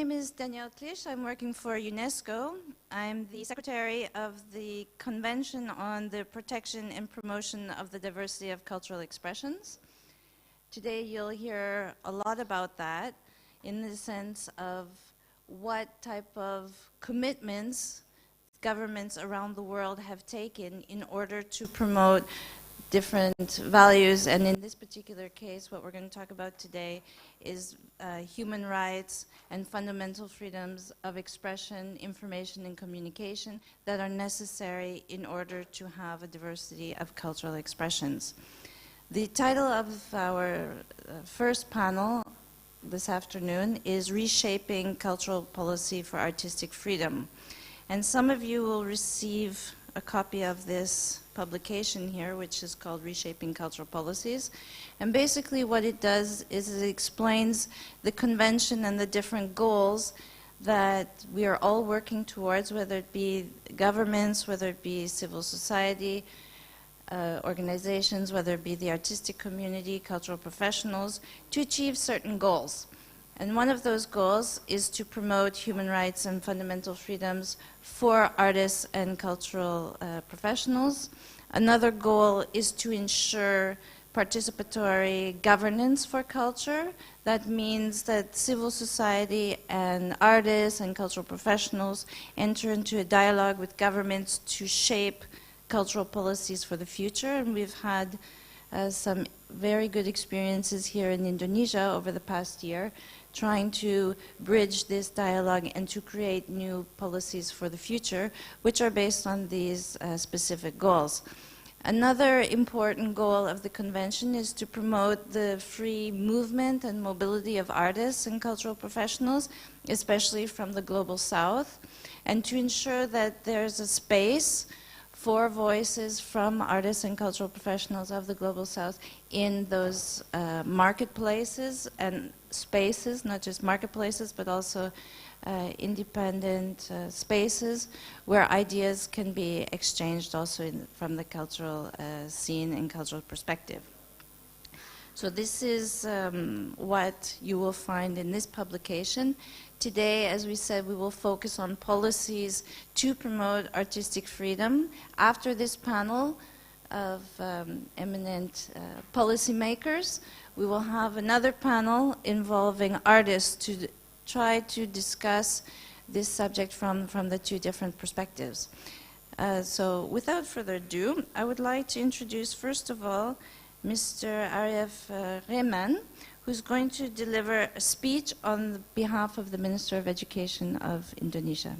name is Danielle Klisch. I'm working for UNESCO. I'm the secretary of the Convention on the Protection and Promotion of the Diversity of Cultural Expressions. Today you'll hear a lot about that in the sense of what type of commitments governments around the world have taken in order to promote different values, and in this particular case what we're going to talk about today is human rights and fundamental freedoms of expression, information and communication that are necessary in order to have a diversity of cultural expressions. The title of our first panel this afternoon is Reshaping Cultural Policy for Artistic Freedom. And some of you will receive a copy of this publication here, which is called Reshaping Cultural Policies. And basically what it does is it explains the convention and the different goals that we are all working towards, whether it be governments, whether it be civil society, organizations, whether it be the artistic community, cultural professionals, to achieve certain goals. And one of those goals is to promote human rights and fundamental freedoms for artists and cultural professionals. Another goal is to ensure participatory governance for culture. That means that civil society and artists and cultural professionals enter into a dialogue with governments to shape cultural policies for the future. And we've had some very good experiences here in Indonesia over the past year, trying to bridge this dialogue and to create new policies for the future, which are based on these specific goals. Another important goal of the convention is to promote the free movement and mobility of artists and cultural professionals, especially from the Global South, and to ensure that there's a space for voices from artists and cultural professionals of the Global South in those marketplaces and spaces, not just marketplaces, but also independent spaces where ideas can be exchanged also from the cultural scene and cultural perspective. So this is what you will find in this publication. Today, as we said, we will focus on policies to promote artistic freedom. After this panel of eminent policymakers, we will have another panel involving artists to try to discuss this subject from the two different perspectives. So without further ado, I would like to introduce, first of all, Mr. Arief Rehman, who's going to deliver a speech on behalf of the Minister of Education of Indonesia.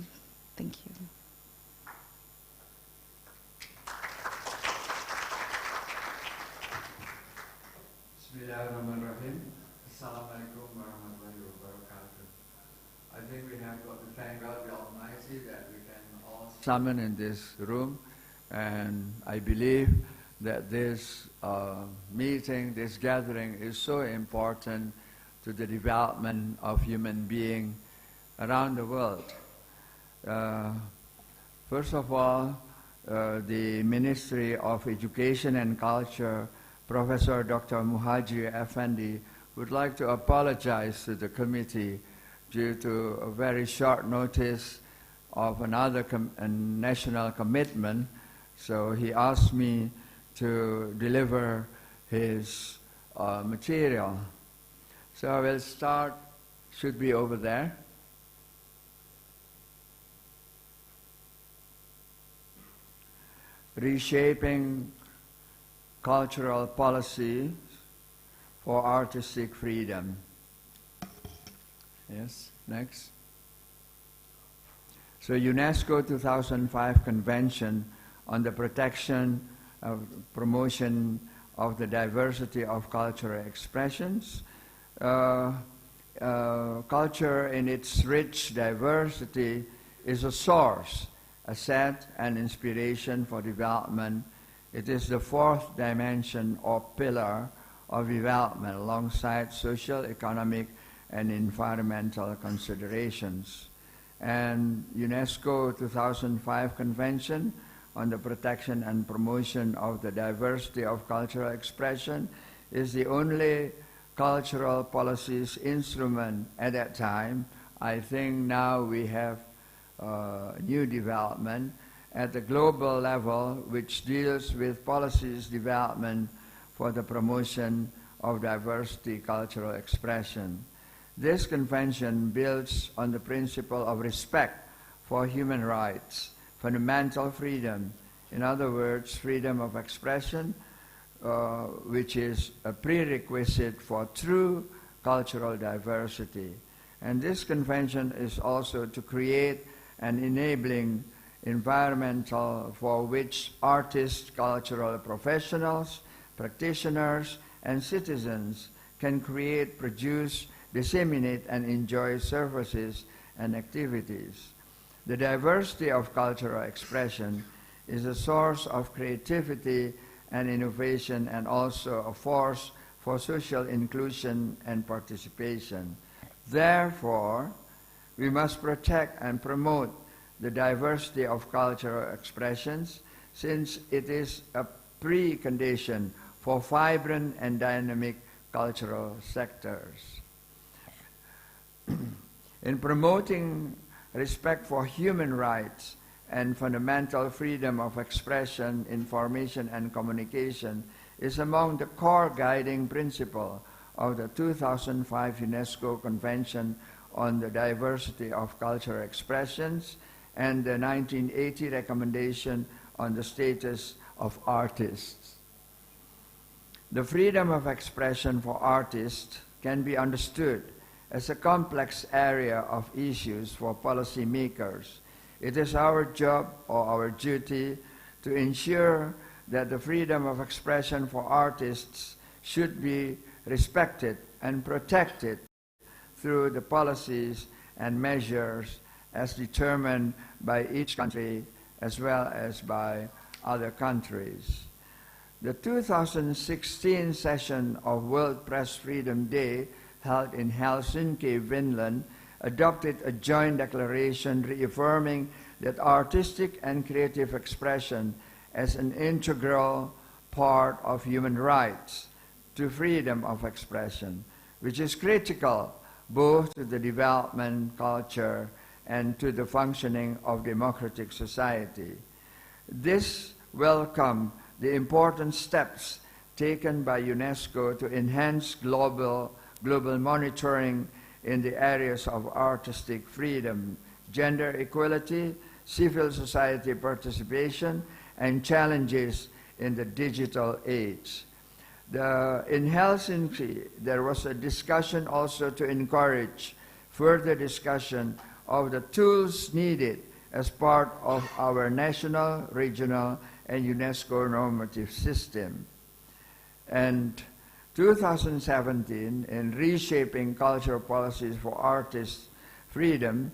Thank you. Bismillahirrahmanirrahim. Assalamualaikum warahmatullahi wabarakatuh. I think we have got to thank God the Almighty that we can all summon in this room, and I believe that this meeting, this gathering is so important to the development of human beings around the world. First of all, the Ministry of Education and Culture, Professor Dr. Muhajir Effendi, would like to apologize to the committee due to a very short notice of another national commitment. So he asked me to deliver his material. So I will start, should be over there. Reshaping cultural policies for artistic freedom. Yes, next. So UNESCO 2005 Convention on the Protection Promotion of the Diversity of Cultural Expressions. Culture in its rich diversity is a source, asset, and inspiration for development. It is the fourth dimension or pillar of development alongside social, economic, and environmental considerations. And UNESCO 2005 Convention on the Protection and Promotion of the Diversity of Cultural Expression is the only cultural policies instrument at that time I think now we have new development at the global level which deals with policies development for the promotion of diversity cultural expression. This convention builds on the principle of respect for human rights, fundamental freedom, in other words, freedom of expression, which is a prerequisite for true cultural diversity. And this convention is also to create an enabling environmental for which artists, cultural professionals, practitioners, and citizens can create, produce, disseminate, and enjoy services and activities. The diversity of cultural expression is a source of creativity and innovation, and also a force for social inclusion and participation. Therefore, we must protect and promote the diversity of cultural expressions, since it is a precondition for vibrant and dynamic cultural sectors. In promoting respect for human rights and fundamental freedom of expression, information, and communication is among the core guiding principle of the 2005 UNESCO Convention on the Diversity of Cultural Expressions and the 1980 Recommendation on the Status of Artists. The freedom of expression for artists can be understood as a complex area of issues for policymakers. It is our job or our duty to ensure that the freedom of expression for artists should be respected and protected through the policies and measures as determined by each country as well as by other countries. The 2016 session of World Press Freedom Day, held in Helsinki, Finland, adopted a joint declaration reaffirming that artistic and creative expression as an integral part of human rights to freedom of expression, which is critical both to the development culture and to the functioning of democratic society. This welcomed the important steps taken by UNESCO to enhance global monitoring in the areas of artistic freedom, gender equality, civil society participation, and challenges in the digital age. In Helsinki, there was a discussion also to encourage further discussion of the tools needed as part of our national, regional, and UNESCO normative system. And 2017, in Reshaping Cultural Policies for Artists' Freedom,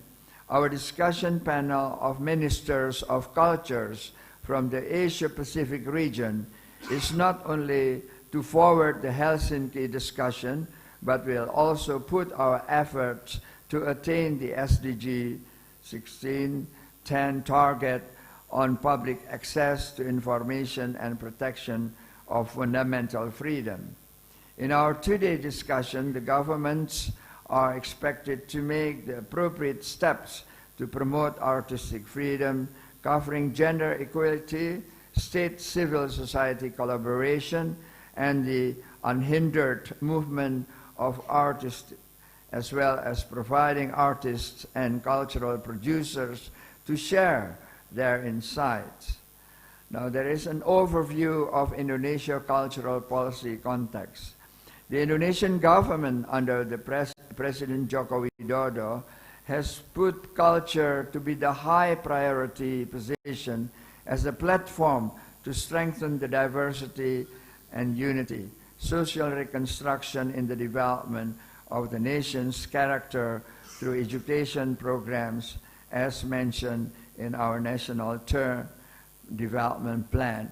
our discussion panel of ministers of cultures from the Asia-Pacific region is not only to forward the Helsinki discussion, but will also put our efforts to attain the SDG 1610 target on public access to information and protection of fundamental freedom. In our two-day discussion, the governments are expected to make the appropriate steps to promote artistic freedom, covering gender equality, state civil society collaboration, and the unhindered movement of artists, as well as providing artists and cultural producers to share their insights. Now, there is an overview of Indonesia cultural policy context. The Indonesian government under the President Joko Widodo has put culture to be the high priority position as a platform to strengthen the diversity and unity, social reconstruction in the development of the nation's character through education programs as mentioned in our National Term Development Plan.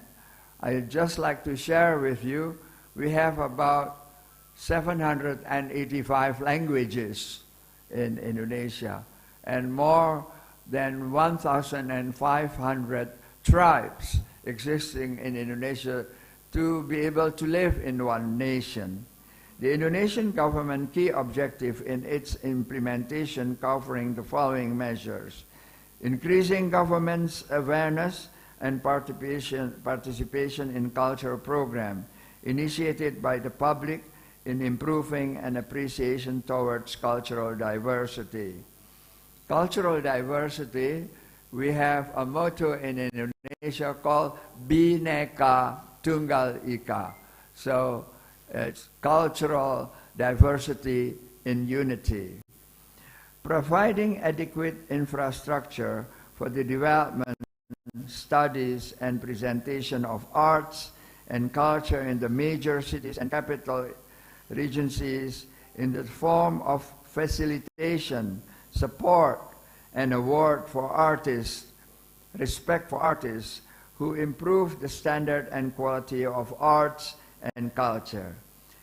I'd just like to share with you, we have about 785 languages in Indonesia and more than 1,500 tribes existing in Indonesia to be able to live in one nation. The Indonesian government key objective in its implementation covering the following measures: increasing government's awareness and participation in cultural program initiated by the public in improving an appreciation towards cultural diversity. Cultural diversity, we have a motto in Indonesia called Bhinneka Tunggal Ika. So it's cultural diversity in unity. Providing adequate infrastructure for the development, studies, and presentation of arts and culture in the major cities and capital regencies in the form of facilitation, support, and award for artists, respect for artists who improve the standard and quality of arts and culture,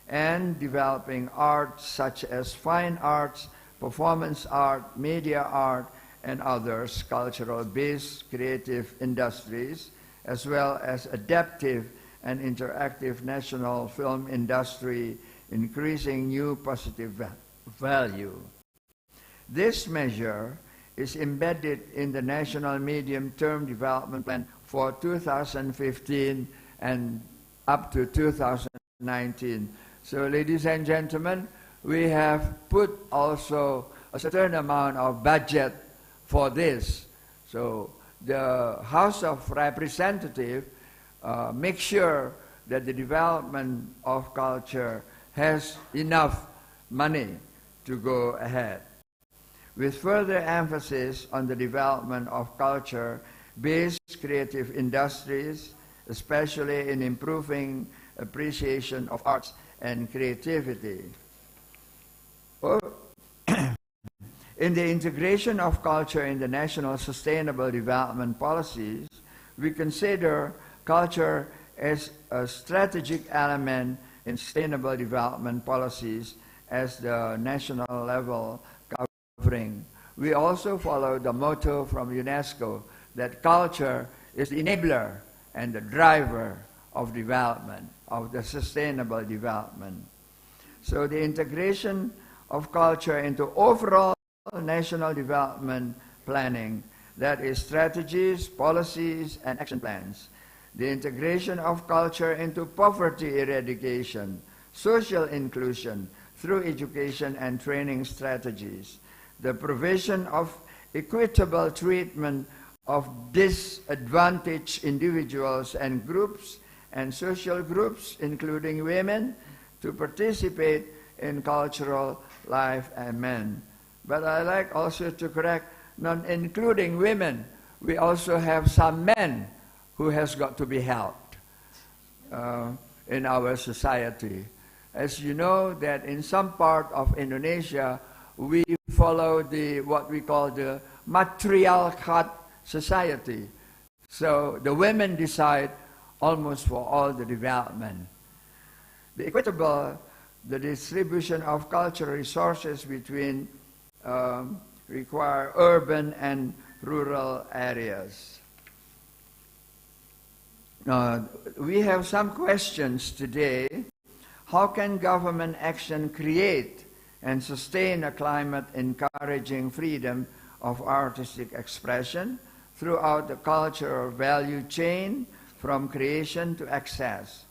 and developing arts such as fine arts, performance art, media art, and others cultural-based creative industries, as well as adaptive and interactive national film industry, increasing new positive value. This measure is embedded in the National Medium-Term Development Plan for 2015 and up to 2019. So, ladies and gentlemen, we have put also a certain amount of budget for this. So, the House of Representatives make sure that the development of culture has enough money to go ahead. With further emphasis on the development of culture-based creative industries, especially in improving appreciation of arts and creativity. In the integration of culture in the national sustainable development policies, we consider culture as a strategic element in sustainable development policies as the national level covering. We also follow the motto from UNESCO that culture is the enabler and the driver of development, of the sustainable development. So the integration of culture into overall national development planning, that is strategies, policies, and action plans. The integration of culture into poverty eradication, social inclusion through education and training strategies, the provision of equitable treatment of disadvantaged individuals and groups and social groups, including women, to participate in cultural life and men. But I like also to correct, not including women, we also have some men who has got to be helped in our society. As you know, that in some part of Indonesia, we follow what we call the matriarchat society. So the women decide almost for all the development. The equitable, the distribution of cultural resources between require urban and rural areas. We have some questions today. How can government action create and sustain a climate encouraging freedom of artistic expression throughout the cultural value chain from creation to access?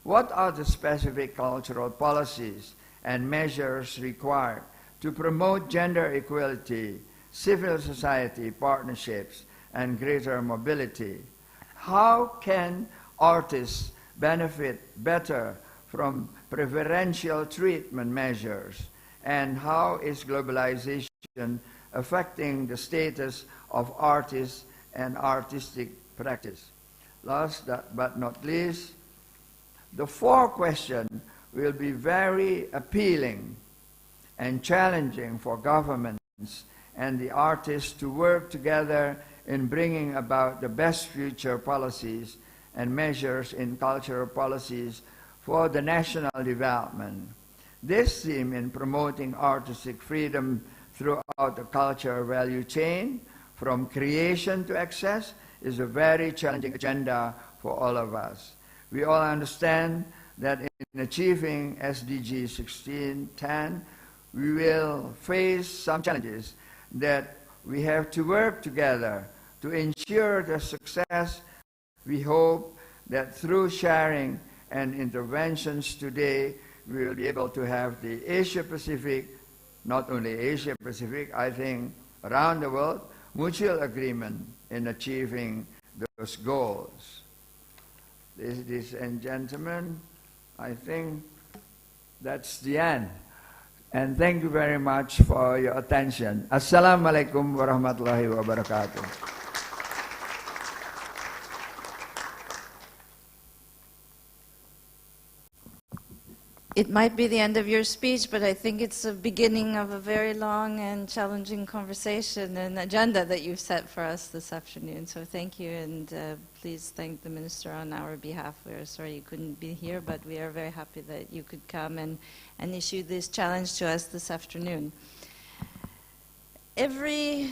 What are the specific cultural policies and measures required to promote gender equality, civil society partnerships, and greater mobility? How can artists benefit better from preferential treatment measures? And how is globalization affecting the status of artists and artistic practice? Last but not least, the fourth question will be very appealing and challenging for governments and the artists to work together in bringing about the best future policies and measures in cultural policies for the national development. This theme in promoting artistic freedom throughout the cultural value chain, from creation to access, is a very challenging agenda for all of us. We all understand that achieving SDG 1610, we will face some challenges that we have to work together to ensure the success. We hope that through sharing and interventions today, we will be able to have the Asia-Pacific, not only Asia-Pacific, I think around the world, mutual agreement in achieving those goals. Ladies and gentlemen, I think that's the end. And thank you very much for your attention. Assalamualaikum warahmatullahi wabarakatuh. It might be the end of your speech, but I think it's the beginning of a very long and challenging conversation and agenda that you've set for us this afternoon. So thank you, and please thank the Minister on our behalf. We're sorry you couldn't be here, but we are very happy that you could come and issue this challenge to us this afternoon. Every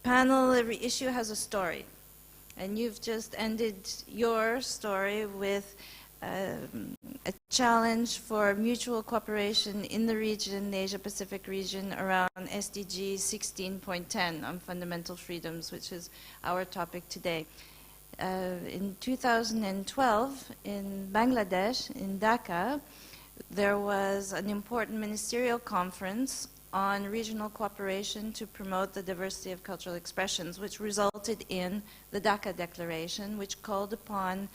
panel, every issue has a story, and you've just ended your story with a challenge for mutual cooperation in the region, the Asia-Pacific region, around SDG 16.10 on fundamental freedoms, which is our topic today. In 2012, in Bangladesh, in Dhaka, there was an important ministerial conference on regional cooperation to promote the diversity of cultural expressions, which resulted in the Dhaka Declaration, which called upon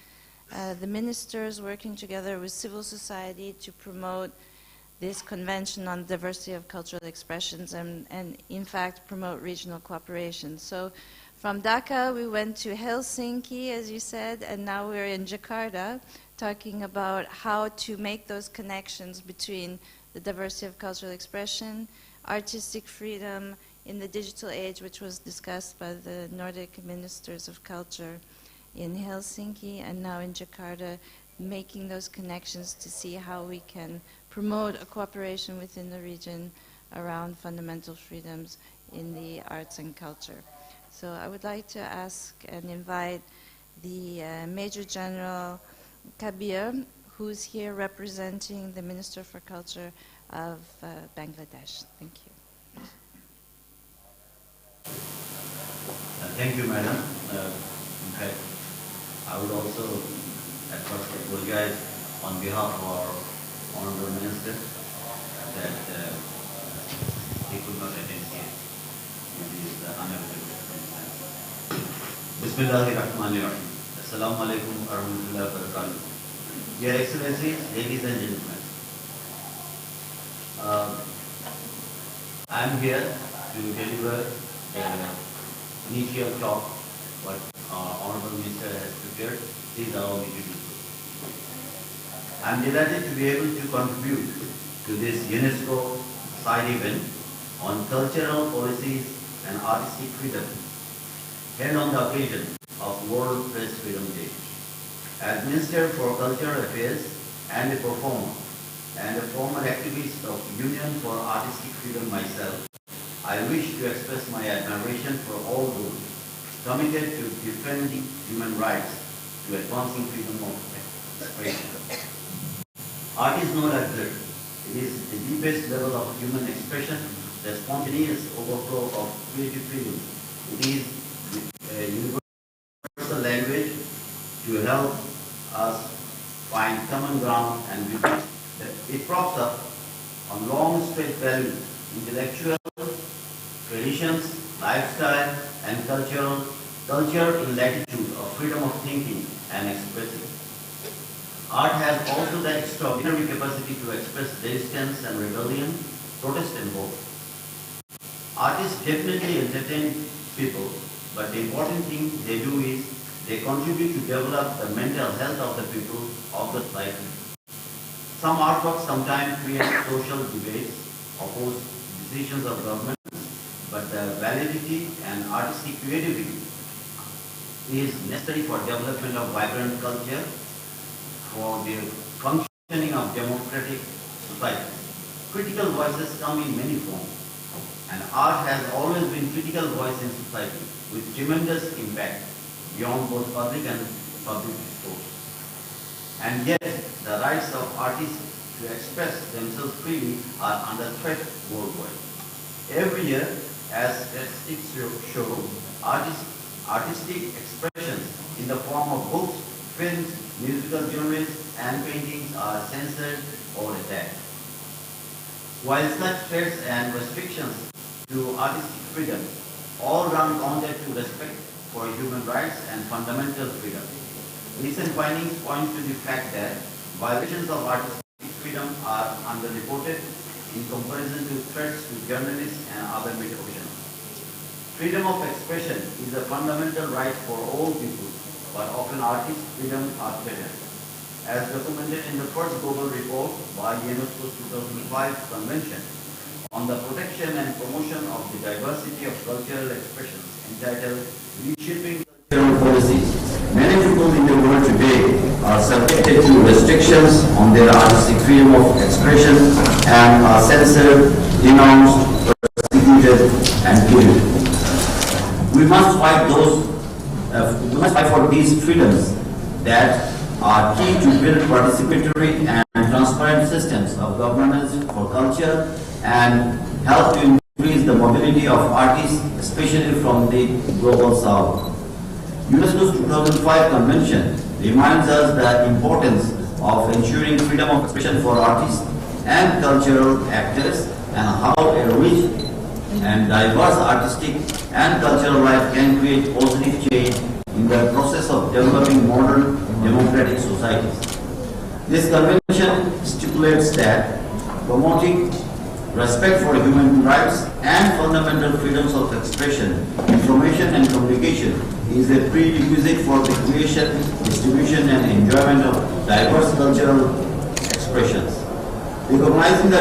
the ministers working together with civil society to promote this convention on diversity of cultural expressions and in fact promote regional cooperation. So from Dhaka we went to Helsinki, as you said, and now we're in Jakarta talking about how to make those connections between the diversity of cultural expression, artistic freedom in the digital age, which was discussed by the Nordic ministers of culture in Helsinki, and now in Jakarta, making those connections to see how we can promote a cooperation within the region around fundamental freedoms in the arts and culture. So I would like to ask and invite the Major General Kabir, who's here representing the Minister for Culture of Bangladesh. Thank you. Thank you, Madam. In fact, I would also at first apologize on behalf of our Honorable Minister that he could not attend here. It is unavoidable circumstance. Bismillahirrahmanirrahim. Assalamu alaikum warahmatullahi wabarakatuh. Your Excellencies, ladies and gentlemen, I am here to deliver the initial talk what Honorable Minister has prepared. Please allow me to do so. I am delighted to be able to contribute to this UNESCO side event on cultural policies and artistic freedom held on the occasion of World Press Freedom Day. As Minister for Cultural Affairs and a performer and a former activist of Union for Artistic Freedom myself, I wish to express my admiration for all those committed to defending human rights, to advancing freedom of expression. Art is no luxury. It is the deepest level of human expression, the spontaneous overflow of creative freedom. It is a universal language to help us find common ground and beauty. It props up on long-stretched values, intellectual traditions, lifestyle, and culture in latitude of freedom of thinking and expressing. Art has also the extraordinary capacity to express resistance and rebellion, protest and hope. Artists definitely entertain people, but the important thing they do is they contribute to develop the mental health of the people of the society. Some artworks sometimes create social debates, oppose decisions of government, but the validity and artistic creativity is necessary for development of vibrant culture, for the functioning of democratic society. Critical voices come in many forms, and art has always been critical voice in society with tremendous impact beyond both public and public discourse. And yet, the rights of artists to express themselves freely are under threat worldwide. Every year, as statistics show, artistic expressions in the form of books, films, musical genres, and paintings are censored or attacked. While such threats and restrictions to artistic freedom all run counter to respect for human rights and fundamental freedom, recent findings point to the fact that violations of artistic freedom are underreported in comparison to threats to journalists and other media professionals. Freedom of expression is a fundamental right for all people, but often artists' freedom are threatened. As documented in the first global report by UNESCO's 2005 Convention on the Protection and Promotion of the Diversity of Cultural Expressions, entitled Reshaping Cultural Policies, many people in the world today are subjected to restrictions on their artistic freedom of expression and are censored, denounced, persecuted, and killed. We must fight for these freedoms that are key to build participatory and transparent systems of governance for culture and help to increase the mobility of artists, especially from the global south. UNESCO's 2005 Convention reminds us the importance of ensuring freedom of expression for artists and cultural actors, and how a rich and diverse artistic and cultural life can create positive change in the process of developing modern democratic societies. This convention stipulates that promoting respect for human rights and fundamental freedoms of expression, information and communication is a prerequisite for the creation, distribution and enjoyment of diverse cultural expressions. Recognizing the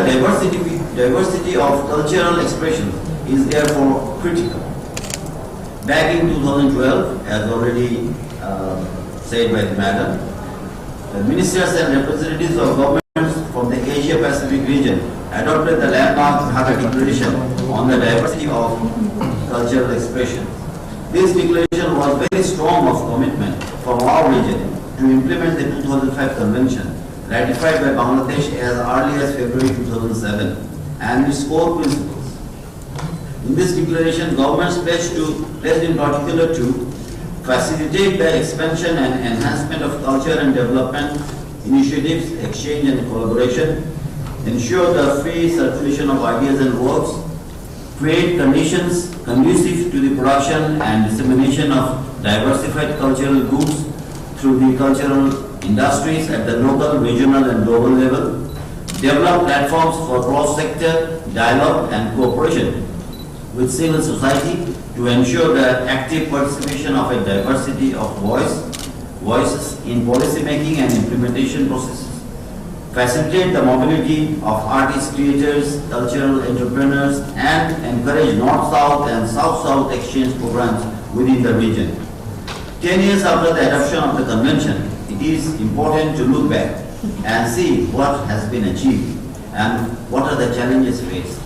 diversity of cultural expressions is therefore critical. Back in 2012, as already said by the madam, the ministers and representatives of governments from the Asia-Pacific region adopted the landmark Dhaka Declaration on the diversity of cultural expression. This declaration was very strong of commitment from our region to implement the 2005 Convention, ratified by Bangladesh as early as February 2007, and its core principles. In this declaration, governments pledged in particular to facilitate the expansion and enhancement of culture and development initiatives, exchange and collaboration, ensure the free circulation of ideas and works, create conditions conducive to the production and dissemination of diversified cultural goods through the cultural industries at the local, regional and global level, develop platforms for cross-sector dialogue and cooperation with civil society to ensure the active participation of a diversity of voices in policy making and implementation processes, facilitate the mobility of artists, creators, cultural entrepreneurs, and encourage North-South and South-South exchange programs within the region. 10 years after the adoption of the Convention, it is important to look back and see what has been achieved and what are the challenges faced.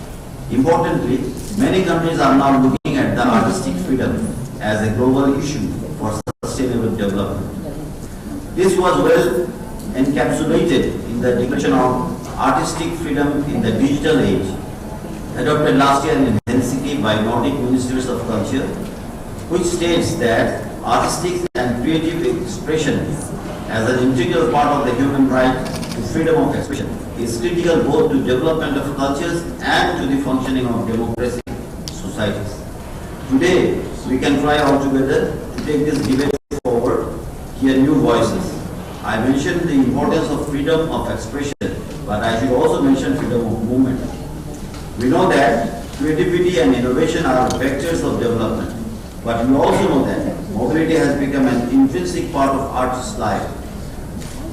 Importantly, many countries are now looking at the artistic freedom as a global issue for sustainable development. This was well encapsulated in the Declaration on Artistic Freedom in the Digital Age, adopted last year in Helsinki by Nordic Ministers of Culture, which states that artistic and creative expression as an integral part of the human right to freedom of expression is critical both to development of cultures and to the functioning of democratic societies. Today, we can try all together to take this debate forward, hear new voices. I mentioned the importance of freedom of expression, but I should also mention freedom of movement. We know that creativity and innovation are vectors of development, but we also know that mobility has become an intrinsic part of artists' life.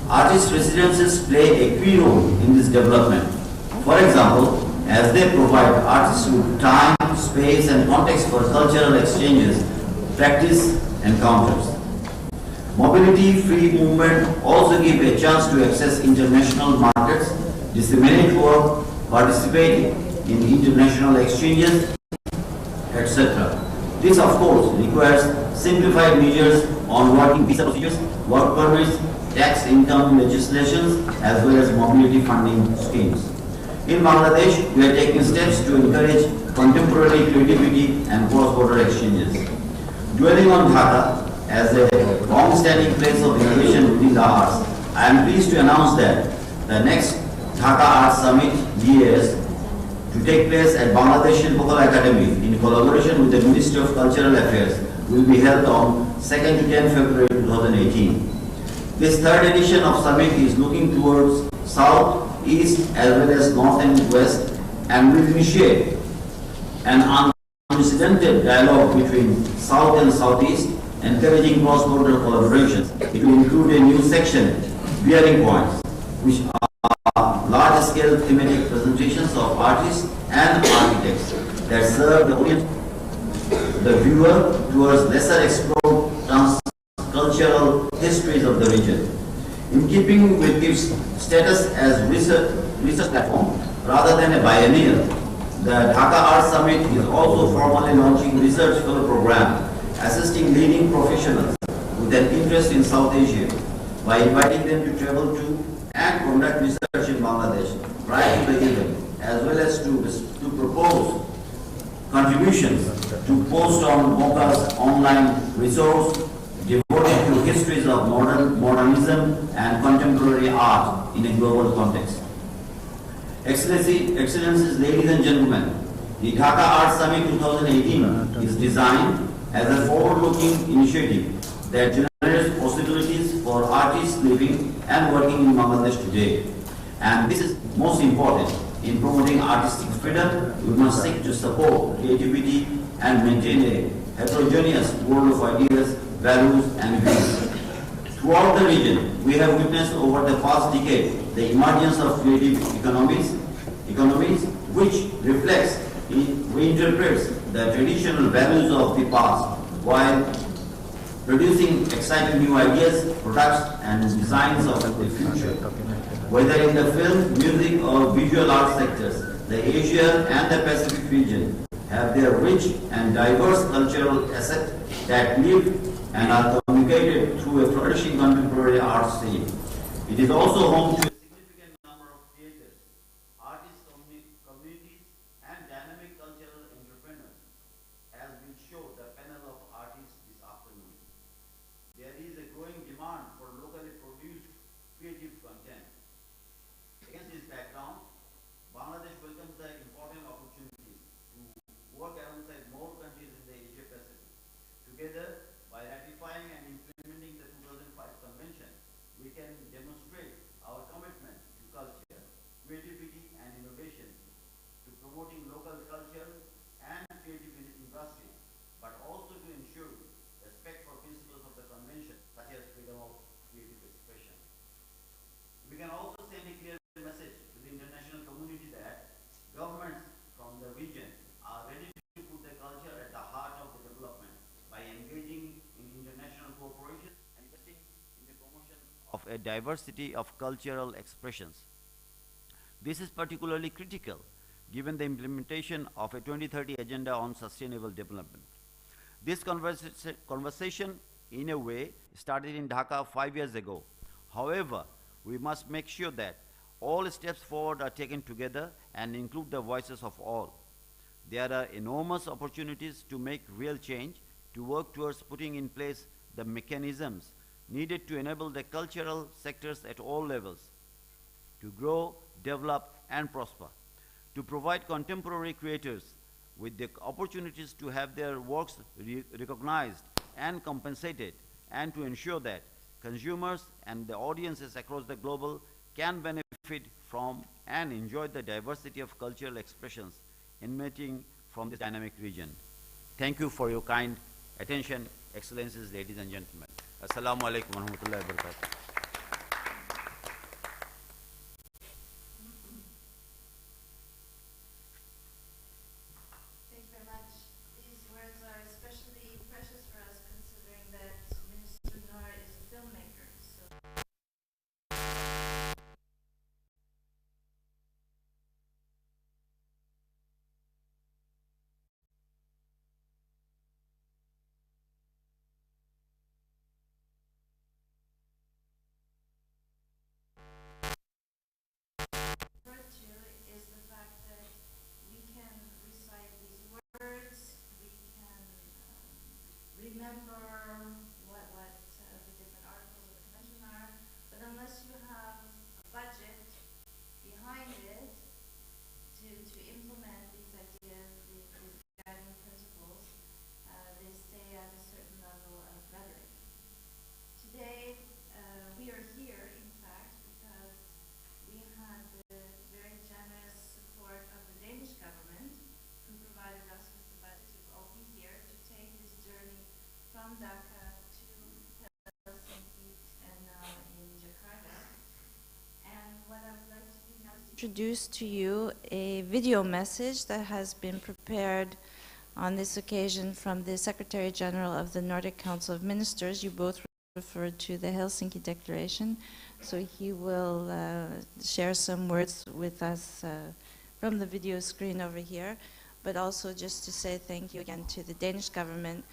Artist residences play a key role in this development. For example, as they provide artists with time, space and context for cultural exchanges, practice, encounters. Mobility, free movement also give a chance to access international markets, disseminate work, participate in international exchanges, etc. This, of course, requires simplified measures on working visa procedures, work permits, tax income legislations, as well as mobility funding schemes. In Bangladesh, we are taking steps to encourage contemporary creativity and cross-border exchanges. Dwelling on Dhaka as a long-standing place of innovation within the arts, I am pleased to announce that the next Dhaka Arts Summit (DAS) to take place at Bangladesh Shilpakala Academy in collaboration with the Ministry of Cultural Affairs will be held on 2nd to 10th February 2018. This third edition of Summit is looking towards South, East as well as North and West, and will initiate an unprecedented dialogue between South and Southeast, encouraging cross-border collaborations. It will include a new section, Bearing Points, which are large-scale thematic presentations of artists and architects that serve the audience, the viewer, towards lesser explored trans-cultural histories of the region. In keeping with its status as research platform rather than a biennial, the Dhaka Art Summit is also formally launching research fellow program, assisting leading professionals with an interest in South Asia by inviting them to travel to and conduct research in Bangladesh prior to the event, as well as to propose contributions to post on MOCA's online resource devoted to histories of modernism and contemporary art in a global context. Excellencies, ladies and gentlemen, the Dhaka Art Summit 2018 is designed as a forward-looking initiative that generates possibilities for artists living and working in Bangladesh today. And this is most important. In promoting artistic freedom, we must seek to support creativity and maintain a heterogeneous world of ideas, values, and views. Throughout the region, we have witnessed over the past decade the emergence of creative economies which reflects, reinterprets the traditional values of the past while producing exciting new ideas, products, and designs of the future. Whether in the film, music, or visual art sectors, the Asia and the Pacific region have their rich and diverse cultural assets that live and are communicated through a flourishing contemporary art scene. It is also home to a significant number of creators, artists, communities, and dynamic cultural entrepreneurs, as will show the panel of artists this afternoon. There is a growing demand for locally produced creative content. Against this background, Bangladesh welcomes the important opportunities to work alongside more countries in the Asia Pacific. Together, by ratifying and implementing the 2005 Convention, we can demonstrate our commitment to culture, creativity, and innovation, to promoting local culture and creative industry, but also to ensure respect for principles of the Convention, such as freedom of creative expression. We can also send a clear message to the international community that governments from the region are ready to put the culture at the heart of the development by engaging in international cooperation and investing in the promotion of a diversity of cultural expressions. This is particularly critical given the implementation of a 2030 agenda on sustainable development. This conversation, in a way, started in Dhaka 5 years ago. However, we must make sure that all steps forward are taken together and include the voices of all. There are enormous opportunities to make real change, to work towards putting in place the mechanisms needed to enable the cultural sectors at all levels to grow, develop, and prosper, to provide contemporary creators with the opportunities to have their works recognized and compensated, and to ensure that consumers and the audiences across the globe can benefit from and enjoy the diversity of cultural expressions emanating from this dynamic region. Thank you for your kind attention, Excellencies, ladies and gentlemen. Assalamu alaikum wa rahmatullahi wa barakatuh. Thank you very much. These words are especially precious for us considering that Minister Noor is a filmmaker. So introduce to you a video message that has been prepared on this occasion from the Secretary General of the Nordic Council of Ministers. You both referred to the Helsinki Declaration, so he will share some words with us from the video screen over here, but also just to say thank you again to the Danish government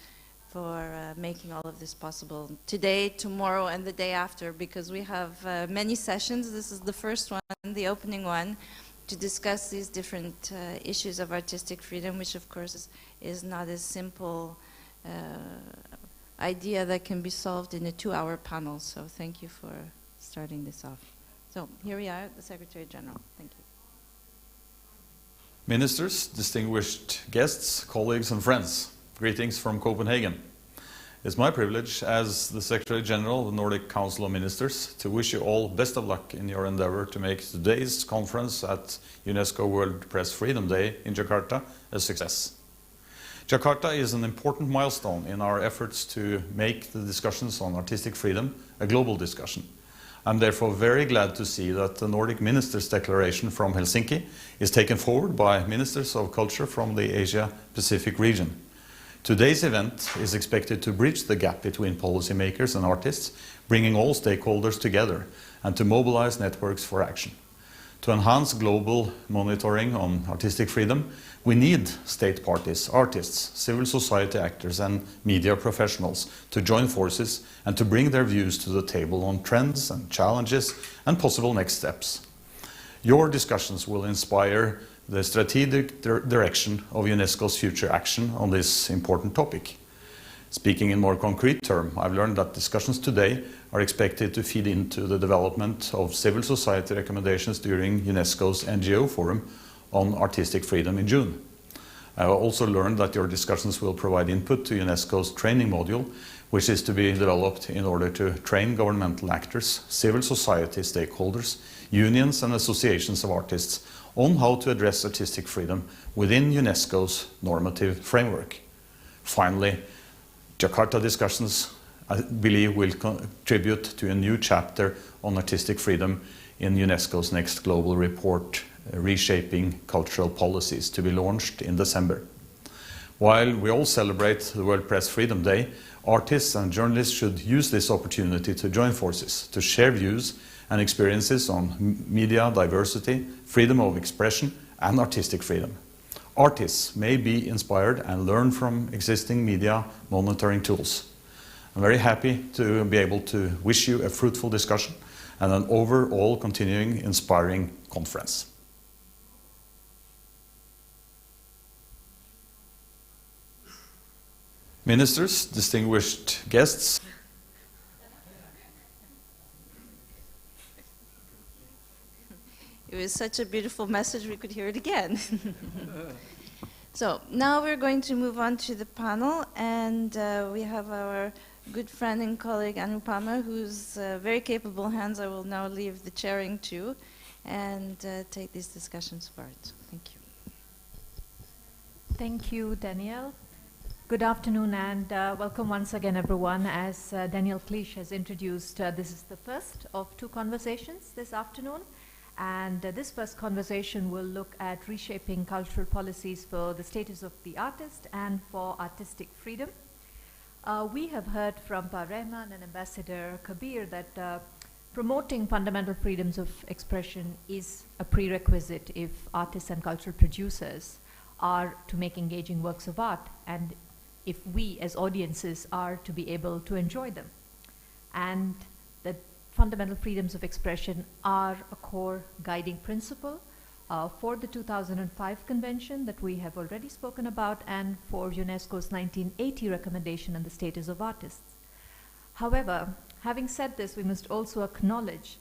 for making all of this possible today, tomorrow, and the day after, because we have many sessions. This is the first one, the opening one, to discuss these different issues of artistic freedom, which of course is not a simple idea that can be solved in a 2-hour panel. So thank you for starting this off. So here we are, the Secretary General. Thank you. Ministers, distinguished guests, colleagues and friends, greetings from Copenhagen. It's my privilege as the Secretary General of the Nordic Council of Ministers to wish you all best of luck in your endeavor to make today's conference at UNESCO World Press Freedom Day in Jakarta a success. Jakarta is an important milestone in our efforts to make the discussions on artistic freedom a global discussion. I'm therefore very glad to see that the Nordic Ministers' Declaration from Helsinki is taken forward by Ministers of Culture from the Asia-Pacific region. Today's event is expected to bridge the gap between policymakers and artists, bringing all stakeholders together and to mobilize networks for action. To enhance global monitoring on artistic freedom, we need state parties, artists, civil society actors and media professionals to join forces and to bring their views to the table on trends and challenges and possible next steps. Your discussions will inspire the strategic direction of UNESCO's future action on this important topic. Speaking in more concrete terms, I've learned that discussions today are expected to feed into the development of civil society recommendations during UNESCO's NGO Forum on Artistic Freedom in June. I also learned that your discussions will provide input to UNESCO's training module, which is to be developed in order to train governmental actors, civil society stakeholders, unions and associations of artists on how to address artistic freedom within UNESCO's normative framework. Finally, Jakarta discussions, I believe, will contribute to a new chapter on artistic freedom in UNESCO's next global report, Reshaping Cultural Policies, to be launched in December. While we all celebrate the World Press Freedom Day, artists and journalists should use this opportunity to join forces, to share views and experiences on media diversity, freedom of expression and artistic freedom. Artists may be inspired and learn from existing media monitoring tools. I'm very happy to be able to wish you a fruitful discussion and an overall continuing inspiring conference. Ministers, distinguished guests. It was such a beautiful message, we could hear it again. So now we're going to move on to the panel, and we have our good friend and colleague Anupama, whose very capable hands I will now leave the chairing to, and take these discussions forward. Thank you. Thank you, Danielle. Good afternoon and welcome once again, everyone. As Danielle Cleach has introduced, this is the first of 2 conversations this afternoon. And this first conversation will look at reshaping cultural policies for the status of the artist and for artistic freedom. We have heard from Pa Rehman and Ambassador Kabir that promoting fundamental freedoms of expression is a prerequisite if artists and cultural producers are to make engaging works of art, and if we as audiences are to be able to enjoy them. And the fundamental freedoms of expression are a core guiding principle for the 2005 convention that we have already spoken about and for UNESCO's 1980 recommendation on the status of artists. However, having said this, we must also acknowledge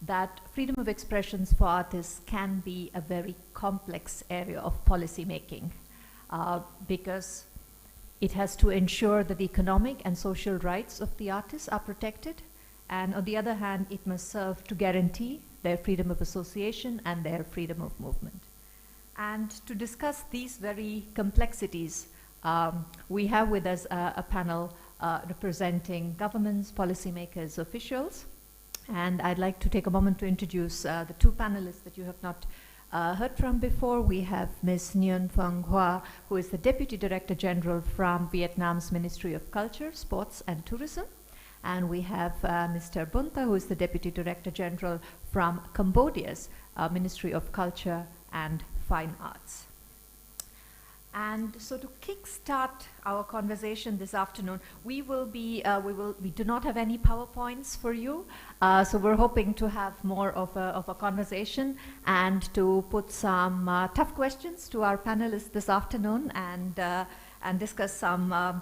that freedom of expressions for artists can be a very complex area of policy making because it has to ensure that the economic and social rights of the artists are protected, and on the other hand, it must serve to guarantee their freedom of association and their freedom of movement. And to discuss these very complexities, we have with us a panel representing governments, policymakers, officials. And I'd like to take a moment to introduce the two panelists that you have not heard from before. We have Ms. Nguyen Phuong Hoa, who is the Deputy Director General from Vietnam's Ministry of Culture, Sports and Tourism. And we have Mr. Bunta, who is the Deputy Director General from Cambodia's Ministry of Culture and Fine Arts. And so to kickstart our conversation this afternoon, we do not have any PowerPoints for you. So we're hoping to have more of a conversation and to put some tough questions to our panelists this afternoon and discuss some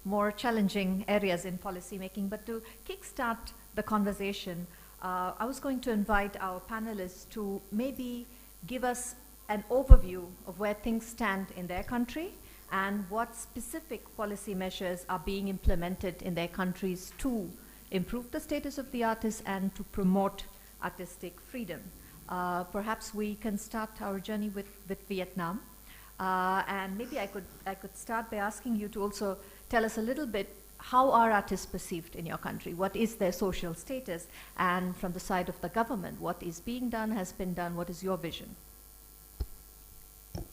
more challenging areas in policy making. But to kickstart the conversation, I was going to invite our panelists to maybe give us an overview of where things stand in their country and what specific policy measures are being implemented in their countries to improve the status of the artists and to promote artistic freedom. Perhaps we can start our journey with Vietnam. And maybe I could start by asking you to also tell us a little bit, how are artists perceived in your country? What is their social status? And from the side of the government, what is being done, has been done? What is your vision?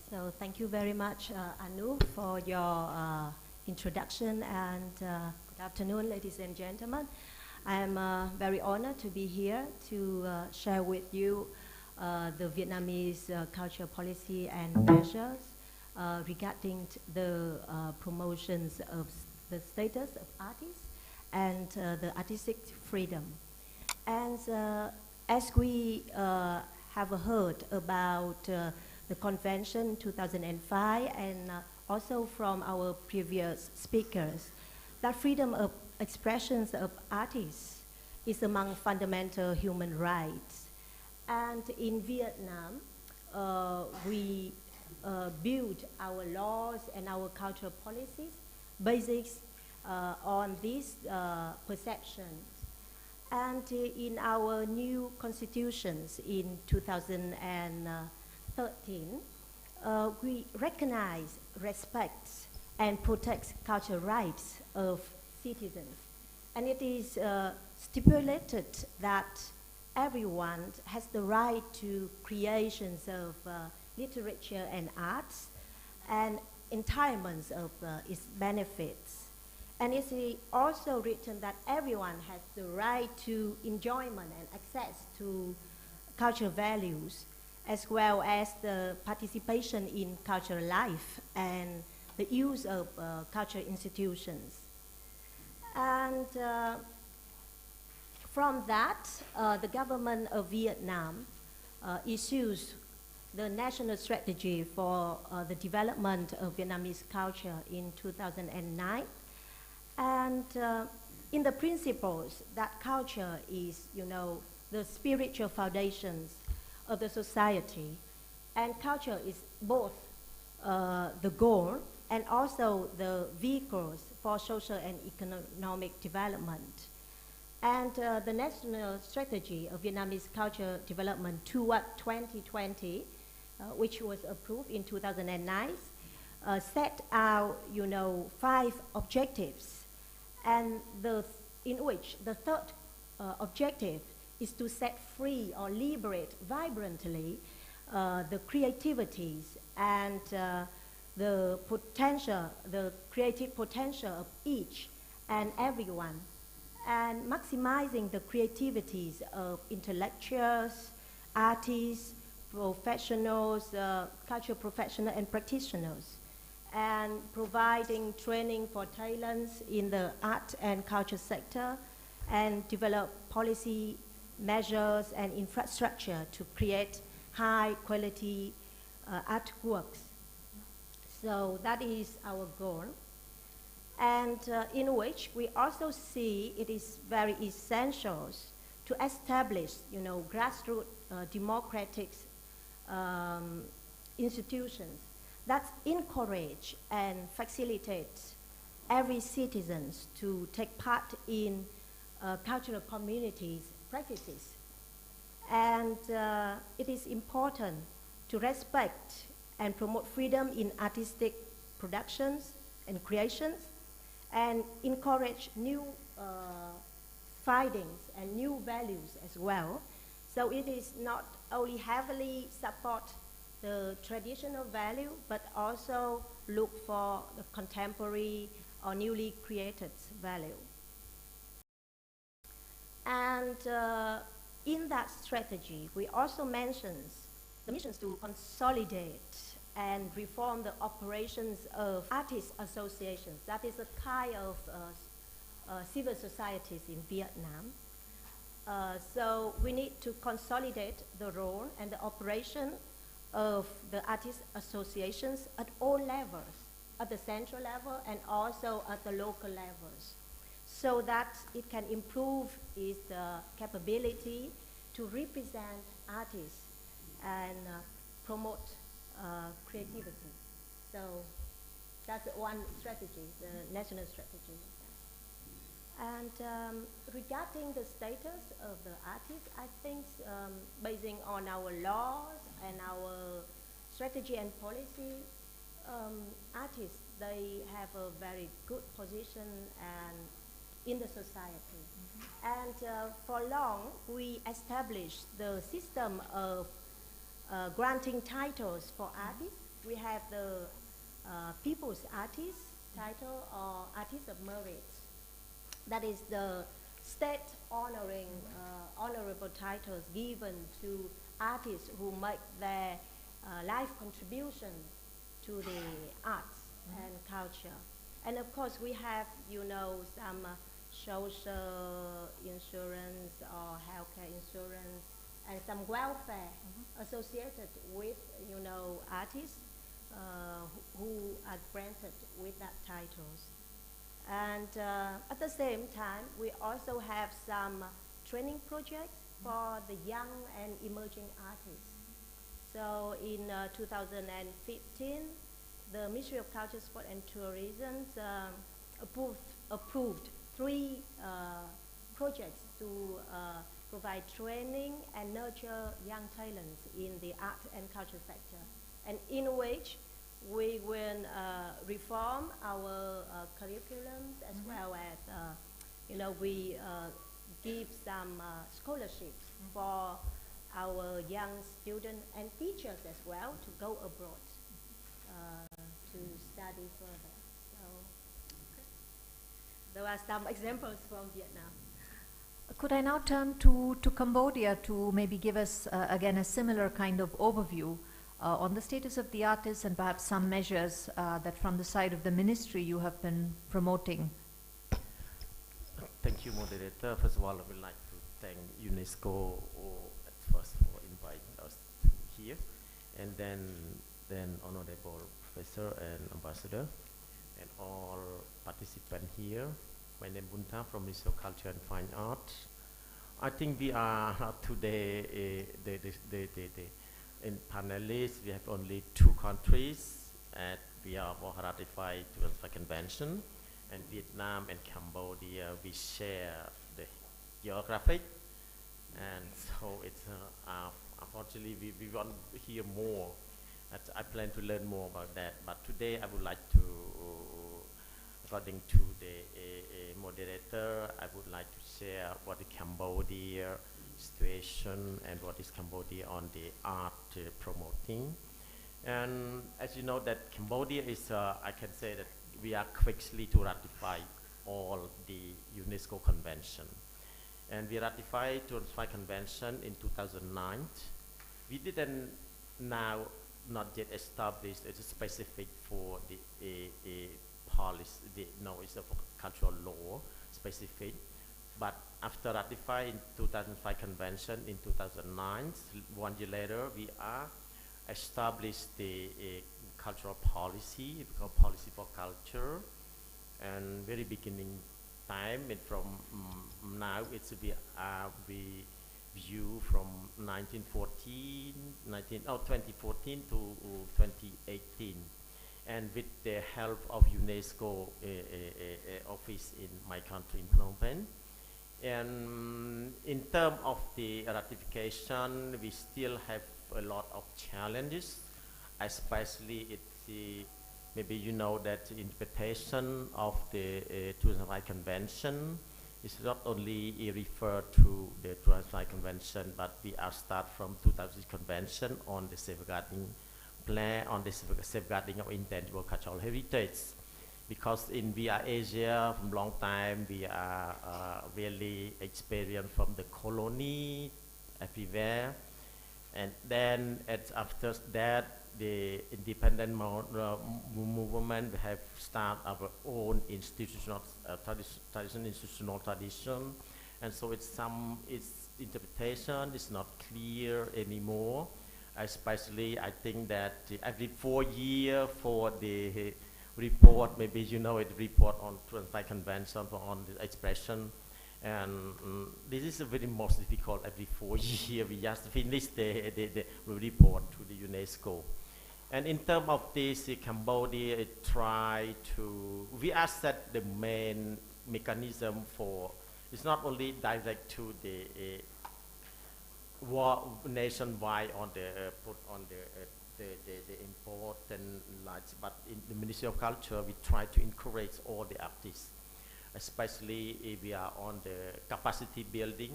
So thank you very much, Anu, for your introduction, and good afternoon, ladies and gentlemen. I am very honored to be here to share with you the Vietnamese culture policy and measures regarding the promotions of the status of artists and the artistic freedom. And as we have heard about the convention 2005 and also from our previous speakers, that freedom of expressions of artists is among fundamental human rights. And in Vietnam, we build our laws and our cultural policies based on these perceptions. And in our new constitutions in 2013, we recognize, respect, and protect cultural rights of citizens. And it is stipulated that everyone has the right to creations of literature and arts and entitlements of its benefits. And it's also written that everyone has the right to enjoyment and access to cultural values, as well as the participation in cultural life and the use of cultural institutions. And from that, the government of Vietnam issues the national strategy for the development of Vietnamese culture in 2009. And in the principles that culture is, the spiritual foundations of the society, and culture is both the goal and also the vehicles for social and economic development. And the national strategy of Vietnamese culture development toward 2020, which was approved in 2009, set out, 5 objectives, and in which the third objective is to set free or liberate vibrantly the creativities and the creative potential of each and everyone, and maximizing the creativities of intellectuals, artists, professionals, cultural professionals and practitioners, and providing training for talents in the art and culture sector, and develop policy measures and infrastructure to create high quality artworks. So that is our goal. And in which we also see it is very essential to establish, grassroots democratic institutions that encourage and facilitate every citizen to take part in cultural communities' practices. And it is important to respect and promote freedom in artistic productions and creations, and encourage new findings and new values as well. So it is not only heavily support the traditional value, but also look for the contemporary or newly created value. And in that strategy, we also mentions the missions to consolidate and reform the operations of artist associations. That is a kind of civil societies in Vietnam. So we need to consolidate the role and the operation of the artist associations at all levels, at the central level and also at the local levels, so that it can improve its capability to represent artists and promote creativity. So that's one strategy, the national strategy. And regarding the status of the artists, I think basing on our laws and our strategy and policy, artists, they have a very good position and in the society. And for long, we established the system of granting titles for artists. We have the People's Artist title or Artist of Merit. That is the state honoring, honorable titles given to artists who make their life contribution to the arts and culture. And of course, we have, you know, some social insurance or healthcare insurance and some welfare associated with, you know, artists who are granted with that titles. And at the same time, we also have some training projects for the young and emerging artists. So in 2015, the Ministry of Culture, Sport and Tourism approved 3 projects to provide training and nurture young talents in the art and culture sector, and in which we will reform our curriculums as well as, you know, we give some scholarships for our young students and teachers as well to go abroad to study further. So there are some examples from Vietnam. Could I now turn to Cambodia to maybe give us again a similar kind of overview on the status of the artists and perhaps some measures that from the side of the ministry you have been promoting? Thank you, moderator. First of all, I would like to thank UNESCO at first for inviting us here, and then Honorable Professor and Ambassador, and all participants here. My name is Bunta from Ministry of Culture and Fine Arts. I think we are today in panelists. We have only 2 countries, and we are ratified to the convention. And Vietnam and Cambodia, we share the geographic, and so it's unfortunately we want to hear more. I plan to learn more about that. But today I would like to, according to the moderator, I would like to share what the Cambodia situation and what is Cambodia on the art promoting. And as you know, that Cambodia is, I can say that we are quickly to ratify all the UNESCO convention. And we ratified to ratify convention in 2009. We didn't now not yet established as a specific for the policy, no, it's a cultural law specific. But after ratifying 2005 convention in 2009, 1 year later, we are established the cultural policy, called Policy for Culture, and very beginning time, and from now it's we view from 2014 to 2018, and with the help of UNESCO office in my country, in Phnom Penh. And in terms of the ratification, we still have a lot of challenges, especially maybe you know that the interpretation of the 2005 convention It's not only refer to the Transnational Convention, but we are start from 2000 Convention on the safeguarding plan, on the safeguarding of intangible cultural heritage. Because in we are Asia from long time, we are really experienced from the colony everywhere, and then after that, the independent movement have started our own institutional tradition, and so its interpretation is not clear anymore. Especially, I think that every 4 years for the report, maybe you know it, report on Transnational Convention on the expression, and this is a very most difficult. Every 4 years, we just finish the report to the UNESCO. And in terms of this, Cambodia try to, we are set the main mechanism for, it's not only direct to the nationwide on the put on the important lights, but in the Ministry of Culture, we try to encourage all the artists, especially if we are on the capacity building.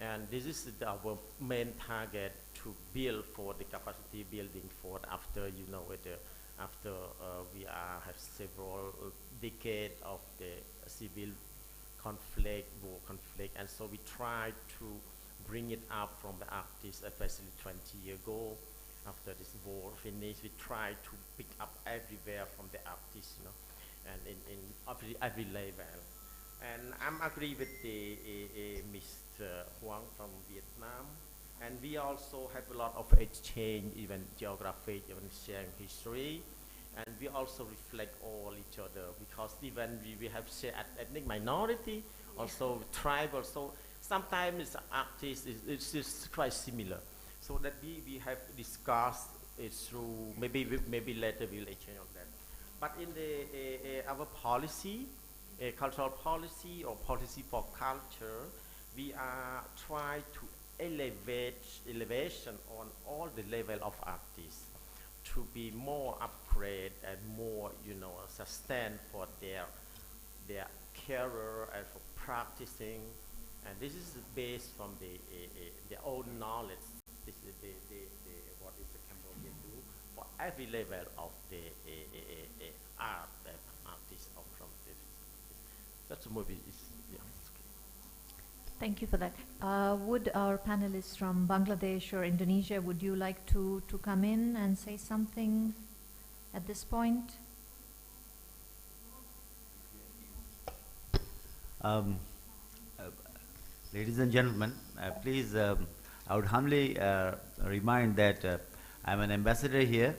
And this is our main target, to build for the capacity building for after, you know, after we have several decades of the civil conflict, war conflict, and so we try to bring it up from the artists, especially 20 years ago. After this war finished, we try to pick up everywhere from the artists, you know, and in every level. And I'm agree with the Mr. Huang from Vietnam, and we also have a lot of exchange, even geography, even sharing history, and we also reflect all each other, because even we have shared ethnic minority, also tribal, so sometimes artists it's just quite similar. So that we have discussed it through, maybe later we'll exchange on that. But in the our policy, cultural policy or policy for culture, we are trying to elevation on all the level of artists to be more upgrade and more, you know, sustain for their career and for practicing. And this is based from their own knowledge. This is what is the Cambodia do for every level of the art that artists are from this. That's a movie. Yeah. Thank you for that. Would our panelists from Bangladesh or Indonesia, would you like to come in and say something at this point? Ladies and gentlemen, please, I would humbly remind that I'm an ambassador here.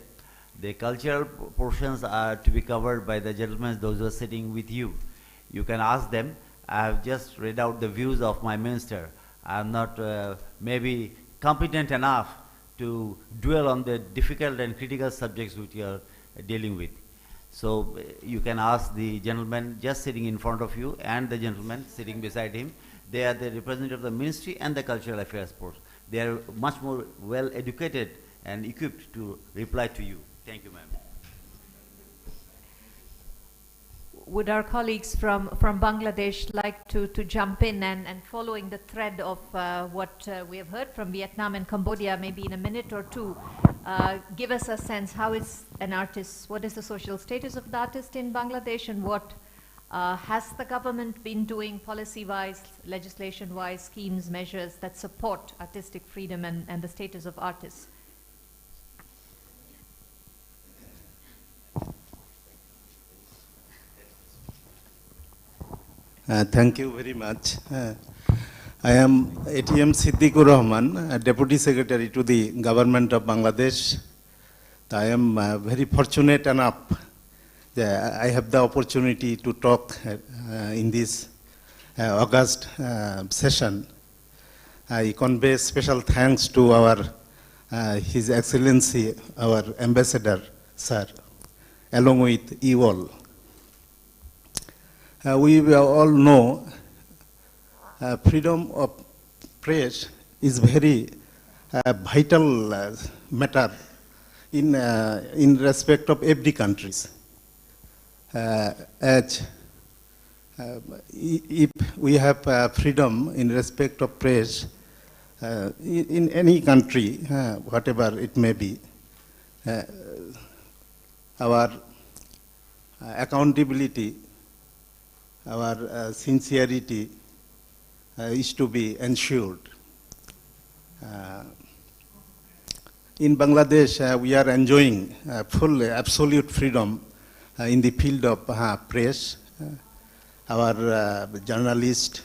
The cultural portions are to be covered by the gentlemen, those who are sitting with you. You can ask them. I have just read out the views of my minister. I am not maybe competent enough to dwell on the difficult and critical subjects which you are dealing with. So you can ask the gentleman just sitting in front of you and the gentleman sitting beside him. They are the representative of the ministry and the cultural affairs force. They are much more well educated and equipped to reply to you. Thank you, ma'am. Would our colleagues from Bangladesh like to jump in and following the thread of what we have heard from Vietnam and Cambodia, maybe in a minute or two, give us a sense, how is an artist, what is the social status of the artist in Bangladesh, and what has the government been doing policy-wise, legislation-wise, schemes, measures that support artistic freedom and the status of artists? Thank you very much. I am ATM Siddiqur Rahman, Deputy Secretary to the Government of Bangladesh. I am very fortunate enough that I have the opportunity to talk in this August session. I convey special thanks to our His Excellency, our Ambassador, sir, along with you all. We all know freedom of press is very vital matter in respect of every countries. As if we have freedom in respect of press in any country, whatever it may be, our accountability, our sincerity is to be ensured. In Bangladesh, we are enjoying full, absolute freedom in the field of press. Our journalist,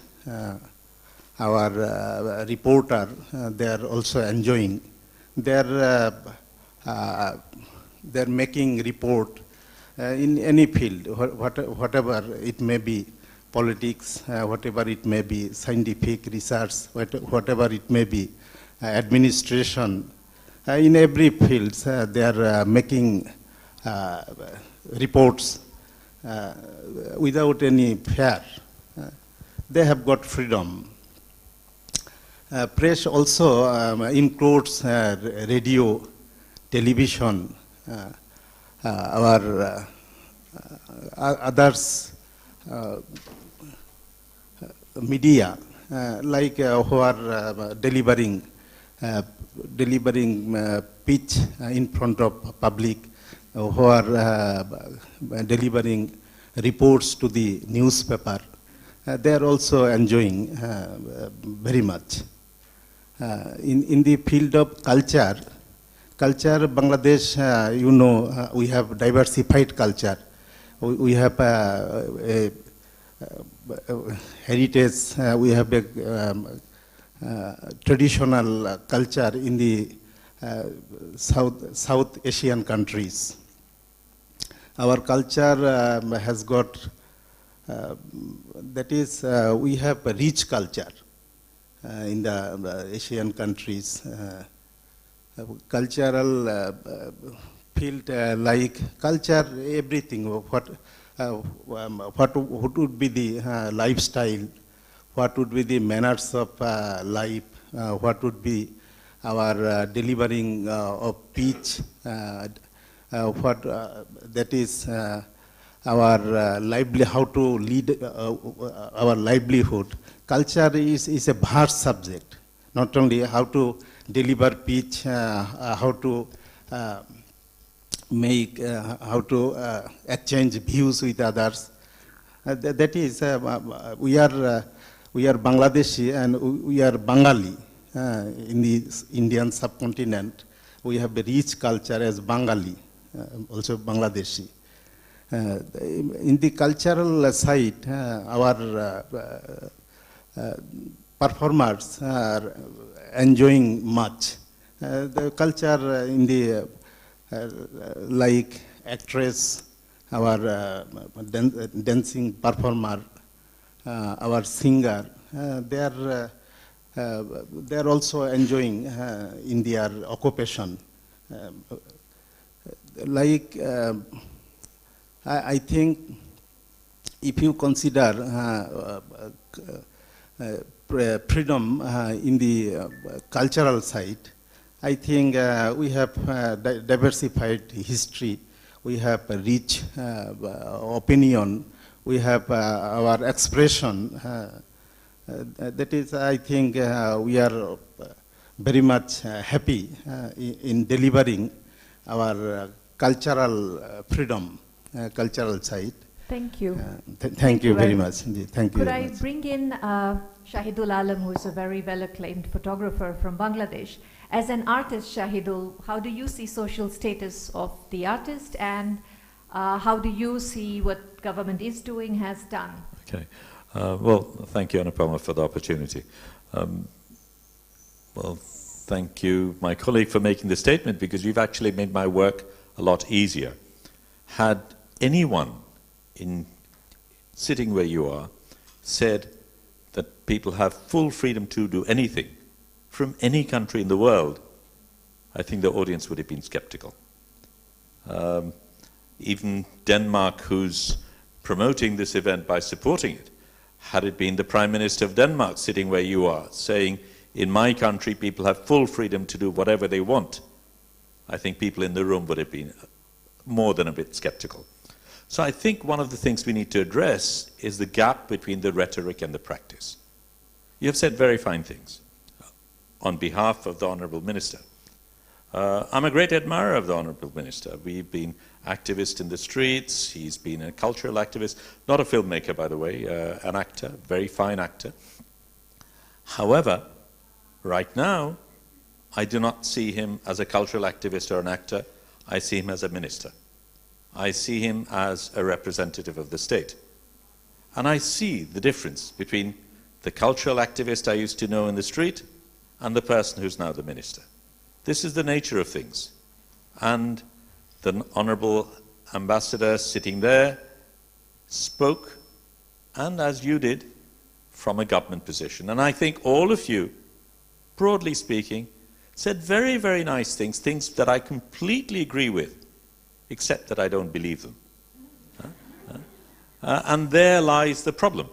our reporter, they are also enjoying. They're making report in any field, whatever it may be, politics, whatever it may be, scientific research, whatever it may be, administration. In every field, they are making reports without any fear. They have got freedom. Press also includes radio, television, our others media, like who are delivering pitch in front of public, who are delivering reports to the newspaper. They are also enjoying very much. In the field of culture, Bangladesh, you know, we have diversified culture. We have a heritage, we have a traditional culture in the South Asian countries. Our culture has got, that is, we have a rich culture in the Asian countries. Cultural field, like culture, everything, what would be the lifestyle, what would be the manners of life, what would be our delivering of speech, what that is our how to lead our livelihood. Culture is a vast subject, not only how to deliver speech, how to make, how to exchange views with others. That is, we are Bangladeshi and we are Bengali in the Indian subcontinent. We have a rich culture as Bengali, also Bangladeshi. In the cultural side, our performers are enjoying much. The culture in the like actress, our dancing performer, our singer, they are also enjoying in their occupation. Like I think if you consider freedom in the cultural side, I think we have diversified history, we have a rich opinion, we have our expression. That is, I think we are very much happy in delivering our cultural freedom, cultural side. Thank you. Thank you very much. Thank you. Could I bring in Shahidul Alam, who is a very well-acclaimed photographer from Bangladesh. As an artist, Shahidul, how do you see social status of the artist, and how do you see what government is doing, has done? Okay. Well, thank you, Anupama, for the opportunity. Well, thank you, my colleague, for making the statement, because you've actually made my work a lot easier. Had anyone sitting where you are said that people have full freedom to do anything from any country in the world, I think the audience would have been skeptical. Even Denmark, who's promoting this event by supporting it, had it been the Prime Minister of Denmark sitting where you are, saying, in my country people have full freedom to do whatever they want, I think people in the room would have been more than a bit skeptical. So I think one of the things we need to address is the gap between the rhetoric and the practice. You have said very fine things on behalf of the Honourable Minister. I'm a great admirer of the Honourable Minister. We've been activists in the streets. He's been a cultural activist, not a filmmaker, by the way, an actor, very fine actor. However, right now, I do not see him as a cultural activist or an actor. I see him as a minister. I see him as a representative of the state. And I see the difference between the cultural activist I used to know in the street and the person who's now the minister. This is the nature of things. And the Honourable Ambassador sitting there spoke, and as you did, from a government position. And I think all of you, broadly speaking, said very, very nice things, things that I completely agree with, except that I don't believe them. And there lies the problem.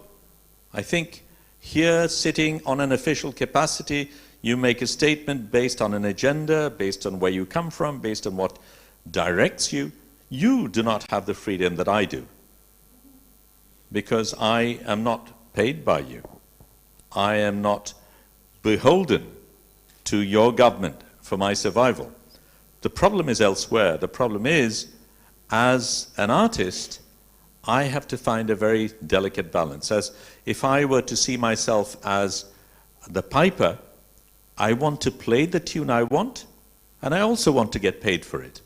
I think here, sitting on an official capacity, you make a statement based on an agenda, based on where you come from, based on what directs you. You do not have the freedom that I do, because I am not paid by you. I am not beholden to your government for my survival. The problem is elsewhere. The problem is, as an artist, I have to find a very delicate balance. As if I were to see myself as the piper, I want to play the tune I want, and I also want to get paid for it,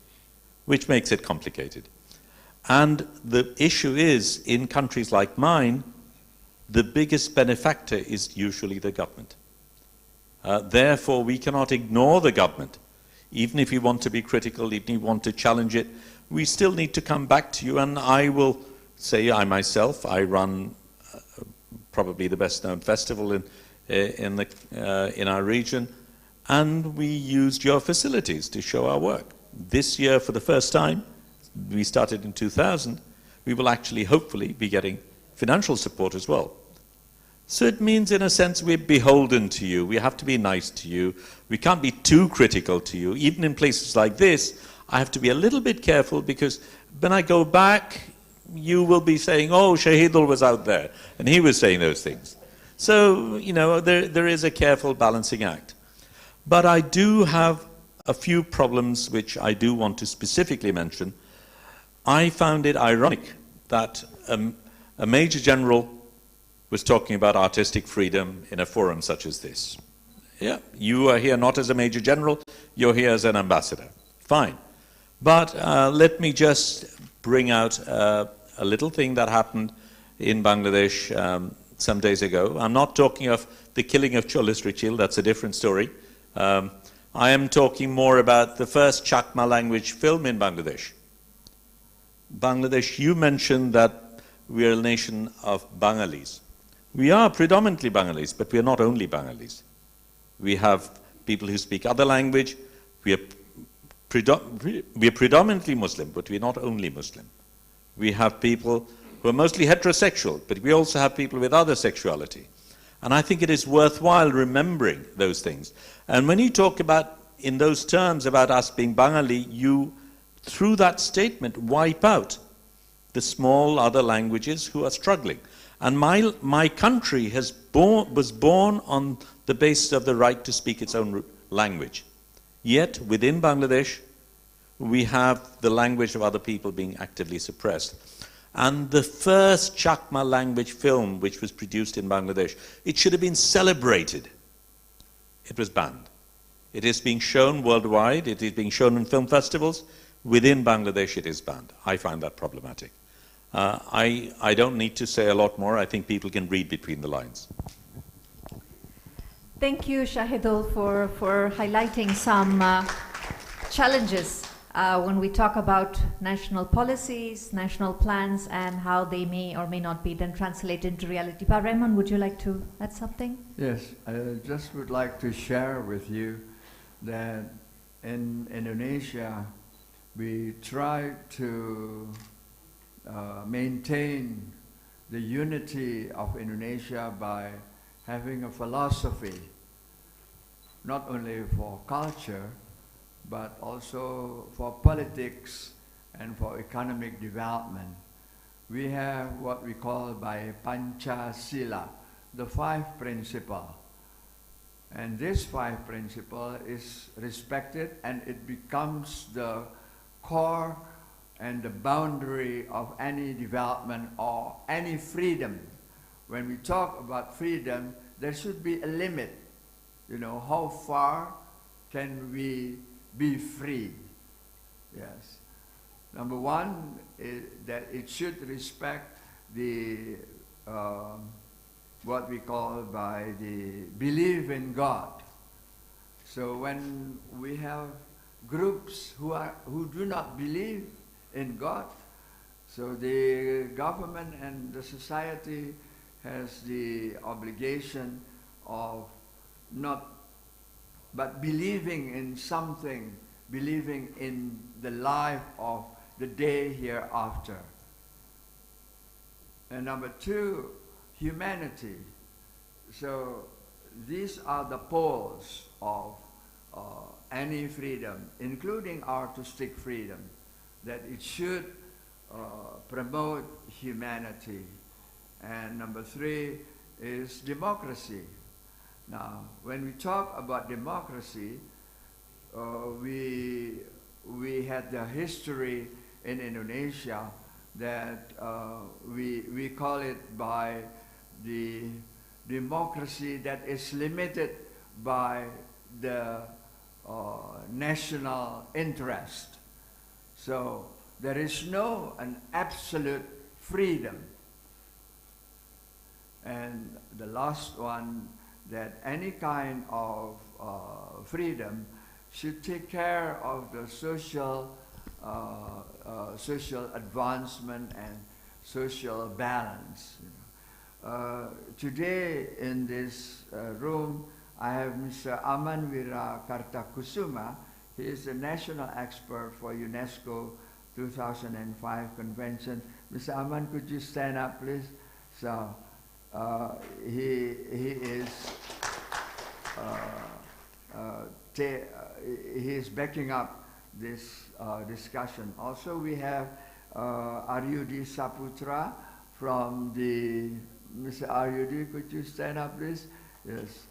which makes it complicated. And the issue is, in countries like mine, the biggest benefactor is usually the government. Therefore, we cannot ignore the government. Even if you want to be critical, even if you want to challenge it, we still need to come back to you. And I will say, I myself, I run probably the best known festival in our region, and we used your facilities to show our work. This year, for the first time, we started in 2000, we will actually hopefully be getting financial support as well. So it means, in a sense, we're beholden to you. We have to be nice to you. We can't be too critical to you. Even in places like this, I have to be a little bit careful, because when I go back, you will be saying, oh, Shahidul was out there, and he was saying those things. So, you know, there is a careful balancing act. But I do have a few problems which I do want to specifically mention. I found it ironic that a Major General was talking about artistic freedom in a forum such as this. Yeah, you are here not as a Major General, you're here as an ambassador. Fine. But let me just bring out a little thing that happened in Bangladesh some days ago. I'm not talking of the killing of Cholis Richil, that's a different story. I am talking more about the first Chakma language film in Bangladesh. Bangladesh, you mentioned that we are a nation of Bangalis. We are predominantly Bangalis, but we are not only Bangalis. We have people who speak other language. We are predominantly Muslim, but we are not only Muslim. We have people who are mostly heterosexual, but we also have people with other sexuality. And I think it is worthwhile remembering those things. And when you talk about, in those terms, about us being Bangali, you, through that statement, wipe out the small other languages who are struggling. And my country was born on the basis of the right to speak its own language. Yet, within Bangladesh, we have the language of other people being actively suppressed. And the first Chakma language film which was produced in Bangladesh, it should have been celebrated. It was banned. It is being shown worldwide. It is being shown in film festivals. Within Bangladesh, it is banned. I find that problematic. I don't need to say a lot more. I think people can read between the lines. Thank you, Shahidul, for highlighting some challenges when we talk about national policies, national plans, and how they may or may not be then translated into reality. But Raymond, would you like to add something? Yes, I just would like to share with you that in Indonesia, we try to maintain the unity of Indonesia by having a philosophy, not only for culture, but also for politics and for economic development. we have what we call by Panchasila, the 5 principles. And this 5 principle is respected, and it becomes the core and the boundary of any development or any freedom. When we talk about freedom, there should be a limit. You know, how far can we be free? Yes. Number 1 is that it should respect the what we call by the belief in God. So when we have groups who do not believe in God, so the government and the society has the obligation of not but believing in something, believing in the life of the day hereafter. And number 2, humanity. So these are the poles of any freedom, including artistic freedom, that it should promote humanity. And number 3 is democracy. Now, when we talk about democracy, we had the history in Indonesia that we call it by the democracy that is limited by the national interest. So there is an absolute freedom. And the last one, that any kind of freedom should take care of the social advancement and social balance. Today in this room, I have Mr. Amanwira Kartakusuma. He is the national expert for UNESCO 2005 convention. Mr. Aman, could you stand up, please? So he is backing up this discussion. Also, we have Aryudi Saputra from the Mr. Aryudi. Could you stand up, please? Yes.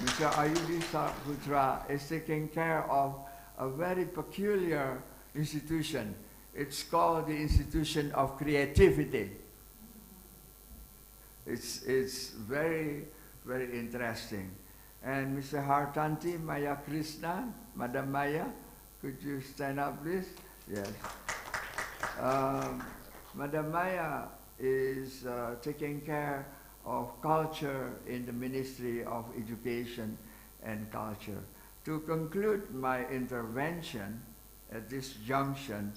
Mr. Aryudi Saputra is taking care of a very peculiar institution. It's called the Institution of Creativity. It's very, very interesting. And Mr. Hartanti Maya Krishna, Madam Maya, could you stand up, please? Yes. Madam Maya is taking care of culture in the Ministry of Education and Culture. To conclude my intervention at this junction,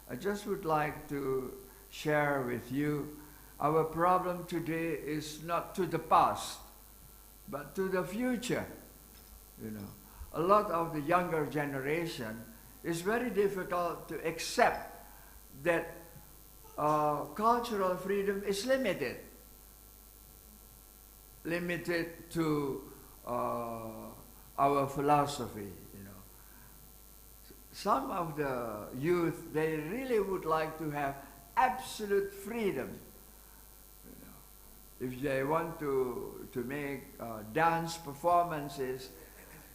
I just would like to share with you our problem today is not to the past, but to the future. You know, a lot of the younger generation is very difficult to accept that cultural freedom is limited to our philosophy. You know, some of the youth, they really would like to have absolute freedom. If they want to make dance performances,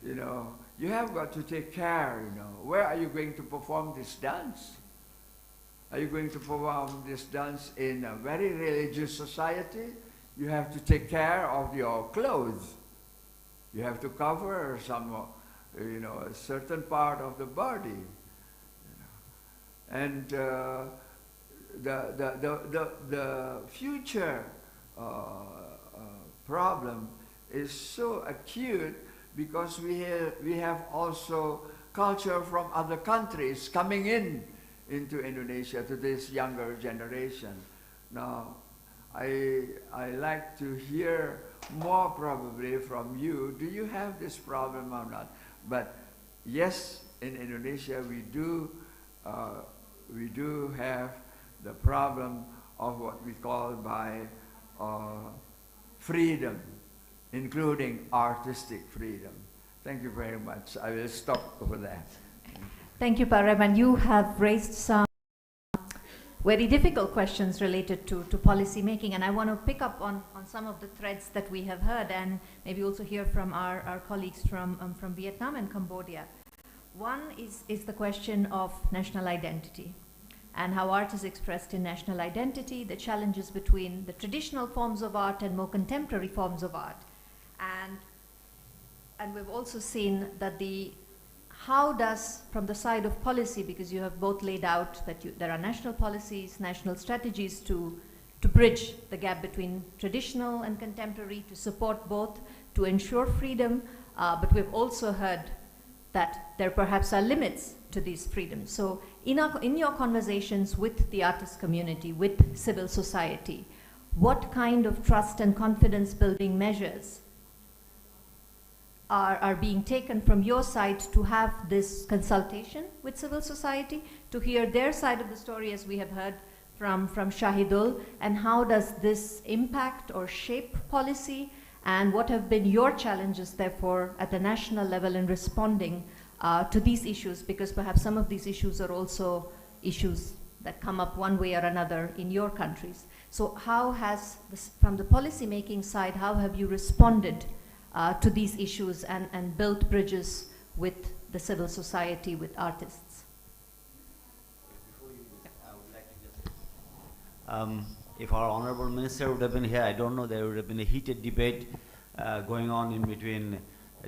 you know, you have got to take care, you know. Where are you going to perform this dance? Are you going to perform this dance in a very religious society? You have to take care of your clothes. You have to cover some, you know, a certain part of the body. You know. And the future problem is so acute because we have also culture from other countries coming into Indonesia to this younger generation. Now, I like to hear more probably from you. Do you have this problem or not? But yes, in Indonesia we do have the problem of what we call by freedom, including artistic freedom. Thank you very much. I will stop over there. Thank you, Param. And you have raised some very difficult questions related to policy making. And I want to pick up on some of the threads that we have heard and maybe also hear from our colleagues from Vietnam and Cambodia. One is the question of national identity and how art is expressed in national identity, the challenges between the traditional forms of art and more contemporary forms of art. And we've also seen that how does, from the side of policy, because you have both laid out that there are national policies, national strategies to bridge the gap between traditional and contemporary, to support both, to ensure freedom, but we've also heard that there perhaps are limits to these freedoms. So in your conversations with the artist community, with civil society, what kind of trust and confidence building measures are being taken from your side to have this consultation with civil society, to hear their side of the story, as we have heard from Shahidul, and how does this impact or shape policy, and what have been your challenges, therefore, at the national level in responding to these issues, because perhaps some of these issues are also issues that come up one way or another in your countries. So how has, from the policy making side, how have you responded to these issues and built bridges with the civil society, with artists? Before you do this, I would like to just, if our Honorable Minister would have been here, I don't know, there would have been a heated debate going on in between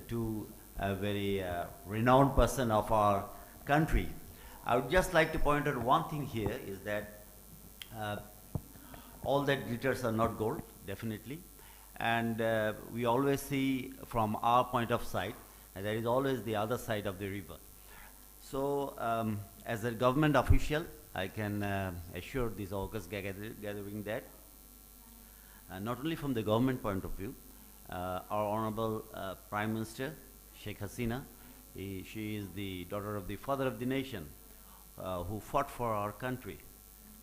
two very renowned person of our country. I would just like to point out one thing here is that all that glitters are not gold, definitely. And we always see from our point of sight, and there is always the other side of the river. So as a government official, I can assure this August gathering that not only from the government point of view, our Honorable Prime Minister, Sheikh Hasina, she is the daughter of the father of the nation who fought for our country.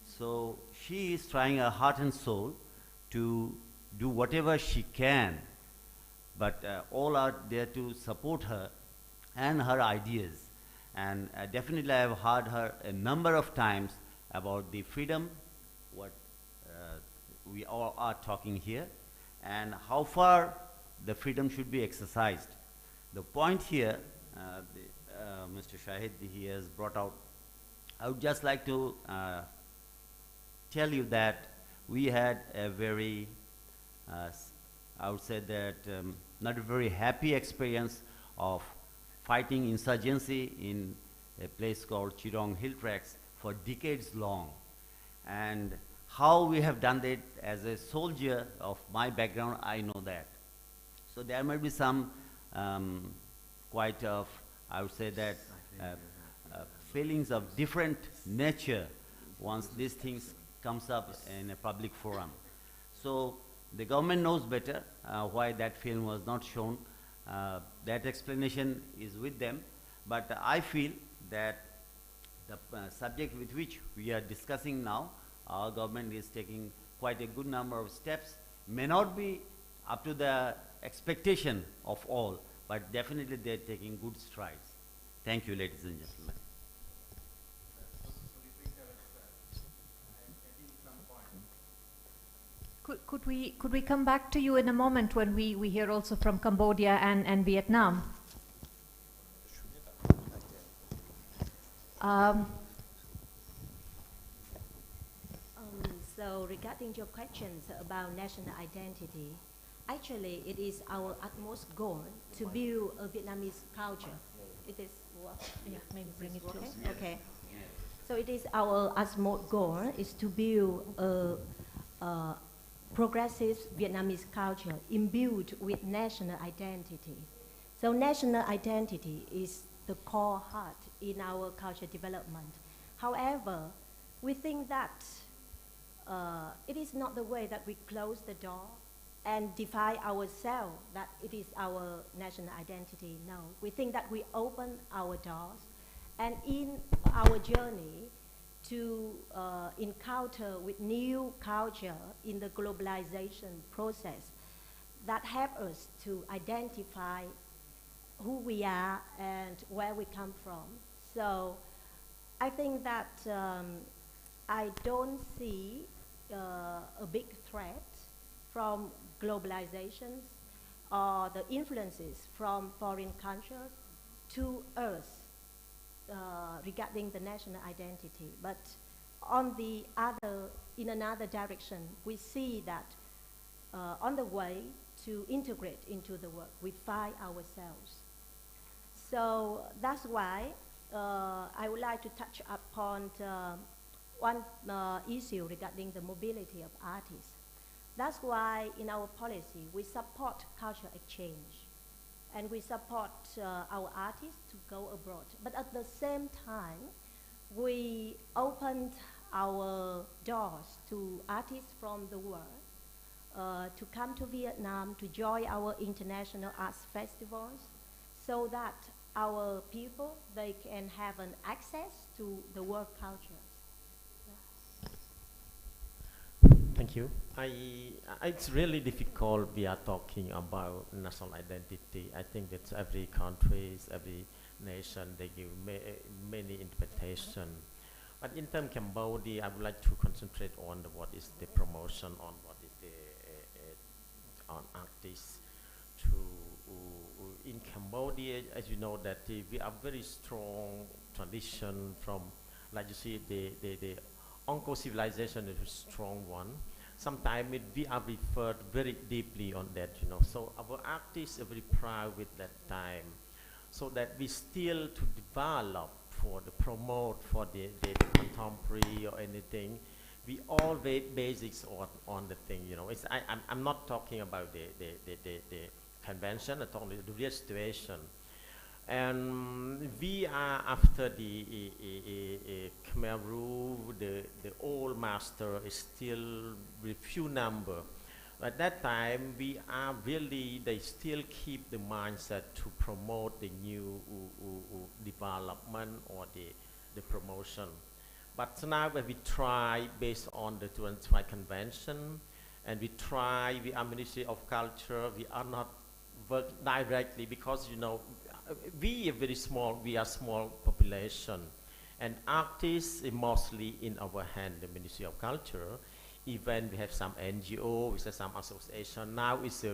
So she is trying her heart and soul to do whatever she can, but all are there to support her and her ideas. And definitely I have heard her a number of times about the freedom, what we all are talking here, and how far the freedom should be exercised. The point here, Mr. Shahid, he has brought out, I would just like to tell you that we had a very I would say that not a very happy experience of fighting insurgency in a place called Chirong Hill Tracks for decades long. And how we have done that as a soldier of my background, I know that. So there might be some quite of, I would say that, feelings of different nature once these things comes up in a public forum. So the government knows better why that film was not shown. That explanation is with them. But I feel that the subject with which we are discussing now, our government is taking quite a good number of steps. May not be up to the expectation of all, but definitely they're taking good strides. Thank you, ladies and gentlemen. Could we come back to you in a moment when we hear also from Cambodia and Vietnam? So regarding your questions about national identity, actually it is our utmost goal to build a Vietnamese culture. It is what? Yeah, maybe bring it okay. closer. Okay. So it is our utmost goal is to build a progressive Vietnamese culture imbued with national identity. So national identity is the core heart in our culture development. However, we think that it is not the way that we close the door and define ourselves that it is our national identity. No, we think that we open our doors, and in our journey to encounter with new culture in the globalization process that help us to identify who we are and where we come from. So I think that I don't see a big threat from globalizations or the influences from foreign cultures to us regarding the national identity. But on the other, in another direction, we see that on the way to integrate into the world, we find ourselves. So that's why I would like to touch upon one issue regarding the mobility of artists. That's why in our policy, we support cultural exchange and we support our artists to go abroad. But at the same time, we opened our doors to artists from the world to come to Vietnam to join our international arts festivals so that our people, they can have an access to the world culture. Thank you. It's really difficult. We are talking about national identity. I think that every country, every nation, they give many interpretation. But in terms of Cambodia, I would like to concentrate on what is the promotion, on what is the on artists. In Cambodia, as you know, that we have very strong tradition from, like you see, the Onco civilization is a strong one. Sometimes we are referred very deeply on that, you know. So our artists are very proud with that time. So that we still to develop for the promote for the contemporary or anything. We always basics on the thing, you know. I'm not talking about the convention, I'm talking the real situation. And we are after the Khmer rule, the old master is still with few number. At that time, we are really, they still keep the mindset to promote the new development or the promotion. But now when we try based on the 25 convention, and we are Ministry of Culture, we are not work directly because, you know, we are very small, we are small population. And artists is mostly in our hand, the Ministry of Culture. Even we have some NGO, we have some association. Now it's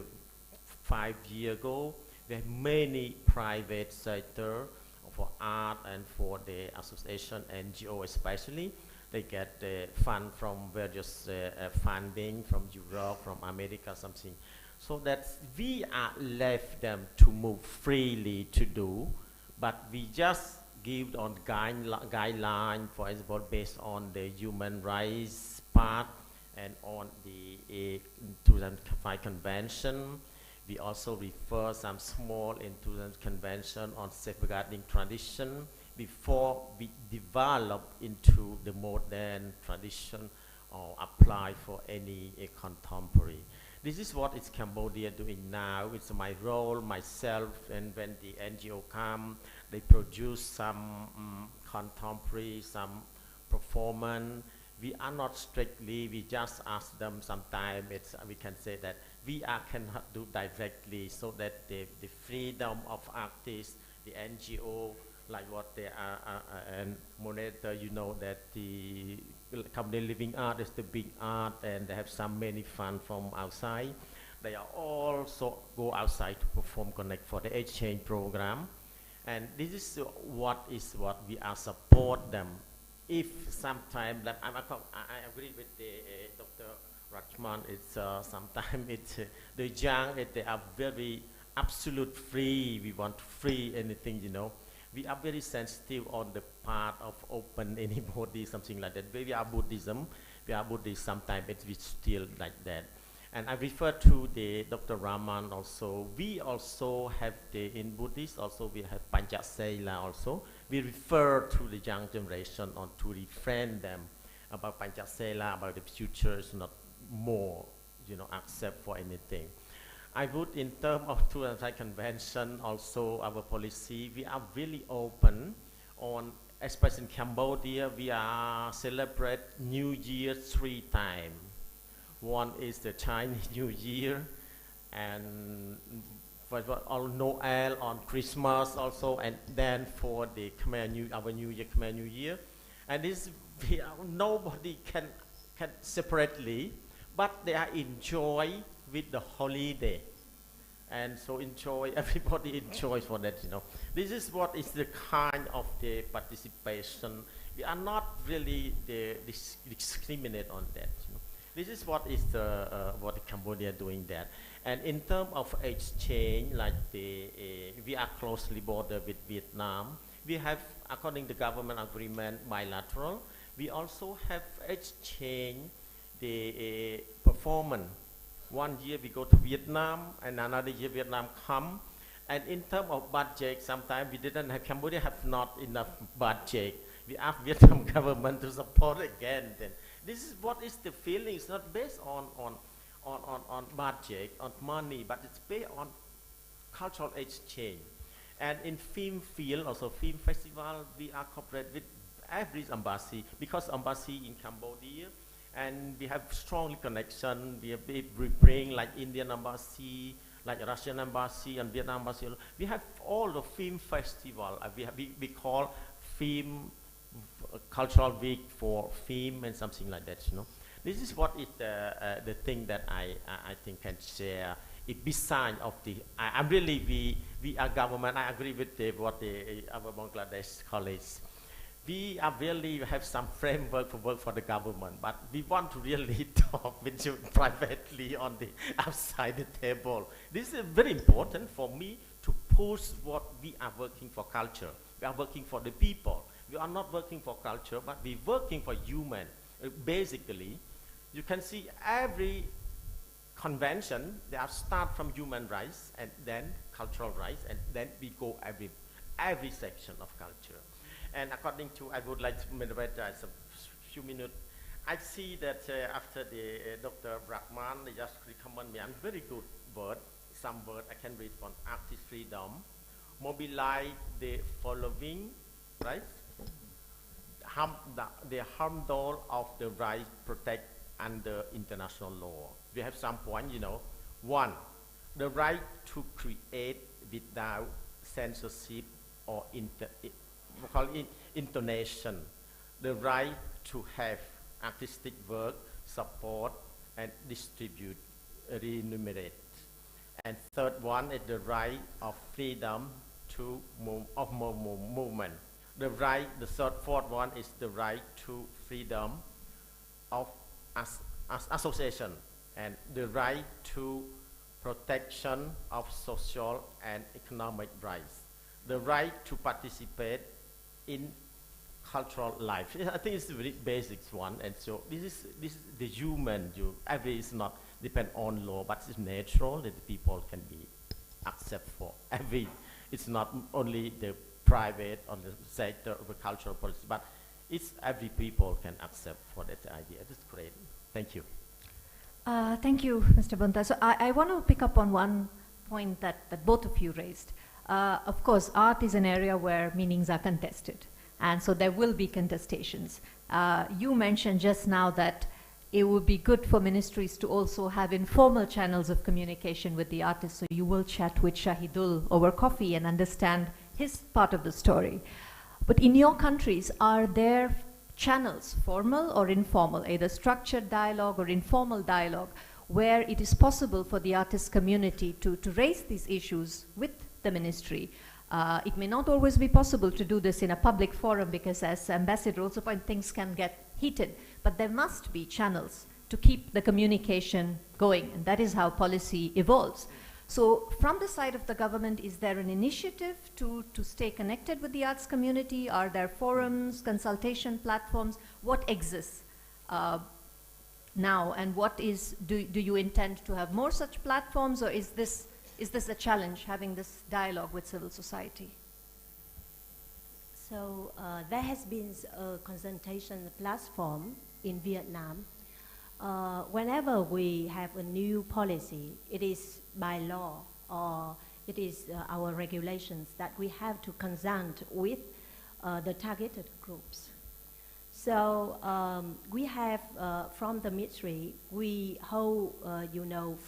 5 years ago, we have many private sector for art and for the association, NGO especially. They get the fund from various funding from Europe, from America, something. So that we are left them to move freely to do, but we just give on guideline, for example, based on the human rights part and on the 2005 convention. We also refer some small in 2000 convention on safeguarding tradition before we develop into the modern tradition or apply for any contemporary. This is what is Cambodia doing now. It's my role, myself, and when the NGO come, they produce some contemporary, some performance. We are not strictly, we just ask them sometimes, we can say that we cannot do directly so that the freedom of artists, the NGO, like what they are, and monitor, you know, that the company Living Art is the big art and they have some many fund from outside. They are also go outside to perform connect for the exchange program. And this is what we are support them. If sometime, like I agree with the Dr. Rachman, it's sometimes it's the young, they are very absolute free. We want free anything, you know. We are very sensitive on the part of open anybody, something like that. We are Buddhism. Sometimes it's still like that. And I refer to the Dr. Raman also. We also have in Buddhist also we have Panchasila also. We refer to the young generation on to refrain them about Panchasila, about the future is not more, you know, accept for anything. I would, in terms of 2005 convention, also our policy, we are really open on, especially in Cambodia, we are celebrate New Year 3 times. One is the Chinese New Year, and for Noel, on Christmas also, and then for the our New Year, Khmer New Year. And this, nobody can separately, but they are enjoy with the holiday. And so enjoy, everybody enjoys for that, This is what is the kind of the participation. We are not really discriminate on that, This is what is what Cambodia doing that. And in terms of exchange, like we are closely bordered with Vietnam. We have, according to government agreement, bilateral. We also have exchange the performance. 1 year we go to Vietnam, and another year Vietnam come. And in terms of budget, sometimes we didn't have, Cambodia have not enough budget. We ask Vietnam government to support again. Then this is what is the feeling. It's not based on budget, on money, but it's based on cultural exchange. And in film field, also film festival, we are cooperate with every embassy, because embassy in Cambodia, and we have strong connection. We bring like Indian embassy, like Russian embassy and Vietnam embassy. We have all the film festival. We call film cultural week for film and something like that. This is what is the thing that I think can share. Besides of the, I'm really we are government. I agree with what our Bangladesh colleagues. We are really have some framework for work for the government, but we want to really talk with you privately on the outside the table. This is very important for me to push what we are working for culture. We are working for the people. We are not working for culture, but we're working for human. Basically, you can see every convention, they are start from human rights and then cultural rights, and then we go every section of culture. And according to, I would like to moderate a few minutes. I see that after the Dr. Brahman, they just recommend me a very good word, some word I can read from artist freedom. Mobilize the following, right? The handle of the right protect under international law. We have some point, 1, the right to create without censorship or intonation, the right to have artistic work support and distribute, remunerate. And third one is the right of freedom to movement. The fourth one is the right to freedom of association, and the right to protection of social and economic rights, the right to participate in cultural life. I think it's a very basic one, and so this is the human. Every is not depend on law, but it's natural that the people can be accept for every. It's not only the private or the sector of the cultural policy, but it's every people can accept for that idea. That's great. Thank you. Thank you, Mr. Bunta. So I want to pick up on one point that both of you raised. Of course, art is an area where meanings are contested, and so there will be contestations. You mentioned just now that it would be good for ministries to also have informal channels of communication with the artists, so you will chat with Shahidul over coffee and understand his part of the story. But in your countries, are there channels, formal or informal, either structured dialogue or informal dialogue, where it is possible for the artist community to raise these issues with the ministry? It may not always be possible to do this in a public forum, because as Ambassador also pointed, things can get heated, but there must be channels to keep the communication going, and that is how policy evolves. So from the side of the government, is there an initiative to stay connected with the arts community? Are there forums, consultation platforms? What exists now, and what is, do you intend to have more such platforms, or is this a challenge, having this dialogue with civil society? So there has been a consultation platform in Vietnam. Whenever we have a new policy, it is by law or it is our regulations that we have to consult with the targeted groups. So we have, from the ministry, we hold,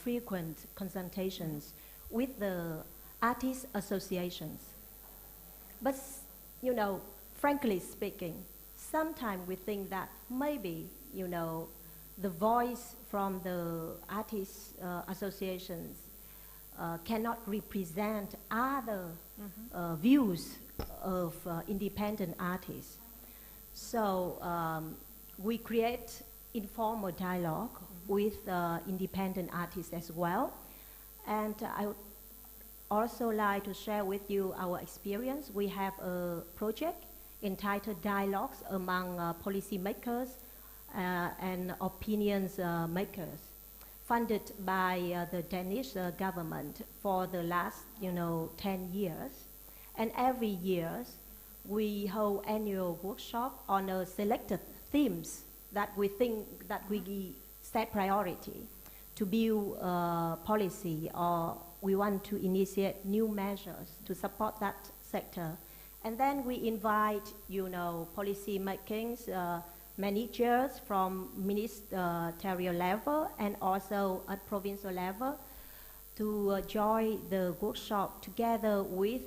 frequent consultations with the artist associations. But, frankly speaking, sometimes we think that maybe, you know, the voice from the artists associations cannot represent other views of independent artists. So we create informal dialogue with independent artists as well. And I would also like to share with you our experience. We have a project entitled Dialogues Among Policymakers and Opinions Makers, funded by the Danish government for the last, 10 years. And every year, we hold annual workshop on selected themes that we think that we set priority to build policy, or we want to initiate new measures to support that sector. And then we invite, policy makings, managers from ministerial level and also at provincial level to join the workshop together with,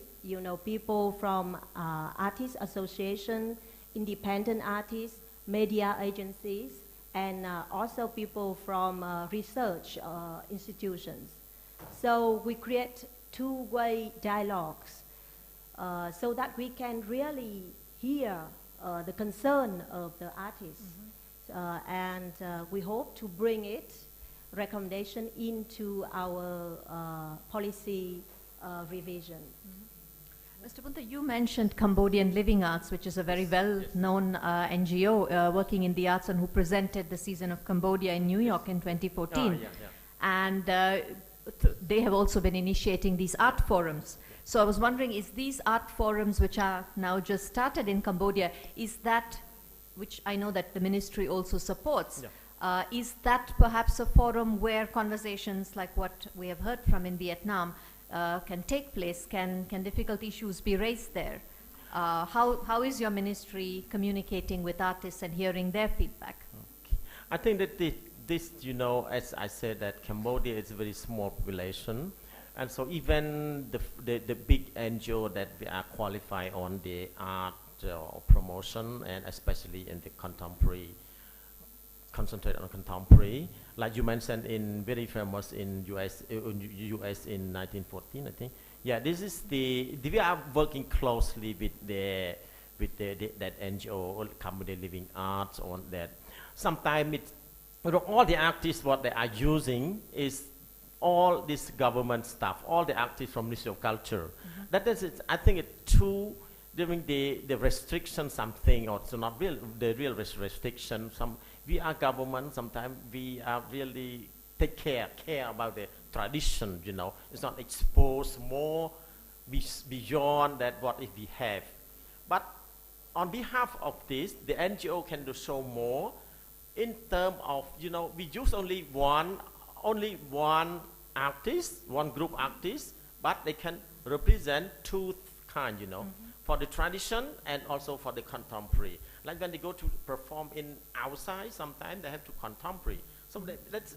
people from artists association, independent artists, media agencies, and also people from research institutions. So we create two-way dialogues so that we can really hear the concern of the artists. And we hope to bring recommendation into our policy revision. Mr. Bunta, you mentioned Cambodian Living Arts, which is a very well-known NGO working in the arts and who presented the Season of Cambodia in New York in 2014. And they have also been initiating these art forums. So I was wondering, is these art forums, which are now just started in Cambodia, is that, which I know that the ministry also supports, is that perhaps a forum where conversations like what we have heard from in Vietnam can take place? Can difficult issues be raised there? How is your ministry communicating with artists and hearing their feedback? Okay. I think that this, as I said, that Cambodia is a very small population. And so even the big NGO that we are qualified on the art promotion, and especially in the contemporary, concentrate on contemporary, like you mentioned, in very famous in US in 1914, I think. Yeah, this is we are working closely with that NGO, Cambodian Living Arts, on that. Sometimes all the artists, what they are using is all this government stuff, all the artists from Ministry of Culture. That is, I think it's true during the restriction something, or so not real, the real restriction. We are government, sometimes we are really take care about the tradition, It's not exposed more beyond that what if we have. But on behalf of this, the NGO can do so more in terms of, we use only one artist, one group artist, but they can represent two kinds, for the tradition and also for the contemporary. Like when they go to perform in outside, sometimes they have to contemporary. So that's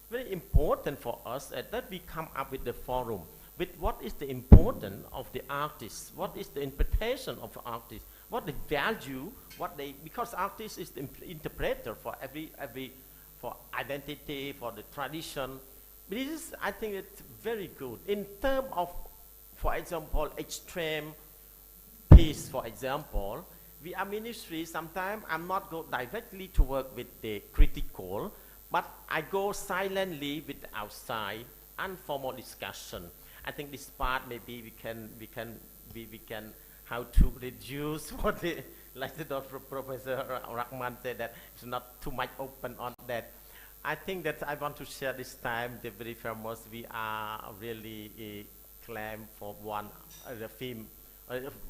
very important for us that we come up with the forum with what is the importance of the artist, what is the interpretation of the artist, what the value, because artist is the interpreter for for identity, for the tradition. This is, I think it's very good. In terms of, for example, extreme peace, for example, we are ministry, sometimes I'm not go directly to work with the critical, but I go silently with the outside, informal discussion. I think this part maybe we can how to reduce what like the Professor Rahman said, that it's not too much open on that. I think that I want to share this time the very famous, we are really claim for one the film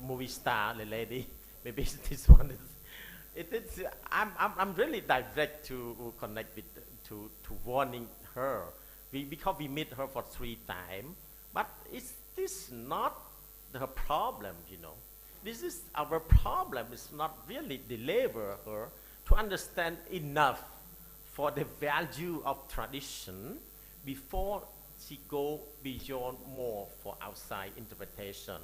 movie star, the lady. Maybe this one is. I'm really direct to connect with to warning her, because we meet her for 3 times. But is this not her problem? This is our problem. It's not really deliver her to understand enough for the value of tradition before she go beyond more for outside interpretation.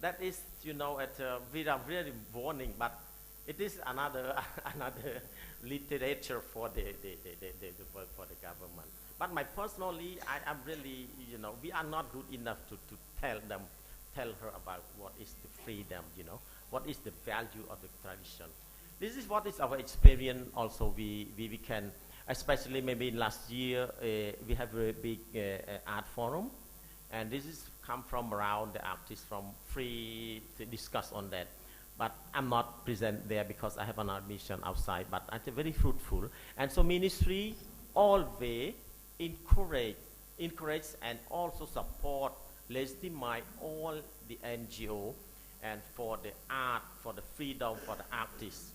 That is, we are really warning, but it is another another literature for the work for the government. But my personally, I'm really, you know, we are not good enough to tell her about what is the freedom, you know, what is the value of the tradition. This is what is our experience. Also, we can, especially maybe last year, we have a big art forum, and this is come from around the artists from free to discuss on that. But I'm not present there because I have an art mission outside, but it's very fruitful. And so ministry always encourage and also support, legitimize all the NGO and for the art, for the freedom, for the artists.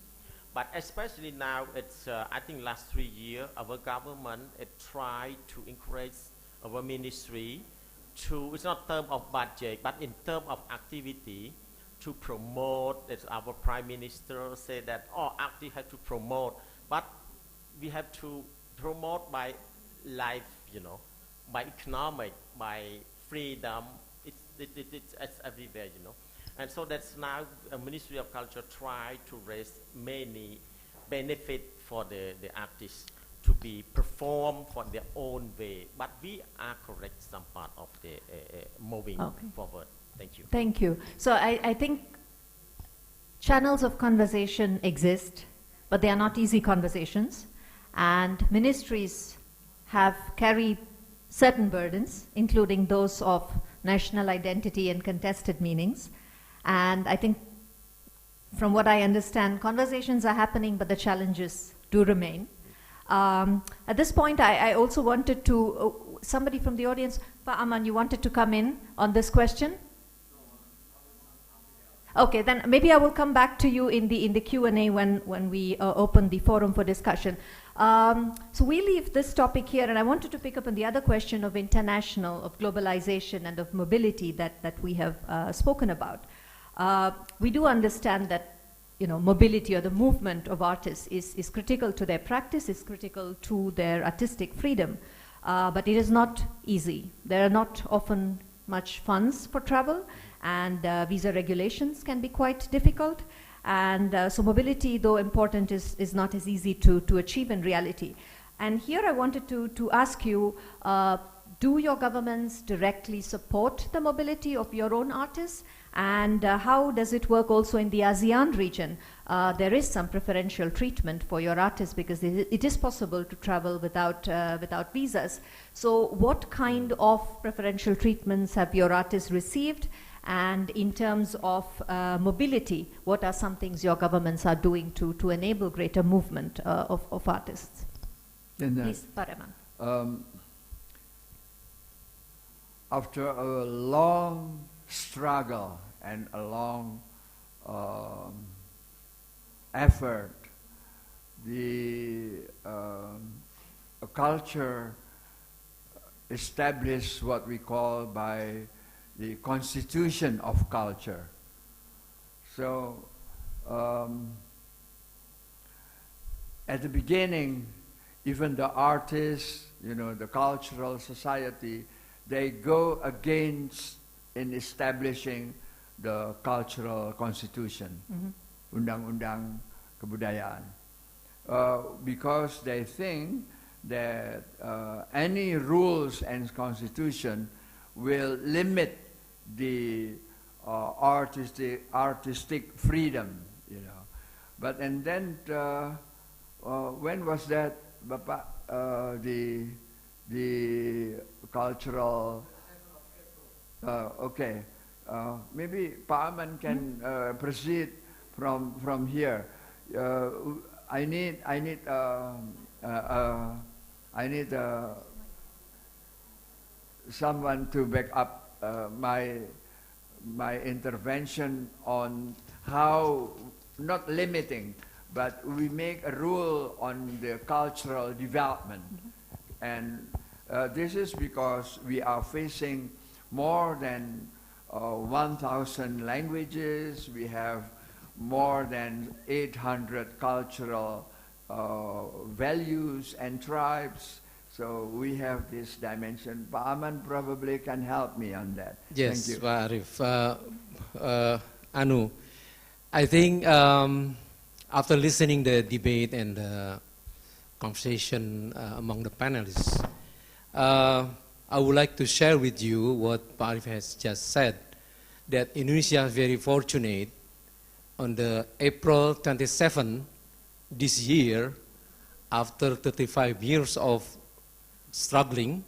But especially now, it's, I think last 3 years, our government tried to encourage our ministry to, it's not term of budget, but in terms of activity, to promote, as our Prime Minister said that, oh, artists have to promote, but we have to promote by life, you know, by economic, by freedom, it's everywhere, you know. And so that's now a Ministry of Culture try to raise many benefit for the artists to be performed for their own way. But we are correct some part of the moving forward. Thank you. Thank you. So I think channels of conversation exist, but they are not easy conversations. And ministries have carried certain burdens, including those of national identity and contested meanings. And I think, from what I understand, conversations are happening, but the challenges do remain. At this point, I also wanted to, somebody from the audience, Pa Aman, you wanted to come in on this question? Okay, then maybe I will come back to you in the Q&A when we open the forum for discussion. So we leave this topic here, and I wanted to pick up on the other question of international, of globalization, and of mobility that we have spoken about. We do understand that, you know, mobility or the movement of artists is critical to their practice, is critical to their artistic freedom, but it is not easy. There are not often much funds for travel, and visa regulations can be quite difficult. And so mobility, though important, is not as easy to achieve in reality. And here I wanted to ask you, do your governments directly support the mobility of your own artists? And how does it work also in the ASEAN region? There is some preferential treatment for your artists because it is possible to travel without visas. So what kind of preferential treatments have your artists received? And in terms of mobility, what are some things your governments are doing to enable greater movement of artists? Please, Pareman. After a long struggle and a long effort, the culture established what we call by the constitution of culture. So at the beginning, even the artists, you know, the cultural society, they go against in establishing the cultural constitution, Undang-Undang Kebudayaan, because they think that any rules and constitution will limit the artistic freedom, you know. But and then when was that, Bapak? The cultural. Okay, maybe Pa Aman can proceed from here. I need someone to back up my intervention on how, not limiting, but we make a rule on the cultural development. And this is because we are facing more than 1,000 languages. We have more than 800 cultural values and tribes. So we have this dimension. Pa Aman probably can help me on that. Yes, Thank you. Pak Arif. Anu, I think after listening the debate and the conversation among the panelists, I would like to share with you what Pak Arif has just said, that Indonesia is very fortunate. On the April 27 this year, after 35 years of struggling,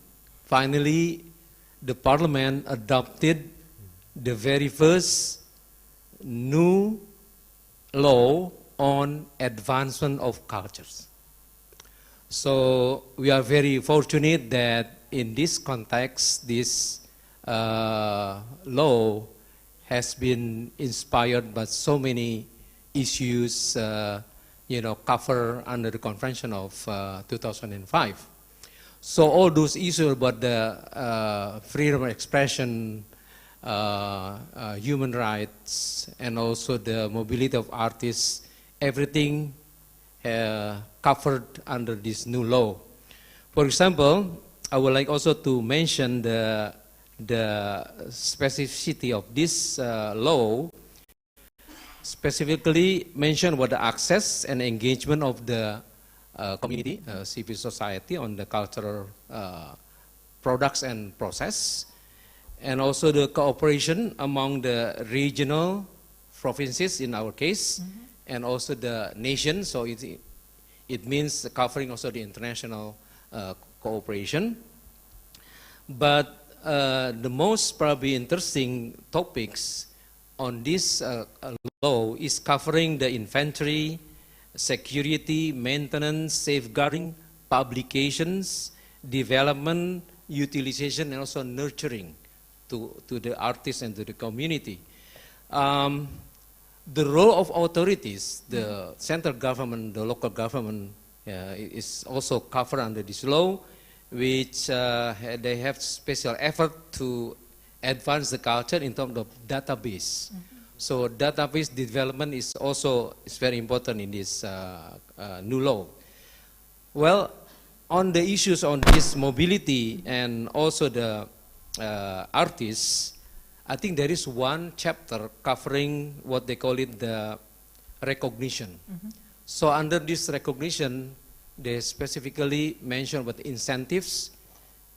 finally the parliament adopted the very first new law on advancement of cultures. So we are very fortunate that in this context, this law has been inspired by so many issues, covered under the Convention of 2005. So all those issues about the freedom of expression, human rights, and also the mobility of artists, everything covered under this new law. For example, I would like also to mention the specificity of this law, specifically mention about the access and engagement of the community, civil society on the cultural products and process, and also the cooperation among the regional provinces in our case, and also the nation. So it means covering also the international cooperation. But the most probably interesting topics on this law is covering the inventory, security, maintenance, safeguarding, publications, development, utilization, and also nurturing to the artists and to the community. The role of authorities, the central government, the local government, is also covered under this law, which they have special effort to advance the culture in terms of database. So database development is also very important in this new law. Well, on the issues on this mobility and also the artists, I think there is one chapter covering what they call it the recognition. So under this recognition, they specifically mention about incentives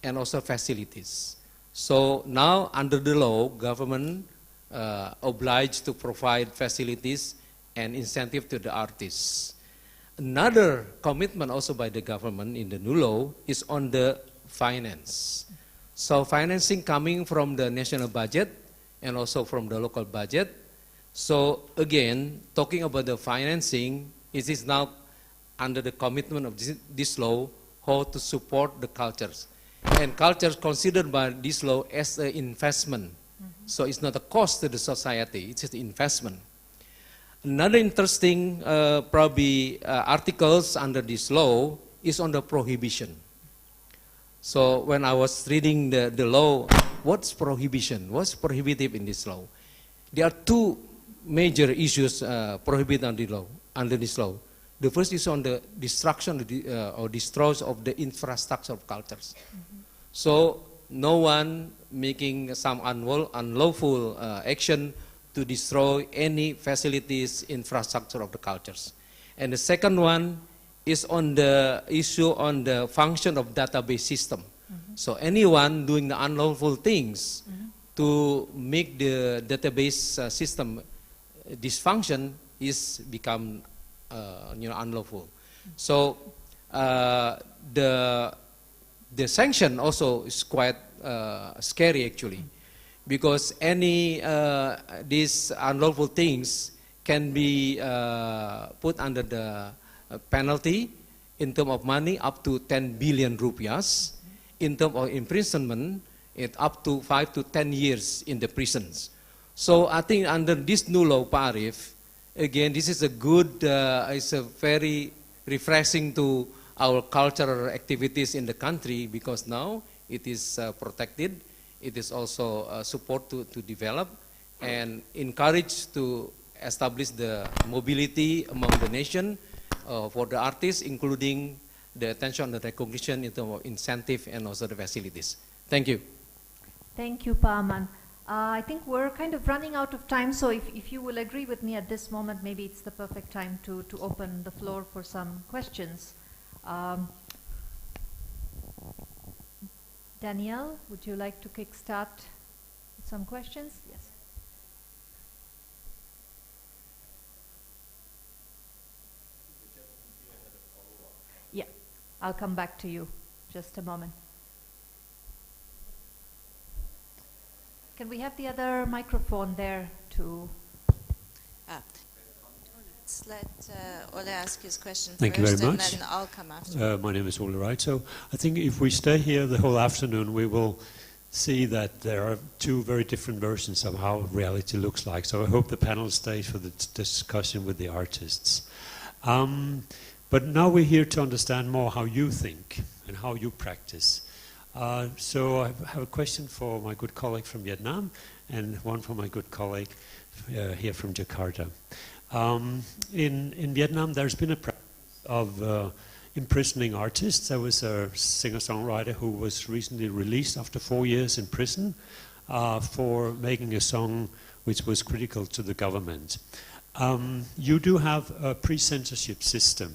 and also facilities. So now under the law, government obliged to provide facilities and incentive to the artists. Another commitment also by the government in the new law is on the finance. So financing coming from the national budget and also from the local budget. So again, talking about the financing, it is now under the commitment of this law, how to support the cultures. And cultures considered by this law as an investment. So it's not a cost to the society, it's an investment. Another interesting articles under this law is on the prohibition. So when I was reading the law, what's prohibition? What's prohibitive in this law? There are two major issues prohibited under this law. The first is on the destruction or destroy of the infrastructure of cultures. So no one making some unlawful action to destroy any facilities, infrastructure of the cultures. And the second one is on the issue on the function of database system. So anyone doing the unlawful things to make the database system dysfunction is become unlawful. So the sanction also is quite scary actually, because any these unlawful things can be put under the penalty in terms of money up to 10 billion rupiahs, in terms of imprisonment it up to 5 to 10 years in the prisons. So I think under this new law, Pak Arif, again, this is a good, it's a very refreshing to our cultural activities in the country, because now it is protected, it is also support to develop and encourage to establish the mobility among the nation for the artists, including the attention and the recognition in terms of incentive and also the facilities. Thank you. Thank you, Pa Aman. I think we're kind of running out of time, so if you will agree with me at this moment, maybe it's the perfect time to open the floor for some questions. Danielle, would you like to kickstart with some questions? Yes. Yeah, I'll come back to you. Just a moment. Can we have the other microphone there to... Let's let Ole ask his question Thank first, you very and much. then I'll come after. My name is Ole Wright. So I think if we stay here the whole afternoon, we will see that there are two very different versions of how reality looks like. So I hope the panel stays for the discussion with the artists. But now we're here to understand more how you think and how you practice. So I have a question for my good colleague from Vietnam and one for my good colleague here from Jakarta. In Vietnam, there's been a practice of imprisoning artists. There was a singer-songwriter who was recently released after 4 years in prison for making a song which was critical to the government. You do have a pre-censorship system,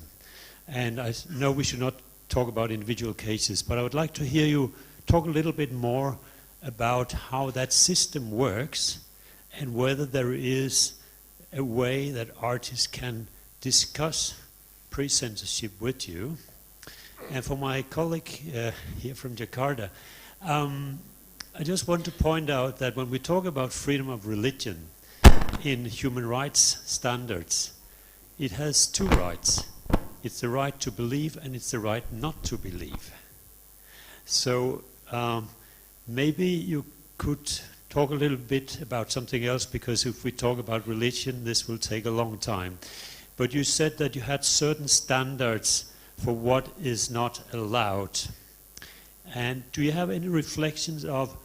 and I know we should not talk about individual cases, but I would like to hear you talk a little bit more about how that system works and whether there is a way that artists can discuss pre-censorship with you. And for my colleague here from Jakarta, I just want to point out that when we talk about freedom of religion in human rights standards, it has two rights. It's the right to believe and it's the right not to believe. So maybe you could talk a little bit about something else, because if we talk about religion, this will take a long time. But you said that you had certain standards for what is not allowed. And do you have any reflections of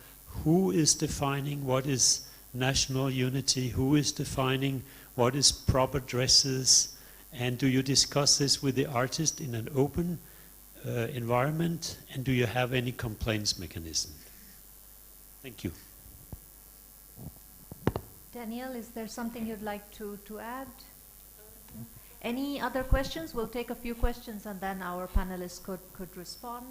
who is defining what is national unity, who is defining what is proper dresses, and do you discuss this with the artist in an open environment, and do you have any complaints mechanism? Thank you. Danielle, is there something you'd like to add? Any other questions? We'll take a few questions and then our panelists could respond.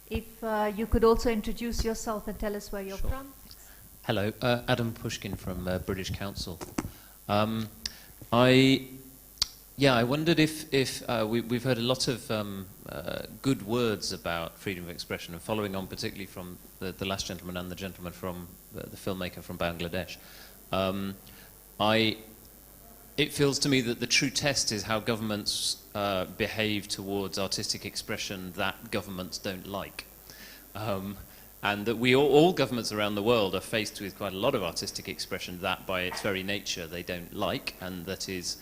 If you could also introduce yourself and tell us where you're Sure. from. Hello, Adam Pushkin from British Council. I wondered if we've heard a lot of good words about freedom of expression, and following on particularly from the last gentleman and the gentleman from the filmmaker from Bangladesh. It feels to me that the true test is how governments behave towards artistic expression that governments don't like. And that all governments around the world are faced with quite a lot of artistic expression that by its very nature they don't like, and that is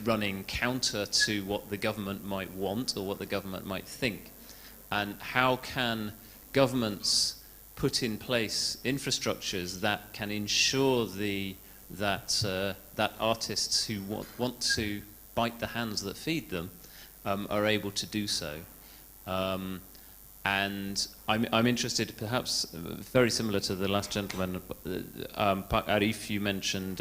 running counter to what the government might want or what the government might think. And how can governments put in place infrastructures that can ensure that artists who want to bite the hands that feed them are able to do so? And I'm interested, perhaps very similar to the last gentleman, Arif, you mentioned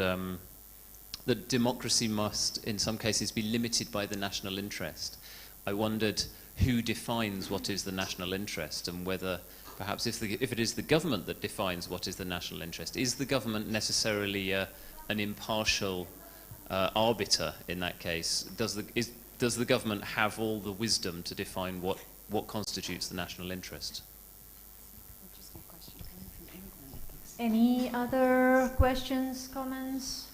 that democracy must, in some cases, be limited by the national interest. I wondered who defines what is the national interest, and whether, perhaps, if it is the government that defines what is the national interest, is the government necessarily an impartial arbiter in that case? Does the government have all the wisdom to define what constitutes the national interest? Interesting question coming from England, I think. Any other questions, comments?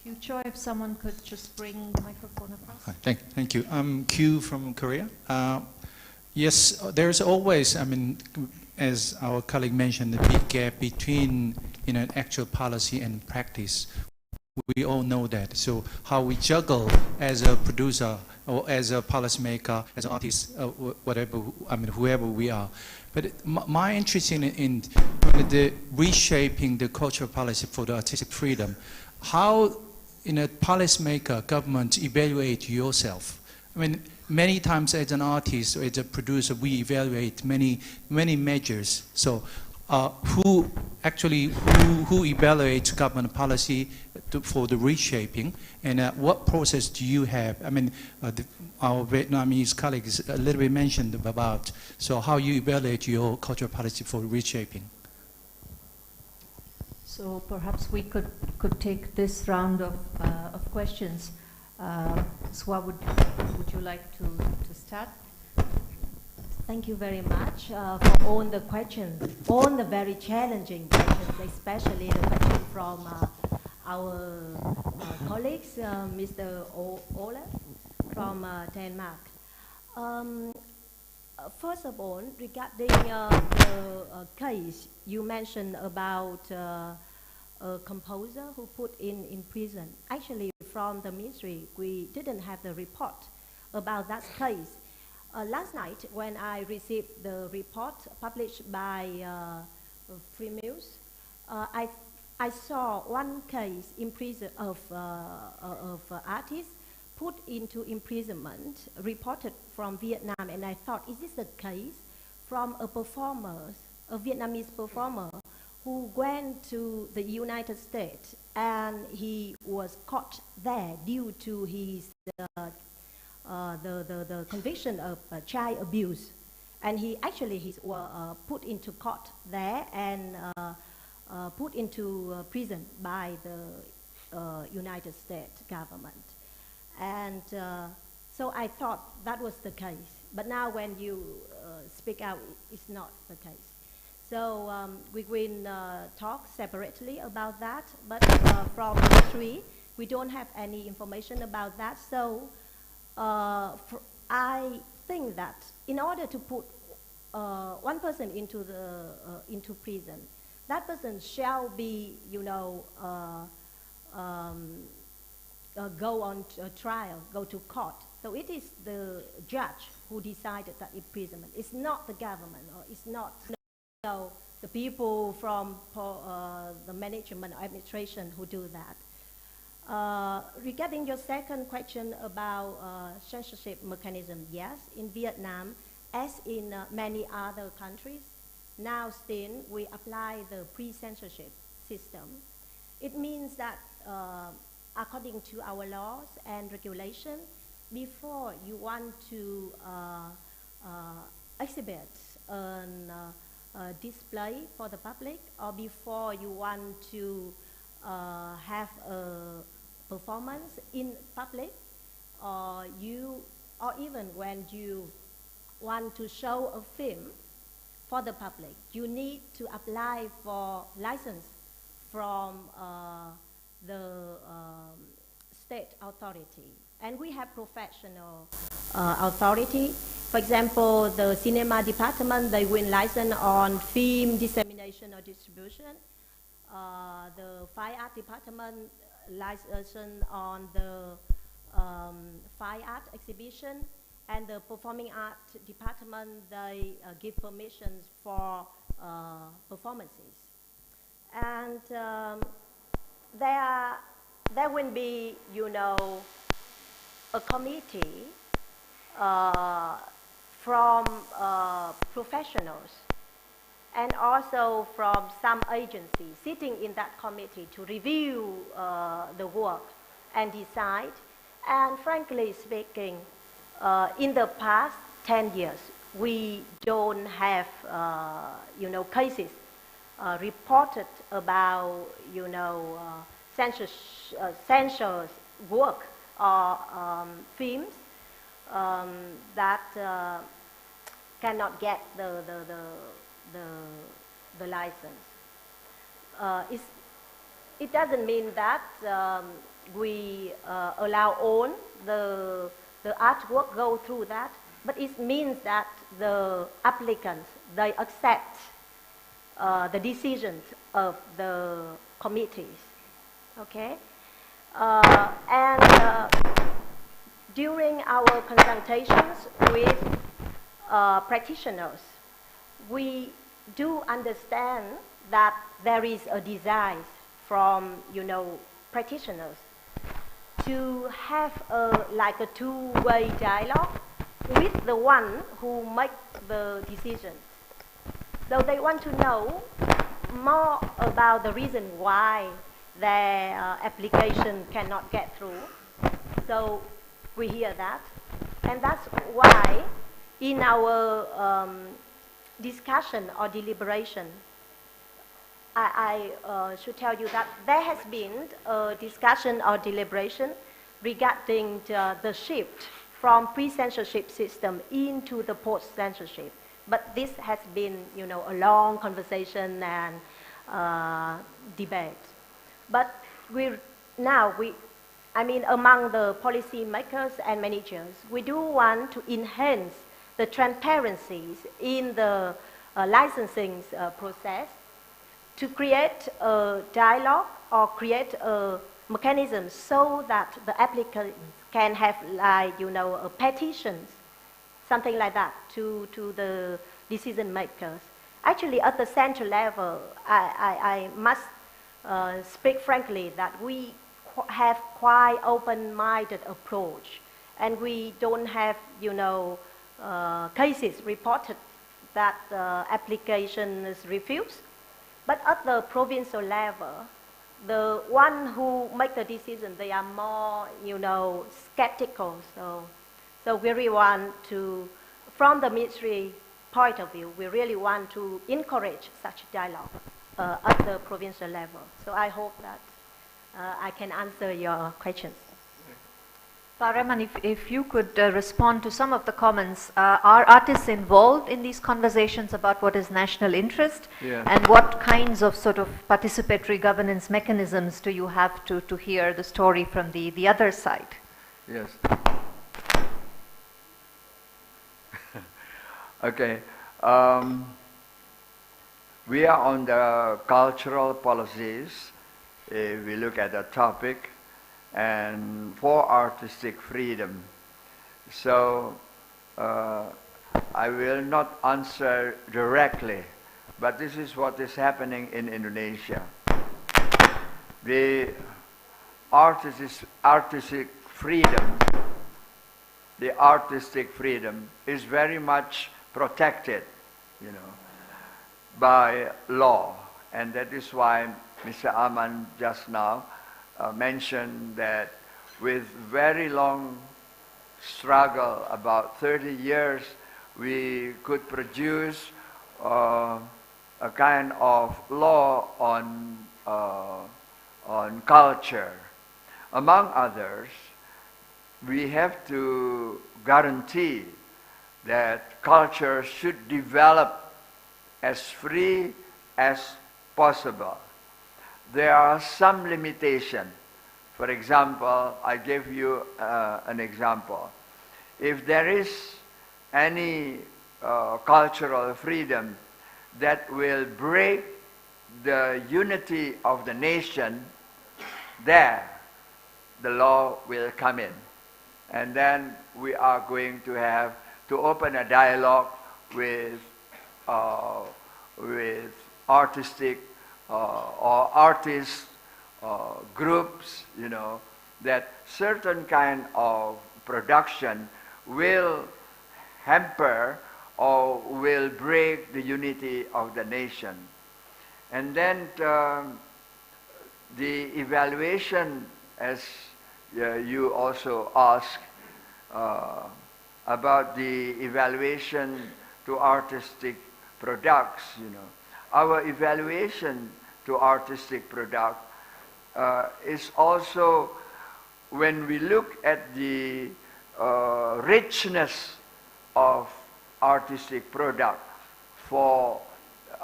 Q Choi, if someone could just bring the microphone across. Hi, thank you. I'm Q from Korea. Yes, there's always, I mean, as our colleague mentioned, the big gap between actual policy and practice. We all know that. So how we juggle as a producer or as a policymaker, as an artist, whatever, I mean, whoever we are. But my interest in the reshaping the cultural policy for the artistic freedom, how, in a policymaker, government, evaluate yourself? I mean, many times as an artist or as a producer, we evaluate many measures. So who evaluates government policy for the reshaping, and what process do you have? I mean, our Vietnamese colleagues a little bit mentioned about, so how you evaluate your cultural policy for reshaping. So perhaps we could take this round of questions. Swa, would you like to start? Thank you very much for all the questions, all the very challenging questions, especially the question from our colleagues, Mr. Ola from Denmark. First of all, regarding the case you mentioned about a composer who put in prison. Actually, from the ministry, we didn't have the report about that case. Last night, when I received the report published by Free News, I saw one case in prison of artists put into imprisonment, reported from Vietnam, and I thought, is this the case from a performer, a Vietnamese performer, who went to the United States and he was caught there due to his the conviction of child abuse, and he was put into court there and put into prison by the United States government. And so I thought that was the case, but now when you speak out, it's not the case. So we will talk separately about that, but from history, we don't have any information about that. So I think that in order to put one person into prison, that person shall be, go on trial, go to court. So it is the judge who decided that imprisonment. It's not the government, or it's not the people from the management or administration who do that. Regarding your second question about censorship mechanism, yes, in Vietnam, as in many other countries, now still we apply the pre-censorship system. It means that according to our laws and regulations, before you want to exhibit a display for the public, or before you want to have a performance in public, or even when you want to show a film for the public, you need to apply for license from the state authority. And we have professional authority. For example, the cinema department, they win license on film dissemination or distribution. The fine art department license on the fine art exhibition, and the performing art department, they give permissions for performances. And there will be, a committee from professionals and also from some agencies sitting in that committee to review the work and decide. And frankly speaking, in the past 10 years, we don't have, cases reported about, censored work or films that cannot get the license. It doesn't mean that we allow all the artwork go through that, but it means that the applicants, they accept the decisions of the committees, okay? And during our consultations with practitioners, we do understand that there is a desire from, practitioners to have like a two-way dialogue with the one who make the decision. So they want to know more about the reason why their application cannot get through. So we hear that. And that's why in our discussion or deliberation, I should tell you that there has been a discussion or deliberation regarding the shift from pre-censorship system into the post-censorship. But this has been, you know, a long conversation and debate. But among the policy makers and managers, we do want to enhance the transparencies in the licensing process to create a dialogue or create a mechanism so that the applicants can have, like, you know, petitions, something like that, to the decision makers. Actually, at the central level, I must speak frankly that we have quite open-minded approach, and we don't have, you know, cases reported that the application is refused. But at the provincial level, the one who make the decision, they are more, you know, skeptical. So we really want to, from the ministry point of view, we really want to encourage such dialogue at the provincial level. So I hope that I can answer your questions. Raman, if you could respond to some of the comments. Are artists involved in these conversations about what is national interest? Yes. And what kinds of sort of participatory governance mechanisms do you have to hear the story from the other side? Yes. Okay. We are on the cultural policies. We look at the topic, and for artistic freedom. So I will not answer directly, but this is what is happening in Indonesia. The artistic freedom is very much protected, you know, by law, and that is why Mr. Aman just now mentioned that with very long struggle, about 30 years, we could produce a kind of law on culture. Among others, we have to guarantee that culture should develop as free as possible. There are some limitations. For example, I gave you an example. If there is any cultural freedom that will break the unity of the nation, there the law will come in. And then we are going to have to open a dialogue with artistic or artist groups, you know, that certain kind of production will hamper or will break the unity of the nation. And then the evaluation, as you also asked about the evaluation to artistic products, you know. Our evaluation to artistic product is also when we look at the richness of artistic product for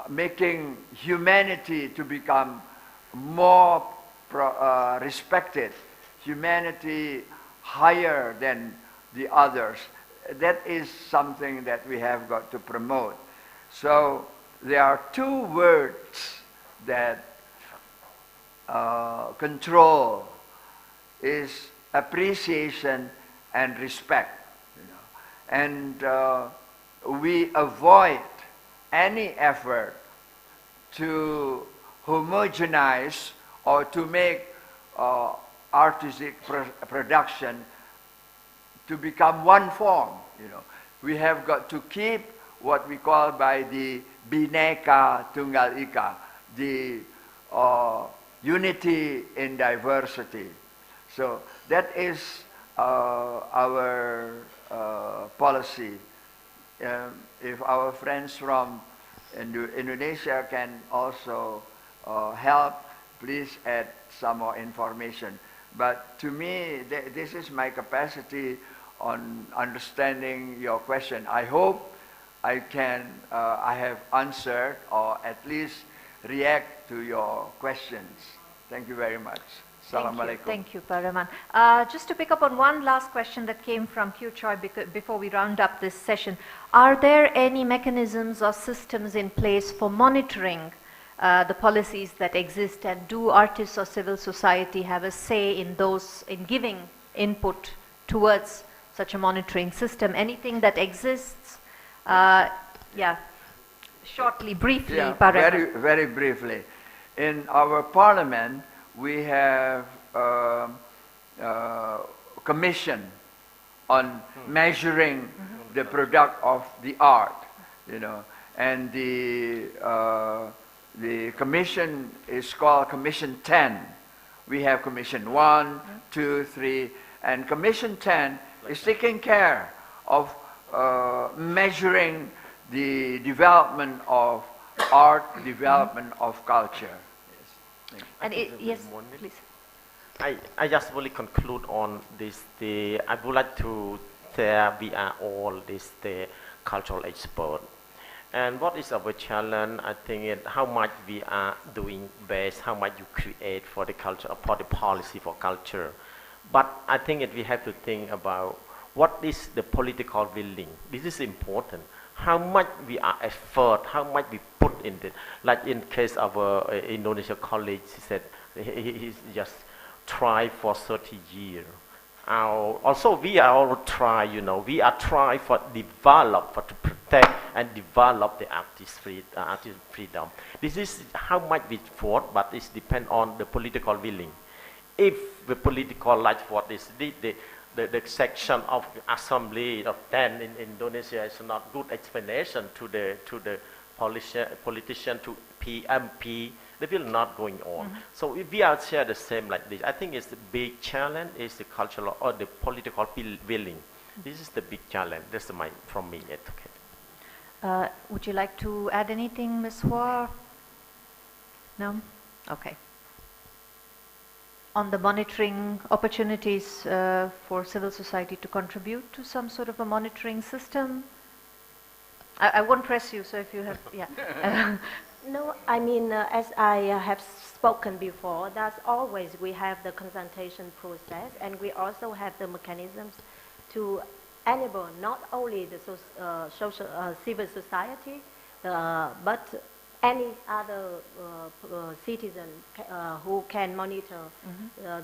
making humanity to become more respected, humanity higher than the others. That is something that we have got to promote. So there are two words that control is appreciation and respect. You know. And we avoid any effort to homogenize or to make artistic production to become one form, We have got to keep what we call by the Bhinneka Tunggal Ika, the unity in diversity. So that is our policy. If our friends from Indonesia can also help, please add some more information. But to me, this is my capacity on understanding your question. I hope I have answered or at least react to your questions. Thank you very much. Assalamualaikum. Thank you, Paraman. Just to pick up on one last question that came from Kyu Choi before we round up this session. Are there any mechanisms or systems in place for monitoring the policies that exist, and do artists or civil society have a say in giving input towards such a monitoring system? Anything that exists? Yeah, shortly, briefly, yeah, Paraman. very briefly. In our parliament, we have commission on measuring the product of the art, and the commission is called Commission 10. We have Commission 1, 2, 3, and Commission 10 is taking care of measuring the development of art, development of culture. And yes, please. I just want to conclude on this. I would like to say we are all the cultural experts. And what is our challenge? I think it how much we are doing best, how much you create for the culture, for the policy for culture. But I think we have to think about what is the political willing. This is important. How much we are effort, how much we put in it. Like in case of our Indonesia colleague, he said he just tried for 30 years. Also, we are all try, we are trying for develop, to protect and develop the artist freedom. This is how much we fought, but it depends on the political willing. If the political like for this, the section of assembly of 10 in Indonesia is not good explanation to the politician, to PMP, they will not going on. So if we are share the same like this, I think it's the big challenge is the cultural or the political willing. This is the big challenge. That's from me. Okay. Would you like to add anything, Ms. Hua? No? Okay. On the monitoring opportunities for civil society to contribute to some sort of a monitoring system? I won't press you, so if you have, yeah. No, I mean, as I have spoken before, that's always we have the consultation process, and we also have the mechanisms to enable not only the civil society, but any other citizen who can monitor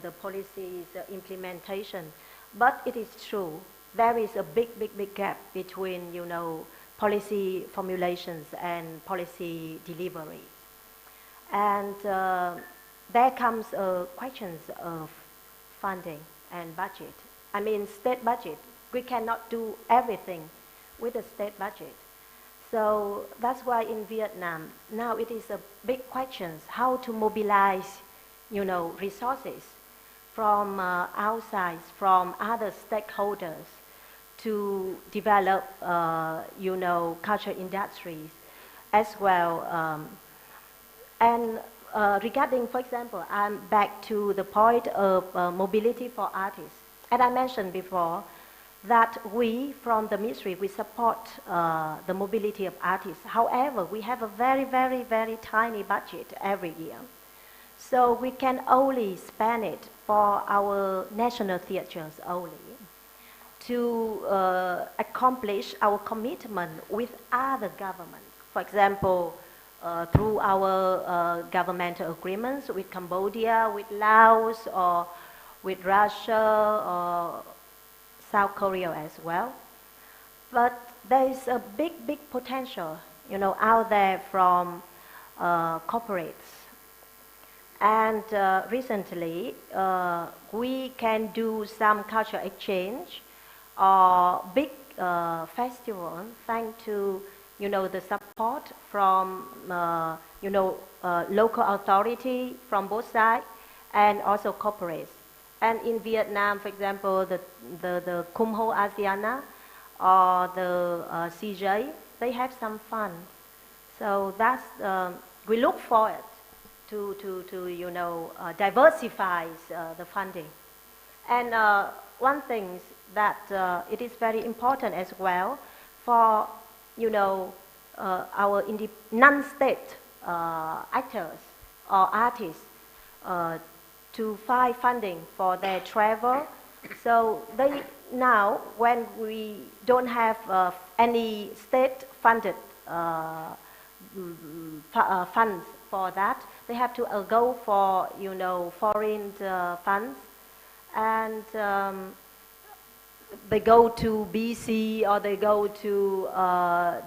the policies implementation. But it is true, there is a big gap between, policy formulations and policy delivery. And there comes questions of funding and budget. I mean, state budget. We cannot do everything with the state budget. So that's why in Vietnam, now it is a big question how to mobilize, resources from outside, from other stakeholders to develop, culture industries as well. And regarding, for example, I'm back to the point of mobility for artists. And I mentioned before that we, from the ministry, we support the mobility of artists. However, we have a very tiny budget every year. So we can only spend it for our national theaters only to accomplish our commitment with other governments. For example, through our governmental agreements with Cambodia, with Laos, or with Russia, or South Korea as well. But there is a big potential, out there from corporates. And recently, we can do some cultural exchange or big festival thanks to, the support from, local authority from both sides and also corporates. And in Vietnam, for example, the Kum Ho Asiana or the CJ, they have some fund. So that's, we look forward to diversify the funding. And one thing that it is very important as well for, our non-state actors or artists to find funding for their travel. So they now, when we don't have any state-funded funds for that, they have to go for, foreign funds, and they go to BC or they go to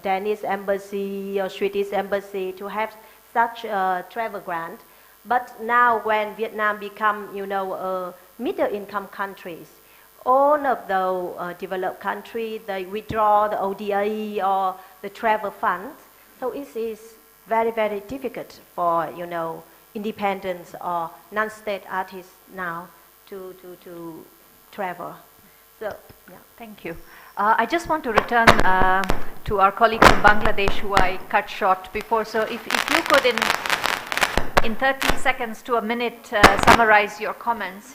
Danish embassy or Swedish embassy to have such a travel grant. But now when Vietnam become, a middle-income countries, all of the developed countries, they withdraw the ODA or the travel funds. So it is very, very difficult for, independent or non-state artists now to travel. So, yeah. Thank you. I just want to return to our colleague from Bangladesh who I cut short before. So if you could in 30 seconds to a minute summarize your comments.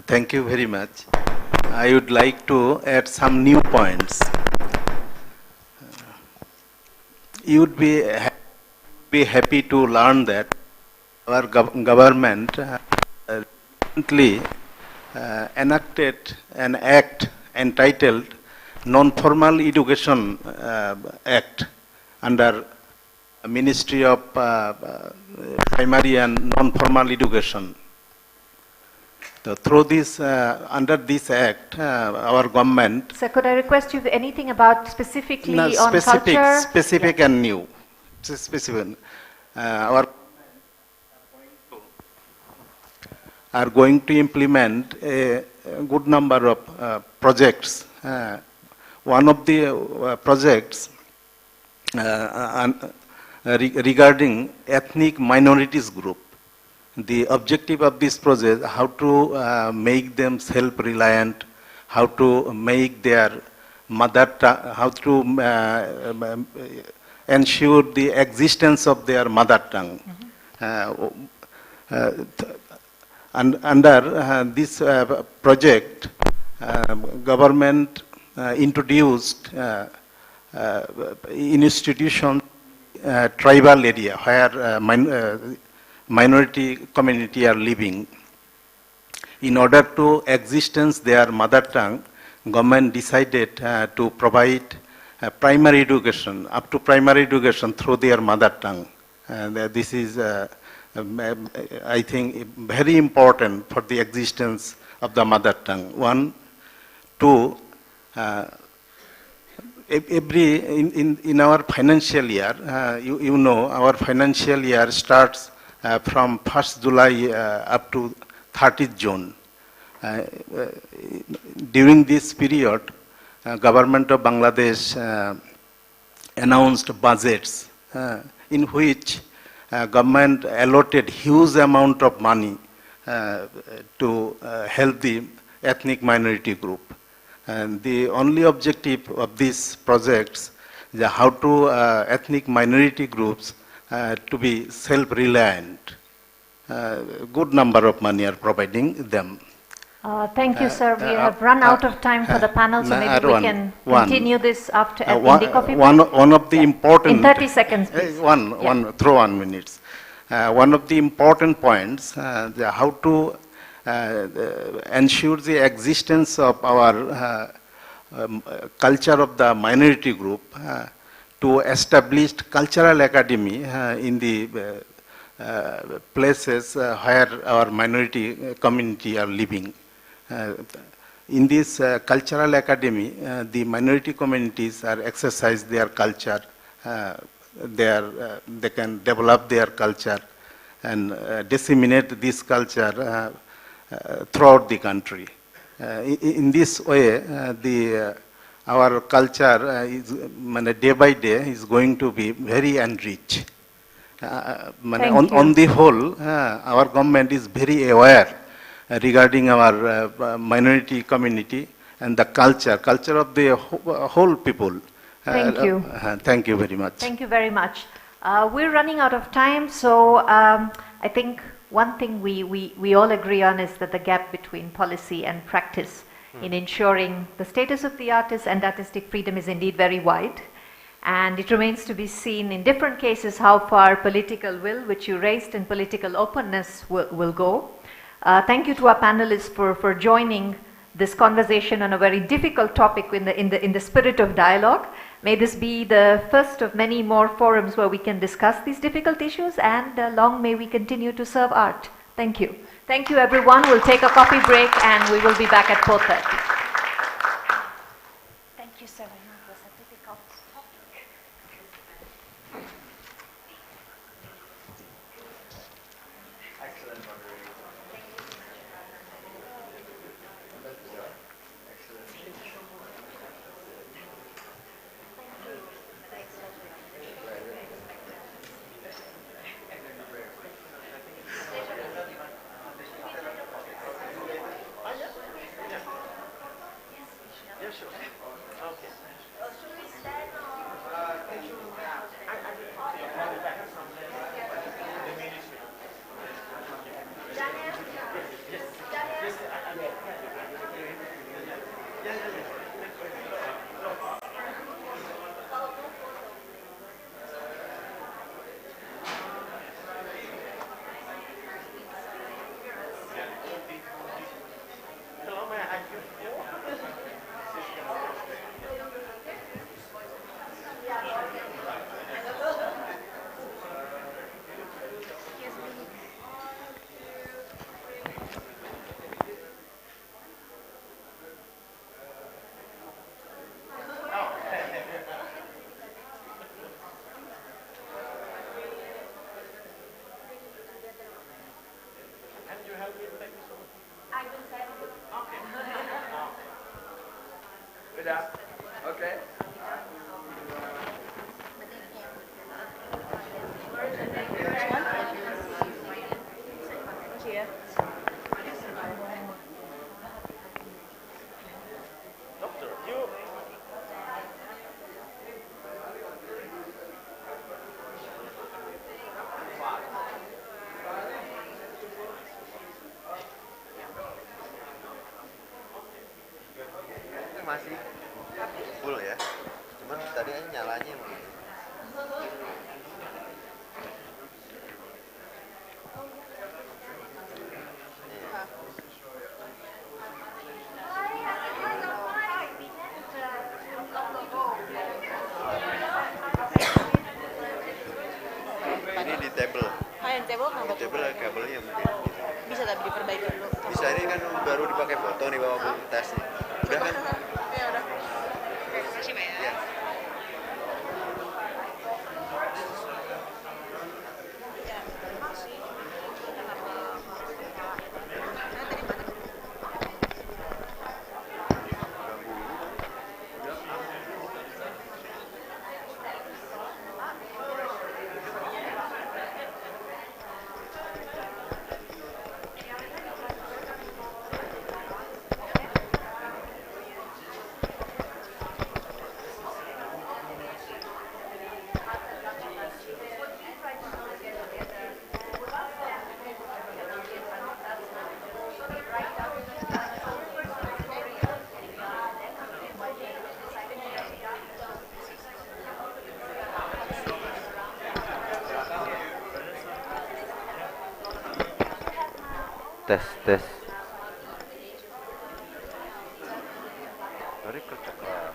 Thank you very much. I would like to add some new points. You would be happy to learn that our government recently enacted an act entitled Non-Formal Education Act under Ministry of Primary and Non-Formal Education. So through this, under this act, our government... So could I request you anything about specifically on culture? Specific yeah. And new. Specific. Our are going to implement a good number of projects. One of the projects regarding ethnic minorities group. The objective of this project, how to make them self-reliant, how to make their mother tongue, how to ensure the existence of their mother tongue. And under this project, government introduced institution tribal area where minority community are living. In order to existence their mother tongue, government decided to provide primary education, up to primary education through their mother tongue. And this is, I think, very important for the existence of the mother tongue. One, two, in our financial year, you know, our financial year starts from 1st July up to 30th June. During this period, government of Bangladesh announced budgets in which government allotted huge amount of money to help the ethnic minority group. And the only objective of these projects is how to ethnic minority groups to be self-reliant. Good number of money are providing them. Thank you, sir. We have run out of time for the panel, so maybe we can continue this after in the coffee break. One of the important... In 30 seconds, please. Through 1 minute. One of the important points, how to ensure the existence of our culture of the minority group, to establish cultural academy in the places where our minority community are living. In this cultural academy, the minority communities are exercise their culture, they can develop their culture, and disseminate this culture throughout the country. In this way, our culture is, day by day is going to be very enriched. On the whole, our government is very aware regarding our minority community and the culture of the whole people. Thank you. Thank you very much. Thank you very much. We're running out of time, so I think one thing we all agree on is that the gap between policy and practice in ensuring the status of the artist and artistic freedom is indeed very wide. And it remains to be seen in different cases how far political will, which you raised, and political openness will go. Thank you to our panelists for joining this conversation on a very difficult topic in the spirit of dialogue. May this be the first of many more forums where we can discuss these difficult issues, and long may we continue to serve art. Thank you. Thank you, everyone. We'll take a coffee break and we will be back at 4:30. Thank you, Serena. It was a difficult topic. Excellent moderator. Okay. Masih full ya, cuman tadi nyalanya emang. Ini di table. Yang table kenapa? Table kabelnya mungkin. Bisa tapi diperbaiki dulu. Bisa, ini kan baru dipakai foto nih bawa tesnya. Udah kan? Ya udah. Terima kasih, Mbak ya. Tes. Dari keceklah.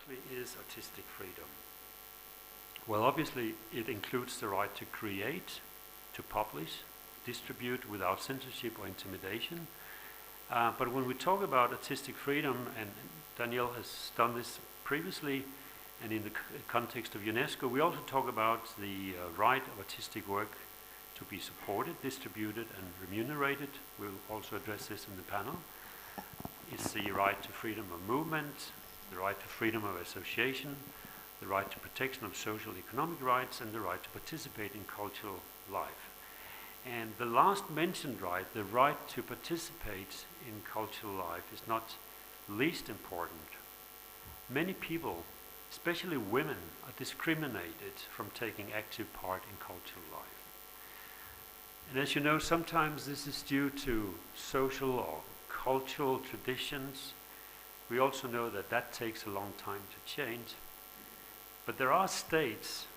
exactly is artistic freedom? Well, obviously, it includes the right to create, to publish, distribute without censorship or intimidation. But when we talk about artistic freedom, and Danielle has done this previously, and in the context of UNESCO, we also talk about the right of artistic work to be supported, distributed, and remunerated. We'll also address this in the panel. It's the right to freedom of movement, the right to freedom of association, the right to protection of social economic rights, and the right to participate in cultural life. And the last mentioned right, the right to participate in cultural life, is not least important. Many people, especially women, are discriminated from taking active part in cultural life. And as you know, sometimes this is due to social or cultural traditions. We also know that that takes a long time to change. But there are states,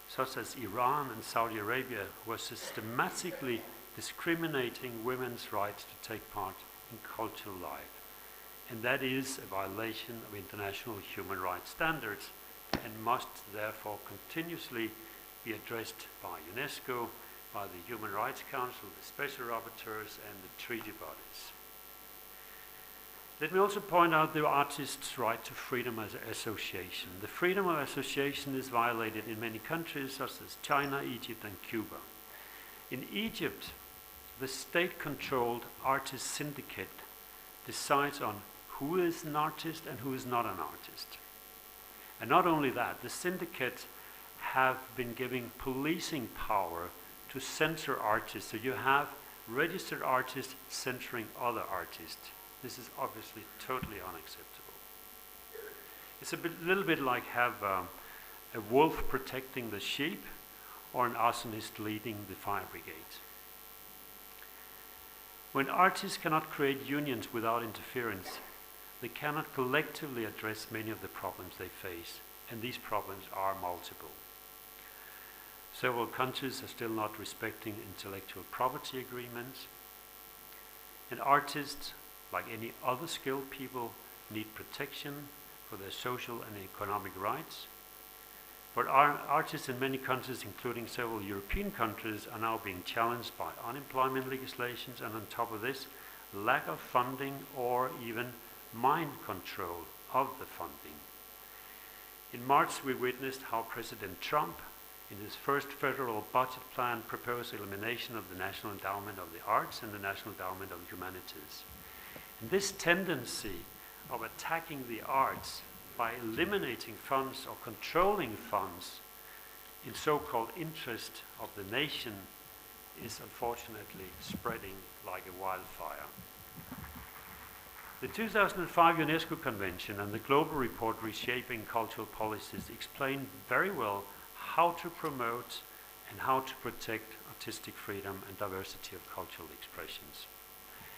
such as Iran and Saudi Arabia, who are systematically discriminating women's rights to take part in cultural life. And that is a violation of international human rights standards and must therefore continuously be addressed by UNESCO, by the Human Rights Council, the special rapporteurs, and the treaty bodies. Let me also point out the artist's right to freedom of association. The freedom of association is violated in many countries, such as China, Egypt, and Cuba. In Egypt, the state-controlled artist syndicate decides on who is an artist and who is not an artist. And not only that, the syndicate have been giving policing power to censor artists. So you have registered artists censoring other artists. This is obviously totally unacceptable. It's a little bit like have a wolf protecting the sheep or an arsonist leading the fire brigade. When artists cannot create unions without interference, they cannot collectively address many of the problems they face, and these problems are multiple. Several countries are still not respecting intellectual property agreements, and artists, like any other skilled people, need protection for their social and economic rights. But artists in many countries, including several European countries, are now being challenged by unemployment legislations, and on top of this, lack of funding or even mind control of the funding. In March, we witnessed how President Trump, in his first federal budget plan, proposed elimination of the National Endowment of the Arts and the National Endowment of the Humanities. And this tendency of attacking the arts by eliminating funds or controlling funds in so-called interest of the nation is unfortunately spreading like a wildfire. The 2005 UNESCO Convention and the Global Report Reshaping Cultural Policies explain very well how to promote and how to protect artistic freedom and diversity of cultural expressions.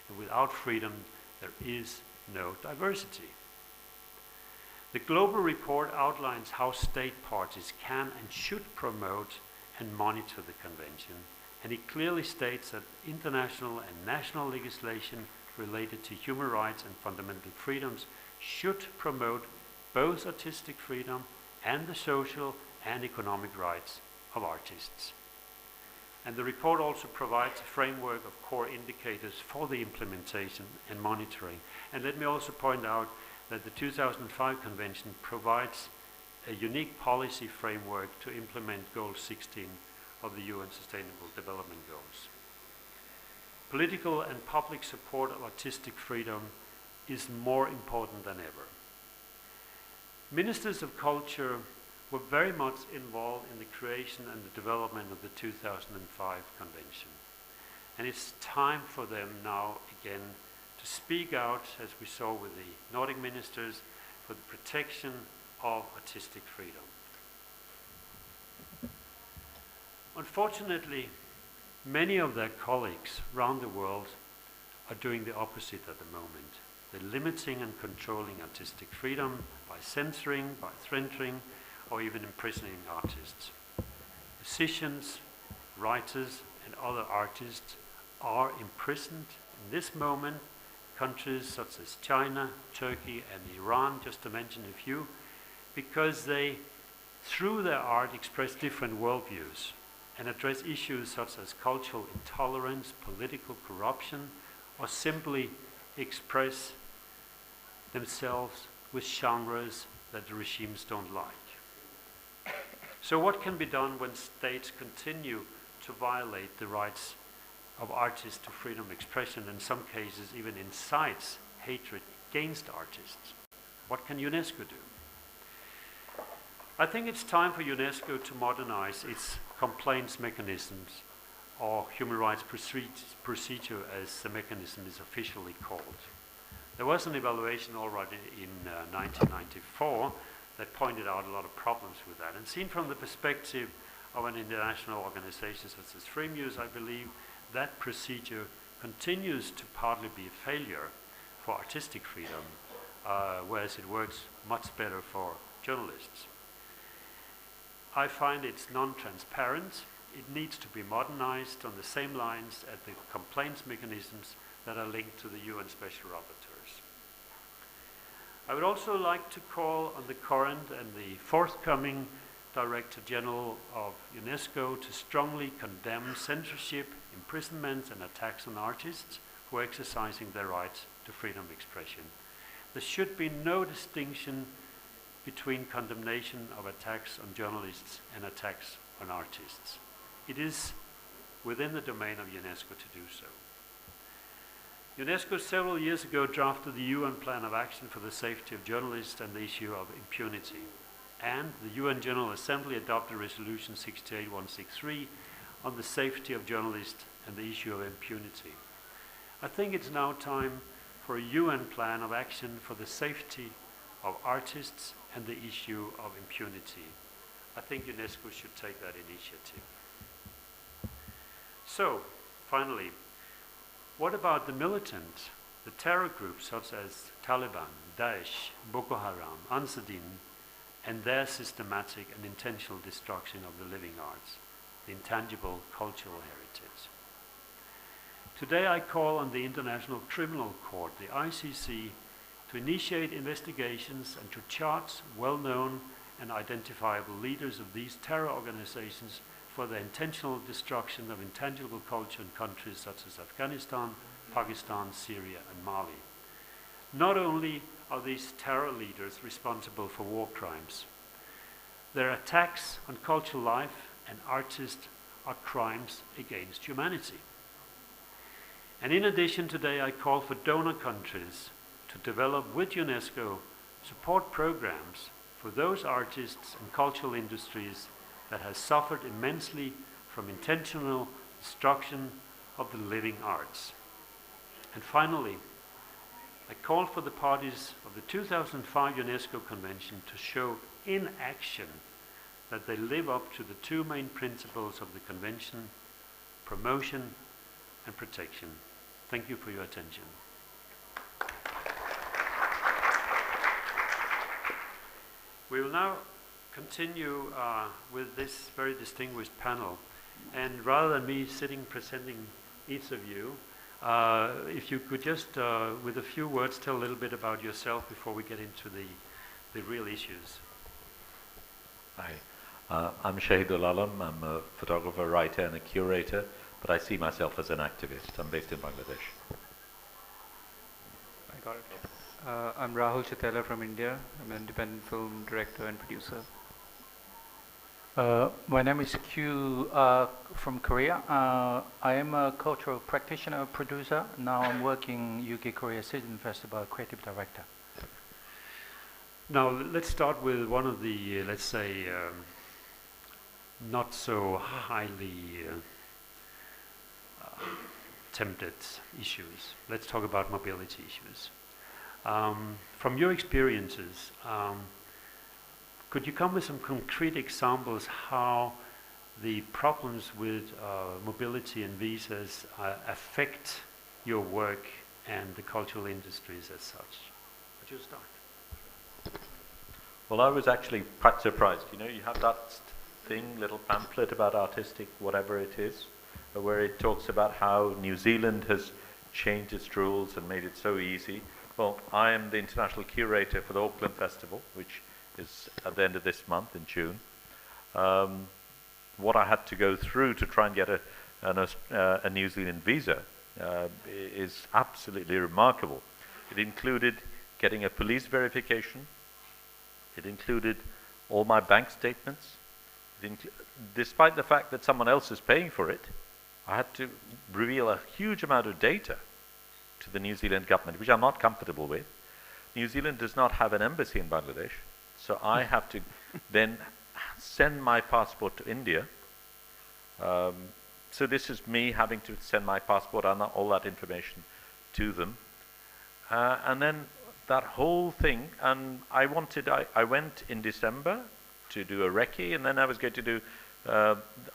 And without freedom, there is no diversity. The Global Report outlines how state parties can and should promote and monitor the convention, and it clearly states that international and national legislation related to human rights and fundamental freedoms should promote both artistic freedom and the social and economic rights of artists. And the report also provides a framework of core indicators for the implementation and monitoring. And let me also point out that the 2005 Convention provides a unique policy framework to implement Goal 16 of the UN Sustainable Development Goals. Political and public support of artistic freedom is more important than ever. Ministers of culture were very much involved in the creation and the development of the 2005 Convention. And it's time for them now again to speak out, as we saw with the Nordic ministers, for the protection of artistic freedom. Unfortunately, many of their colleagues around the world are doing the opposite at the moment. They're limiting and controlling artistic freedom by censoring, by threatening, or even imprisoning artists. Musicians, writers, and other artists are imprisoned in this moment. Countries such as China, Turkey, and Iran, just to mention a few, because they, through their art, express different worldviews and address issues such as cultural intolerance, political corruption, or simply express themselves with genres that the regimes don't like. So what can be done when states continue to violate the rights of artists to freedom of expression, in some cases even incites hatred against artists? What can UNESCO do? I think it's time for UNESCO to modernize its complaints mechanisms, or human rights procedure as the mechanism is officially called. There was an evaluation already in 1994 that pointed out a lot of problems with that. And seen from the perspective of an international organization such as FreeMuse, I believe that procedure continues to partly be a failure for artistic freedom, whereas it works much better for journalists. I find it's non-transparent. It needs to be modernized on the same lines as the complaints mechanisms that are linked to the UN Special Rapporteurs. I would also like to call on the current and the forthcoming Director General of UNESCO to strongly condemn censorship, imprisonments, and attacks on artists who are exercising their rights to freedom of expression. There should be no distinction between condemnation of attacks on journalists and attacks on artists. It is within the domain of UNESCO to do so. UNESCO several years ago drafted the UN Plan of Action for the Safety of Journalists and the issue of impunity. And the UN General Assembly adopted Resolution 68163 on the safety of journalists and the issue of impunity. I think it's now time for a UN Plan of Action for the safety of artists and the issue of impunity. I think UNESCO should take that initiative. So, finally, what about the militant, the terror groups such as Taliban, Daesh, Boko Haram, Ansar-Din, and their systematic and intentional destruction of the living arts, the intangible cultural heritage? Today I call on the International Criminal Court, the ICC, to initiate investigations and to charge well-known and identifiable leaders of these terror organizations for the intentional destruction of intangible culture in countries such as Afghanistan, Pakistan, Syria, and Mali. Not only are these terror leaders responsible for war crimes, their attacks on cultural life and artists are crimes against humanity. And in addition, today I call for donor countries to develop with UNESCO support programs for those artists and cultural industries that has suffered immensely from intentional destruction of the living arts. And finally, I call for the parties of the 2005 UNESCO Convention to show in action that they live up to the two main principles of the Convention: promotion and protection. Thank you for your attention. We will now continue with this very distinguished panel. And rather than me sitting presenting each of you, if you could just, with a few words, tell a little bit about yourself before we get into the real issues. Hi, I'm Shahidul Alam. I'm a photographer, writer, and a curator, but I see myself as an activist. I'm based in Bangladesh. I got it. I'm Rahul Chatela from India. I'm an independent film director and producer. My name is Q from Korea. I am a cultural practitioner, producer. Now I'm working UK Korea Citizen Festival, creative director. Now let's start with one of the, let's say, not so highly tempted issues. Let's talk about mobility issues. From your experiences, could you come with some concrete examples how the problems with mobility and visas affect your work and the cultural industries as such? Would you start? Well, I was actually quite surprised. You know, you have that thing, little pamphlet about artistic whatever it is, where it talks about how New Zealand has changed its rules and made it so easy. Well, I am the international curator for the Auckland Festival, which is at the end of this month in June. What I had to go through to try and get a New Zealand visa is absolutely remarkable. It included getting a police verification. It included all my bank statements. Despite the fact that someone else is paying for it, I had to reveal a huge amount of data to the New Zealand government, which I'm not comfortable with. New Zealand does not have an embassy in Bangladesh, so I have to then send my passport to India. So this is me having to send my passport and all that information to them. And then that whole thing, and I went in December to do a recce, and then I was going to do,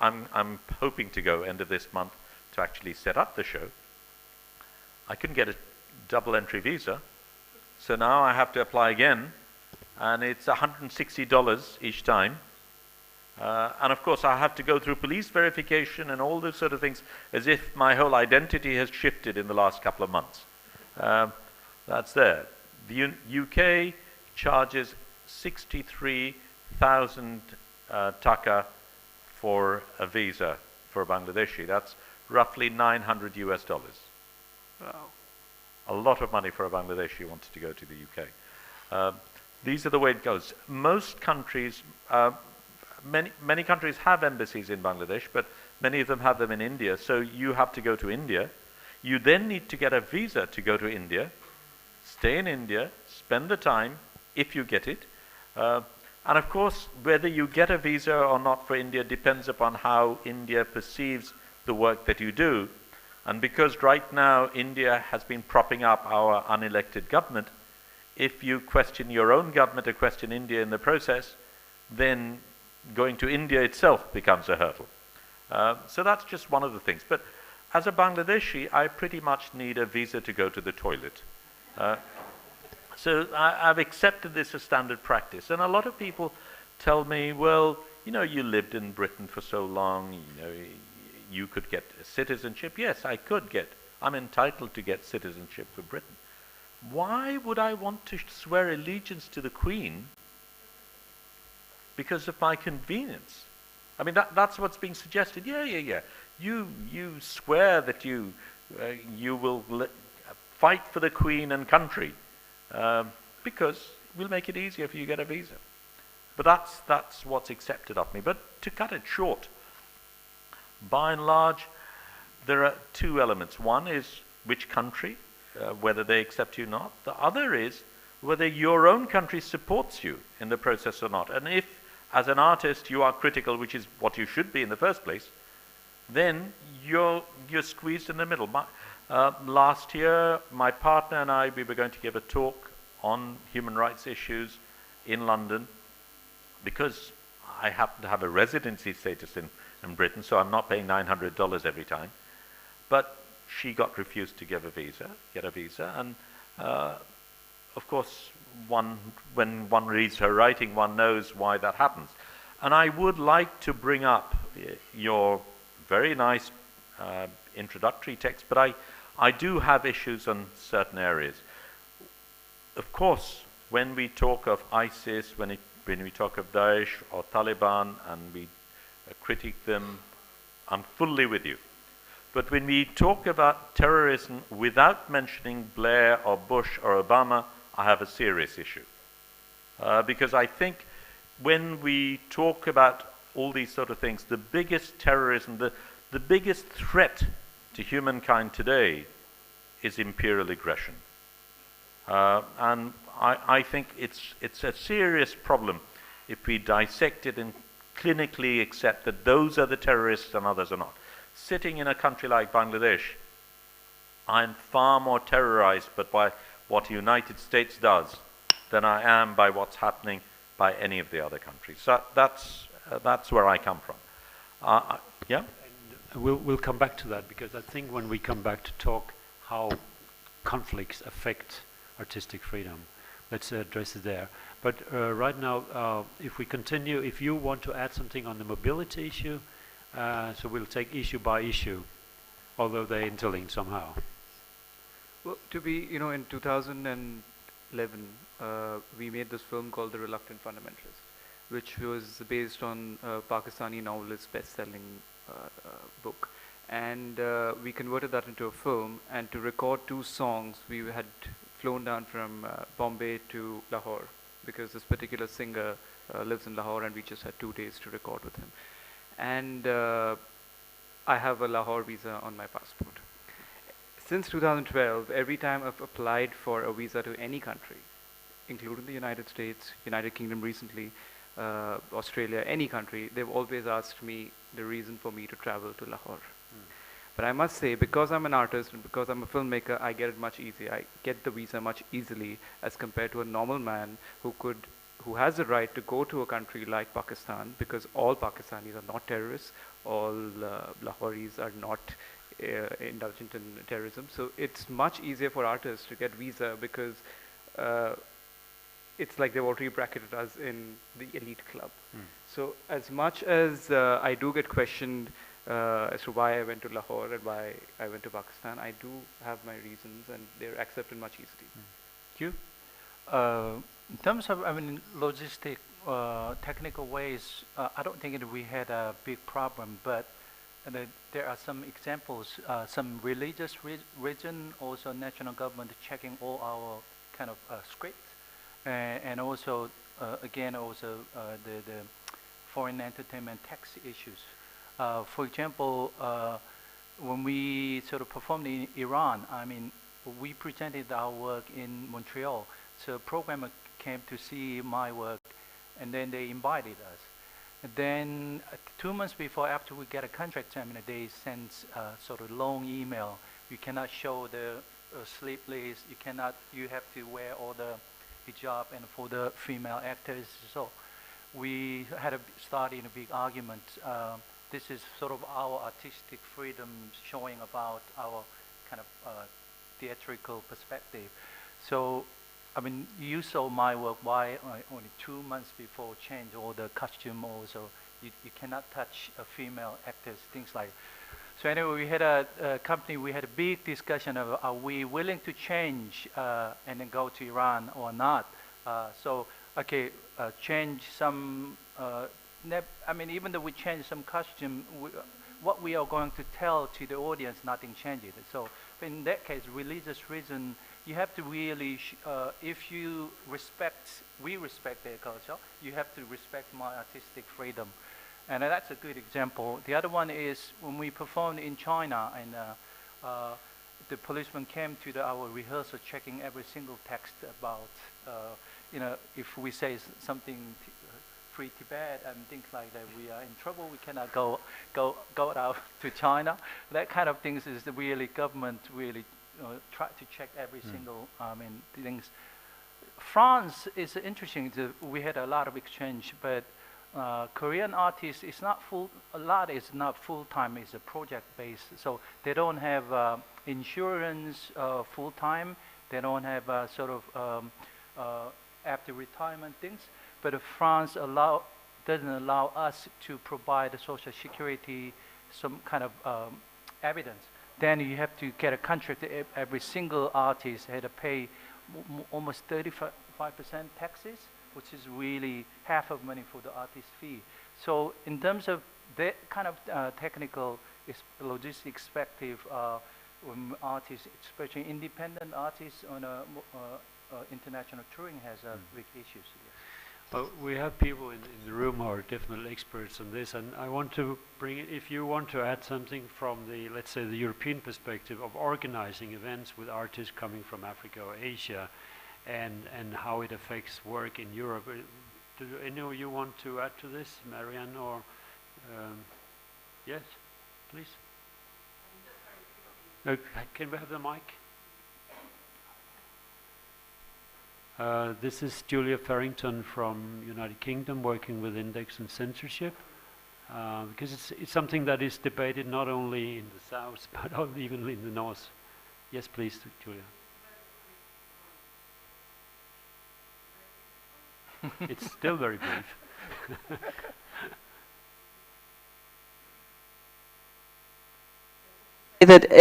I'm hoping to go end of this month to actually set up the show. I couldn't get a double entry visa, so now I have to apply again, and it's $160 each time. And of course I have to go through police verification and all those sort of things, as if my whole identity has shifted in the last couple of months. That's there. The UK charges 63,000 taka for a visa for a Bangladeshi. That's roughly $900 US. Wow. A lot of money for a Bangladeshi who wanted to go to the UK. These are the way it goes. Most countries, many countries have embassies in Bangladesh, but many of them have them in India. So you have to go to India. You then need to get a visa to go to India, stay in India, spend the time, if you get it. And of course, whether you get a visa or not for India depends upon how India perceives the work that you do. And because right now India has been propping up our unelected government, if you question your own government or question India in the process, then going to India itself becomes a hurdle. So that's just one of the things. But as a Bangladeshi, I pretty much need a visa to go to the toilet. So I've accepted this as standard practice. And a lot of people tell me, well, you know, you lived in Britain for so long, you know, you could get citizenship. Yes, I could get. I'm entitled to get citizenship for Britain. Why would I want to swear allegiance to the Queen because of my convenience? I mean, that's what's being suggested. Yeah. You swear that you will fight for the Queen and country because we'll make it easier for you to get a visa. But that's what's accepted of me. But to cut it short, by and large, there are two elements. One is which country, whether they accept you or not. The other is whether your own country supports you in the process or not. And if, as an artist, you are critical, which is what you should be in the first place, then you're squeezed in the middle. Last year, my partner and I, we were going to give a talk on human rights issues in London because I happen to have a residency status in Britain, so I'm not paying $900 every time. But she got refused to get a visa, and of course, when one reads her writing, one knows why that happens. And I would like to bring up your very nice introductory text, but I do have issues on certain areas. Of course, when we talk of ISIS, when we talk of Daesh or Taliban, and we critique them, I'm fully with you. But when we talk about terrorism without mentioning Blair or Bush or Obama, I have a serious issue. Because I think when we talk about all these sort of things, the biggest terrorism, the biggest threat to humankind today is imperial aggression. And I think it's a serious problem if we dissect it and clinically accept that those are the terrorists and others are not. Sitting in a country like Bangladesh, I'm far more terrorized by what the United States does than I am by what's happening by any of the other countries. So that's where I come from. Yeah? And we'll come back to that, because I think when we come back to talk how conflicts affect artistic freedom, let's address it there. But right now, if we continue, if you want to add something on the mobility issue, so we'll take issue by issue, although they're interlinked somehow. Well, to be, in 2000 and 2011, we made this film called The Reluctant Fundamentalist, which was based on a Pakistani novelist's best-selling book. And we converted that into a film, and to record 2 songs, we had flown down from Bombay to Lahore, because this particular singer lives in Lahore, and we just had 2 days to record with him. And I have a Lahore visa on my passport. Since 2012, every time I've applied for a visa to any country, including the United States, United Kingdom recently, Australia, any country, they've always asked me the reason for me to travel to Lahore. But I must say, because I'm an artist and because I'm a filmmaker, I get it much easier. I get the visa much easily as compared to a normal man who has the right to go to a country like Pakistan, because all Pakistanis are not terrorists, all Lahoris are not indulgent in terrorism. So it's much easier for artists to get visa, because it's like they've already bracketed us in the elite club. So as much as I do get questioned as to why I went to Lahore and why I went to Pakistan, I do have my reasons, and they're accepted much easily. You? In terms of, logistic, technical ways, I don't think we had a big problem, but there are some examples, some religious region, also national government checking all our kind of scripts, and also, again, also the foreign entertainment tax issues. For example, when we sort of performed in Iran, we presented our work in Montreal. So a programmer came to see my work, and then they invited us. And then 2 months before, after we get a contract, they sent sort of long email. You cannot show the sleeveless. You have to wear all the hijab, and for the female actors. So we had started a big argument. This is sort of our artistic freedom, showing about our kind of theatrical perspective. So, you saw my work. Why only 2 months before change all the costume also? You cannot touch a female actors, things like. So anyway, we had a company. We had a big discussion of are we willing to change and then go to Iran or not? Change some. Even though we change some costume, what we are going to tell to the audience, nothing changes. So in that case, religious reason, you have to really, if you we respect their culture, you have to respect my artistic freedom. And that's a good example. The other one is when we performed in China, and the policeman came to our rehearsal checking every single text about, if we say something free Tibet and things like that, we are in trouble. We cannot go out to China. That kind of things is the really government really try to check every single things. France is interesting. We had a lot of exchange, but Korean artists is not full. A lot is not full time. It's a project based, so they don't have insurance full time. They don't have sort of after retirement things. But France doesn't allow us to provide the social security, some kind of evidence. Then you have to get a contract. Every single artist had to pay almost 35% taxes, which is really half of money for the artist fee. So in terms of that kind of technical logistic perspective, when artists, especially independent artists on international touring, has big issues. But we have people in the room who are definitely experts on this, and I want to bring it, if you want to add something from the, let's say, the European perspective of organizing events with artists coming from Africa or Asia, and how it affects work in Europe. Do any of you want to add to this, Marianne, or yes, please? Can we have the mic? This is Julia Farrington from United Kingdom, working with index and censorship, because it's something that is debated not only in the south but even in the north. Yes, please, Julia. It's still very brief. That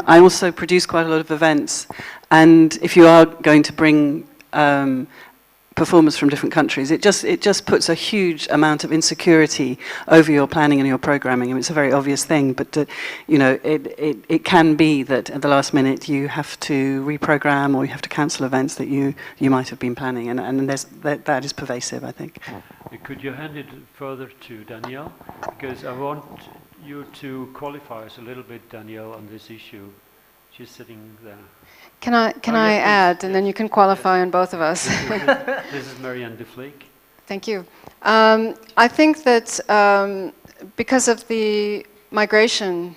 I also produce quite a lot of events, and if you are going to bring performers from different countries. It just puts a huge amount of insecurity over your planning and your programming. I mean, it's a very obvious thing, but you know, it can be that at the last minute you have to reprogram or you have to cancel events that you might have been planning, and that is pervasive, I think. Could you hand it further to Danielle? Because I want you to qualify us a little bit, Danielle, on this issue. She's sitting there. Can I add, and then you can qualify on both of us. This is Marianne de Vleek. Thank you. I think that because of the migration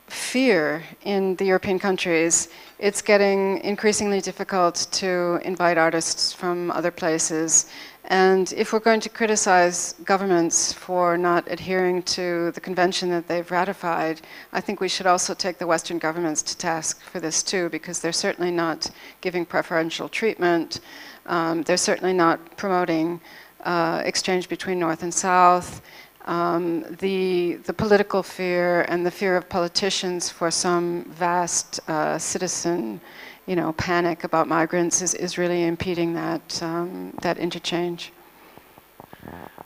fear in the European countries, it's getting increasingly difficult to invite artists from other places. And if we're going to criticize governments for not adhering to the convention that they've ratified, I think we should also take the Western governments to task for this too, because they're certainly not giving preferential treatment. They're certainly not promoting exchange between North and South. The political fear and the fear of politicians for some vast citizen, you know, panic about migrants is really impeding that interchange.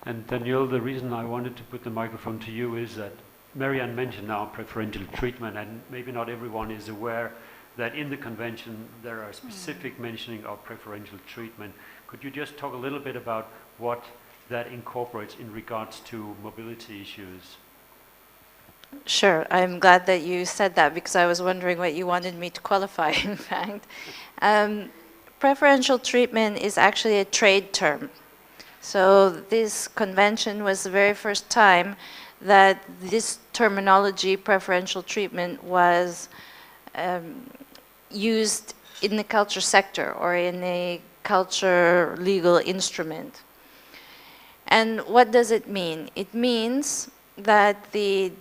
And Danielle, the reason I wanted to put the microphone to you is that Marianne mentioned now preferential treatment, and maybe not everyone is aware that in the convention there are specific mentioning of preferential treatment. Could you just talk a little bit about what that incorporates in regards to mobility issues? Sure, I'm glad that you said that, because I was wondering what you wanted me to qualify, in fact. Preferential treatment is actually a trade term. So this convention was the very first time that this terminology, preferential treatment, was used in the culture sector or in a culture legal instrument. And what does it mean? It means that the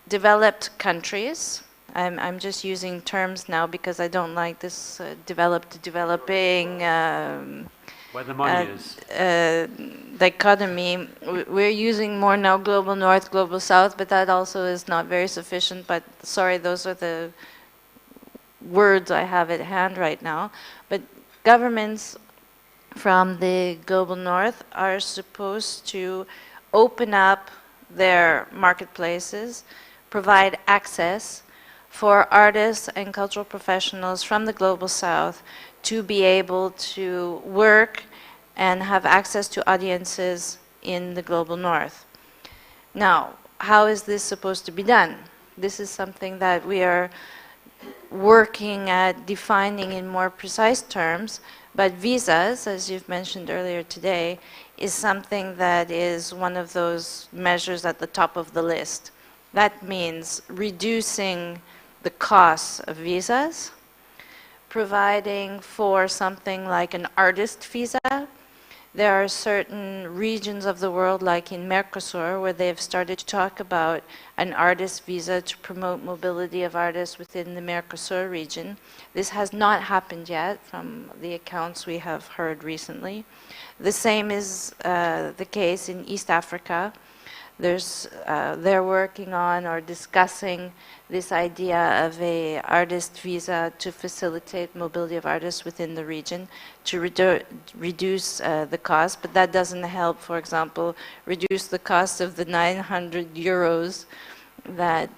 developed countries, I'm just using terms now because I don't like this developed to developing where the money is. Dichotomy. We're using more now global north, global south, but that also is not very sufficient. But sorry, those are the words I have at hand right now. But governments from the global north are supposed to open up their marketplaces, provide access for artists and cultural professionals from the global south to be able to work and have access to audiences in the global north. Now, how is this supposed to be done? This is something that we are working at defining in more precise terms, but visas, as you've mentioned earlier today, is something that is one of those measures at the top of the list. That means reducing the costs of visas, providing for something like an artist visa. There are certain regions of the world, like in Mercosur, where they've started to talk about an artist visa to promote mobility of artists within the Mercosur region. This has not happened yet from the accounts we have heard recently. The same is the case in East Africa. They're working on or discussing this idea of a artist visa to facilitate mobility of artists within the region to reduce the cost, but that doesn't help, for example, reduce the cost of the 900 euros that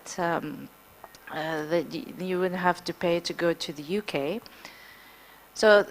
you would have to pay to go to the UK. So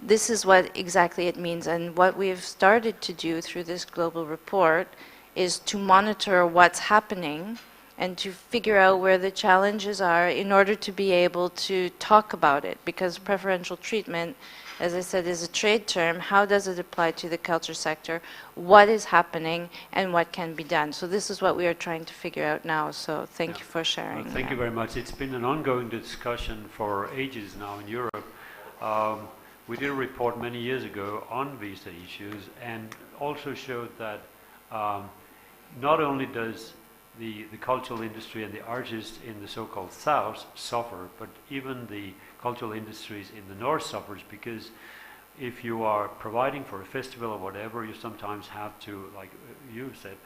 this is what exactly it means, and what we've started to do through this global report is to monitor what's happening and to figure out where the challenges are in order to be able to talk about it, because preferential treatment, as I said, is a trade term. How does it apply to the culture sector? What is happening and what can be done? So this is what we are trying to figure out now, so thank you for sharing. Thank you very much. It's been an ongoing discussion for ages now in Europe. We did a report many years ago on visa issues and also showed that not only does the cultural industry and the artists in the so-called South suffer, but even the cultural industries in the North suffers, because if you are providing for a festival or whatever, you sometimes have to, like you said,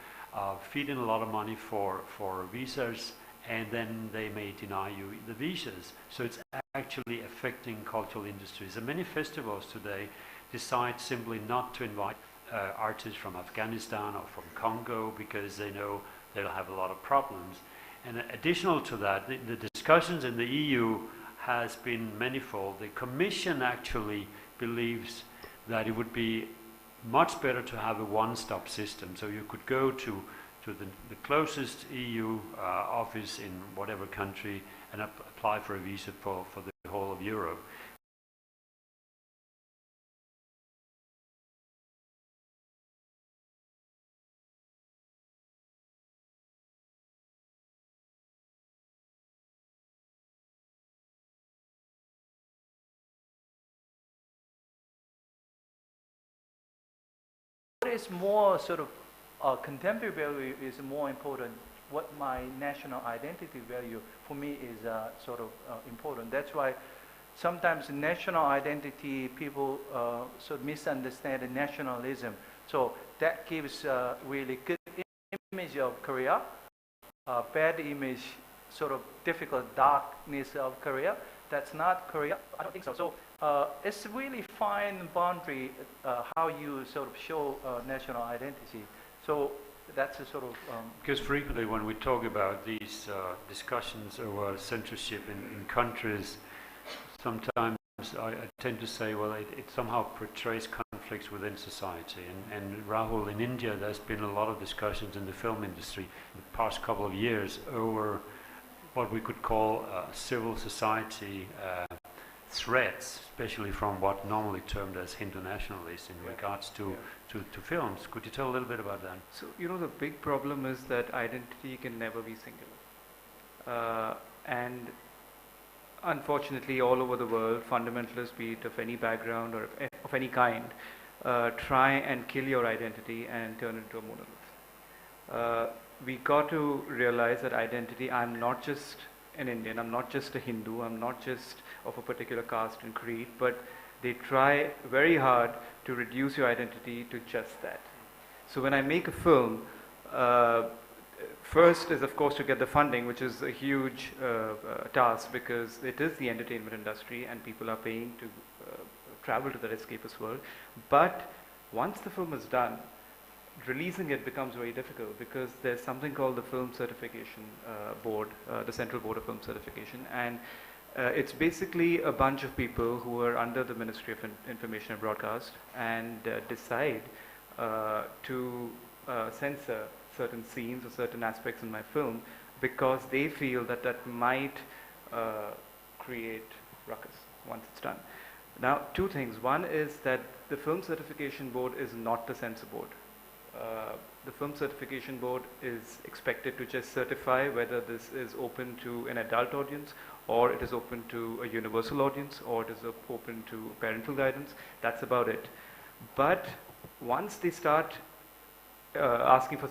feed in a lot of money for visas and then they may deny you the visas. So it's actually affecting cultural industries. And many festivals today decide simply not to invite artists from Afghanistan or from Congo because they know they'll have a lot of problems. And additional to that, the discussions in the EU has been manifold. The Commission actually believes that it would be much better to have a one-stop system. So you could go to the closest EU office in whatever country and apply for a visa for the whole of Europe. What is more sort of contemporary value is more important. What my national identity value for me is sort of important. That's why sometimes national identity people sort of misunderstand the nationalism. So that gives really good image of Korea, bad image, sort of difficult darkness of Korea. That's not Korea. I don't think so. So it's a really fine boundary how you sort of show national identity. So that's a sort of... because frequently when we talk about these discussions over censorship in countries, sometimes I tend to say, well, it somehow portrays conflicts within society. And Rahul, in India, there's been a lot of discussions in the film industry in the past couple of years over what we could call civil society threats, especially from what normally termed as Hindu nationalists in regards to films. Could you tell a little bit about that? So, you know, the big problem is that identity can never be singular. And unfortunately, all over the world, fundamentalists, be it of any background or of any kind, try and kill your identity and turn it into a monolith. We got to realize that identity, I'm not just an Indian, I'm not just a Hindu, I'm not just of a particular caste and creed, but they try very hard to reduce your identity to just that. So when I make a film, first is of course to get the funding, which is a huge task because it is the entertainment industry and people are paying to travel to that escapist world. But once the film is done, releasing it becomes very difficult because there's something called the Film Certification Board, the Central Board of Film Certification, and it's basically a bunch of people who are under the Ministry of Information and Broadcast and decide to censor certain scenes or certain aspects in my film because they feel that that might create ruckus once it's done. Now, two things. One is that the Film Certification Board is not the censor board. The Film Certification Board is expected to just certify whether this is open to an adult audience or it is open to a universal audience or it is open to parental guidance. That's about it. But once they start asking for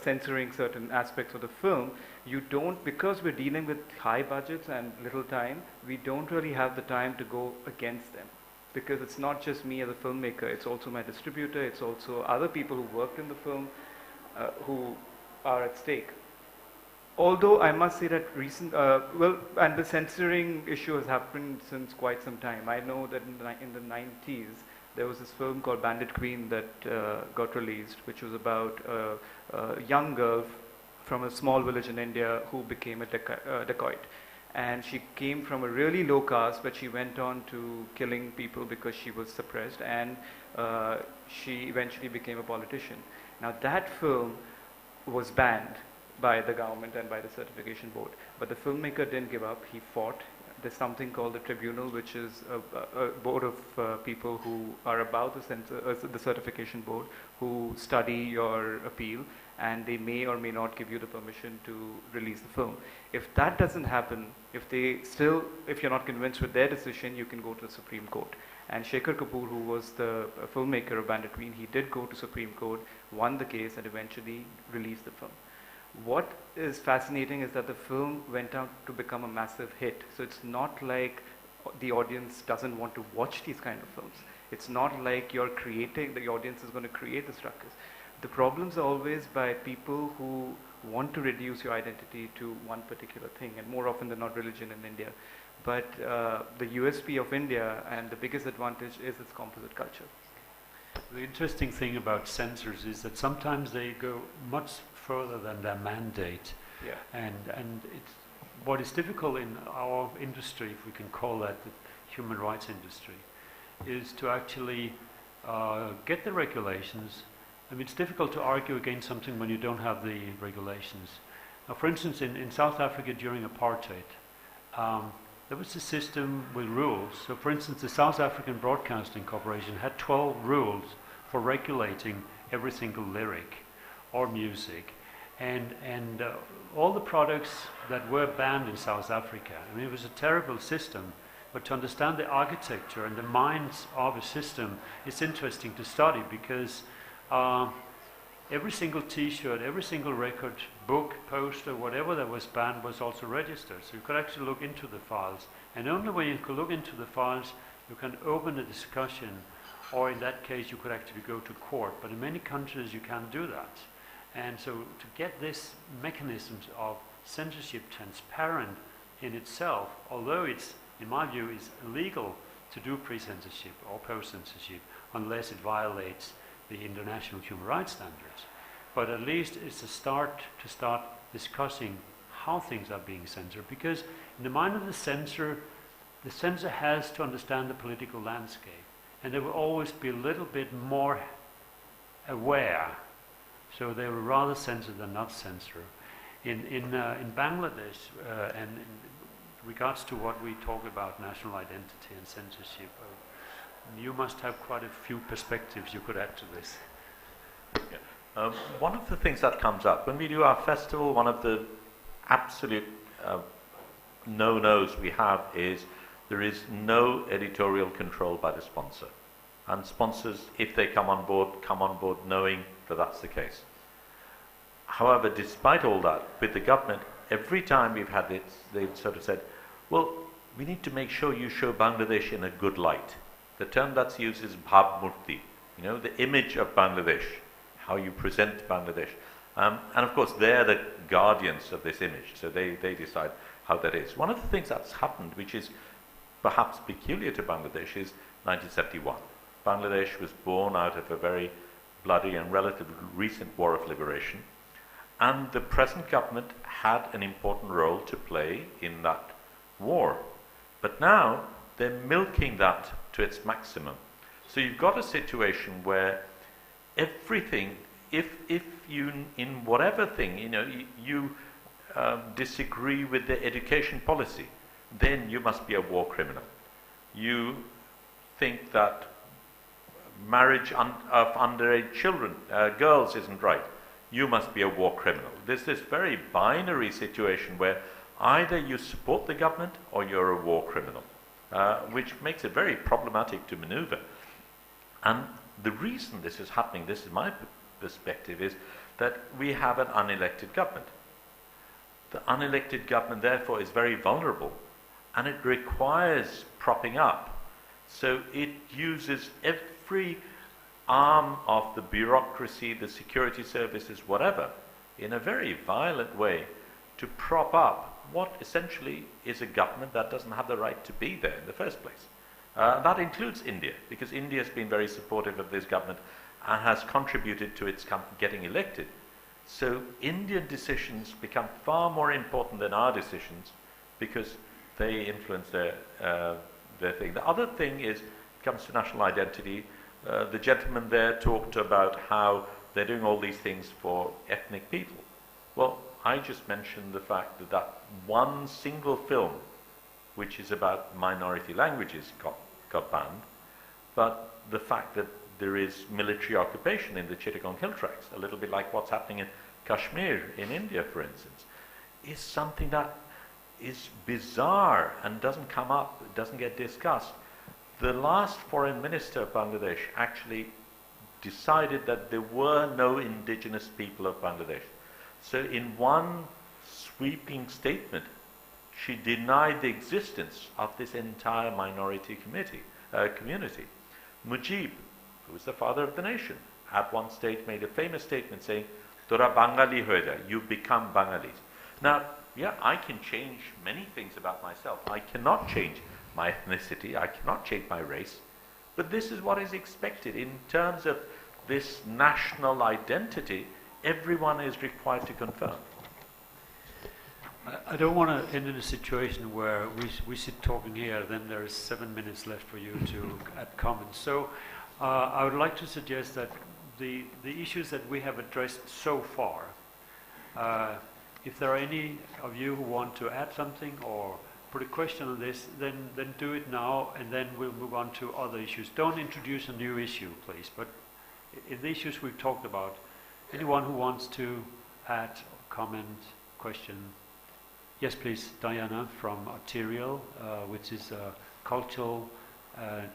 censoring certain aspects of the film, you don't, because we're dealing with high budgets and little time, we don't really have the time to go against them. Because it's not just me as a filmmaker, it's also my distributor, it's also other people who worked in the film who are at stake. Although I must say that and the censoring issue has happened since quite some time. I know that in the 90s, there was this film called Bandit Queen that got released, which was about a young girl from a small village in India who became a dacoit. And she came from a really low caste, but she went on to killing people because she was suppressed, and she eventually became a politician. Now that film was banned by the government and by the certification board, but the filmmaker didn't give up. He fought. There's something called the tribunal, which is a board of people who are above the certification board, who study your appeal, and they may or may not give you the permission to release the film. If that doesn't happen, if you're not convinced with their decision, you can go to the Supreme Court. And Shekhar Kapoor, who was the filmmaker of Bandit Queen, he did go to Supreme Court, won the case, and eventually released the film. What is fascinating is that the film went out to become a massive hit. So it's not like the audience doesn't want to watch these kind of films. It's not like the audience is going to create this ruckus. The problems are always by people who want to reduce your identity to one particular thing, and more often than not religion in India. But the USP of India and the biggest advantage is its composite culture. The interesting thing about censors is that sometimes they go much further than their mandate. Yeah. And it's, what is difficult in our industry, if we can call that the human rights industry, is to actually get the regulations. I mean, it's difficult to argue against something when you don't have the regulations. Now, for instance, in South Africa during apartheid, there was a system with rules. So, for instance, the South African Broadcasting Corporation had 12 rules for regulating every single lyric or music. And all the products that were banned in South Africa, I mean, it was a terrible system. But to understand the architecture and the minds of a system, it's interesting to study, because every single T-shirt, every single record, book, poster, whatever that was banned was also registered. So you could actually look into the files. And only when you could look into the files, you can open a discussion, or in that case, you could actually go to court. But in many countries, you can't do that. And so to get this mechanisms of censorship transparent in itself, although it's, in my view, is illegal to do pre-censorship or post-censorship unless it violates the international human rights standards. But at least it's a start to start discussing how things are being censored, because in the mind of the censor has to understand the political landscape, and they will always be a little bit more aware. So they will rather censor than not censor. In Bangladesh, and in regards to what we talk about, national identity and censorship, you must have quite a few perspectives you could add to this. Yeah. One of the things that comes up when we do our festival, one of the absolute no-nos we have is there is no editorial control by the sponsor. And sponsors, if they come on board knowing that that's the case. However, despite all that, with the government, every time we've had it, they've sort of said, well, we need to make sure you show Bangladesh in a good light. The term that's used is bhab murti, you know, the image of Bangladesh, how you present Bangladesh. And of course, they're the guardians of this image, so they decide how that is. One of the things that's happened, which is perhaps peculiar to Bangladesh, is 1971. Bangladesh was born out of a very bloody and relatively recent war of liberation, and the present government had an important role to play in that war. But now they're milking that to its maximum. So you've got a situation where everything, if you, in whatever thing, you know, you disagree with the education policy, then you must be a war criminal. You think that marriage of underage children, girls, isn't right, you must be a war criminal. There's this very binary situation where either you support the government or you're a war criminal, which makes it very problematic to maneuver. And the reason this is happening, this is my perspective, is that we have an unelected government. The unelected government, therefore, is very vulnerable, and it requires propping up. So it uses every arm of the bureaucracy, the security services, whatever, in a very violent way to prop up what essentially is a government that doesn't have the right to be there in the first place. That includes India, because India has been very supportive of this government and has contributed to its getting elected. So Indian decisions become far more important than our decisions because they influence their thing. The other thing is, it comes to national identity. The gentleman there talked about how they're doing all these things for ethnic people. Well, I just mentioned the fact that that one single film, which is about minority languages, got banned, but the fact that there is military occupation in the Chittagong Hill Tracts, a little bit like what's happening in Kashmir in India, for instance, is something that is bizarre and doesn't come up, doesn't get discussed. The last foreign minister of Bangladesh actually decided that there were no indigenous people of Bangladesh. So in one sweeping statement, she denied the existence of this entire minority community. Mujib, who was the father of the nation, at one stage made a famous statement saying, Tora Bangali hoya, you become Bangalis. Now, yeah, I can change many things about myself. I cannot change my ethnicity, I cannot change my race, but this is what is expected. In terms of this national identity, everyone is required to confirm. I don't want to end in a situation where we sit talking here, then there is 7 minutes left for you to add comments. So I would like to suggest that the issues that we have addressed so far, if there are any of you who want to add something or put a question on this, then do it now, and then we'll move on to other issues. Don't introduce a new issue, please, but in the issues we've talked about, anyone who wants to add, comment, question. Yes, please, Diana from Arterial, which is a cultural and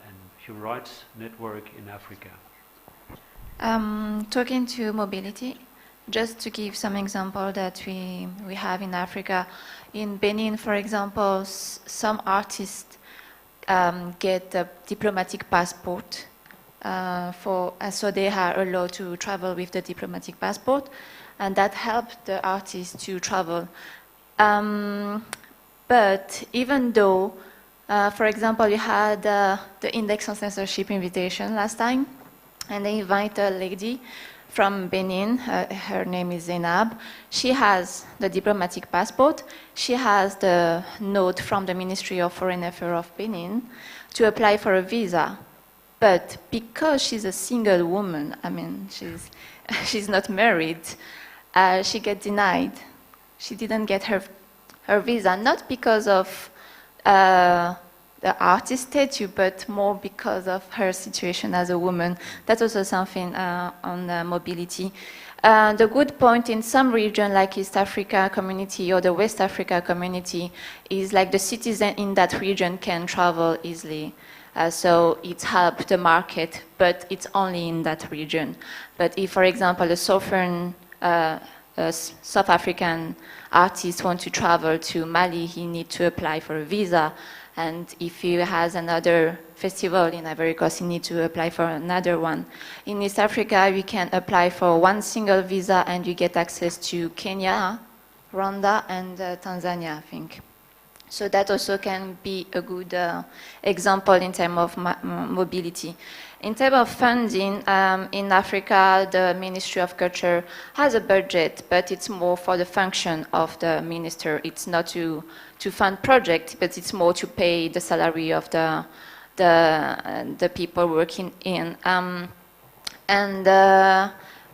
human rights network in Africa. Talking to mobility, just to give some example that we have in Africa. In Benin, for example, some artists get a diplomatic passport, so they are allowed to travel with the diplomatic passport, and that helped the artists to travel. But even though, for example, you had the Index on Censorship invitation last time, and they invite a lady from Benin, her name is Zainab. She has the diplomatic passport, she has the note from the Ministry of Foreign Affairs of Benin to apply for a visa. But because she's a single woman, I mean, she's not married, she get denied. She didn't get her visa, not because of the artist statue, but more because of her situation as a woman. That's also something on mobility. The good point in some region, like East Africa community or the West Africa community, is like the citizen in that region can travel easily. So it helps the market, but it's only in that region. But if, for example, a southern South African artist wants to travel to Mali, he needs to apply for a visa. And if he has another festival in Ivory Coast, he needs to apply for another one. In East Africa, you can apply for one single visa and you get access to Kenya, Rwanda, and Tanzania, I think. So that also can be a good example in terms of mobility. In terms of funding, in Africa, the Ministry of Culture has a budget, but it's more for the function of the minister. It's not to fund projects, but it's more to pay the salary of the people working in.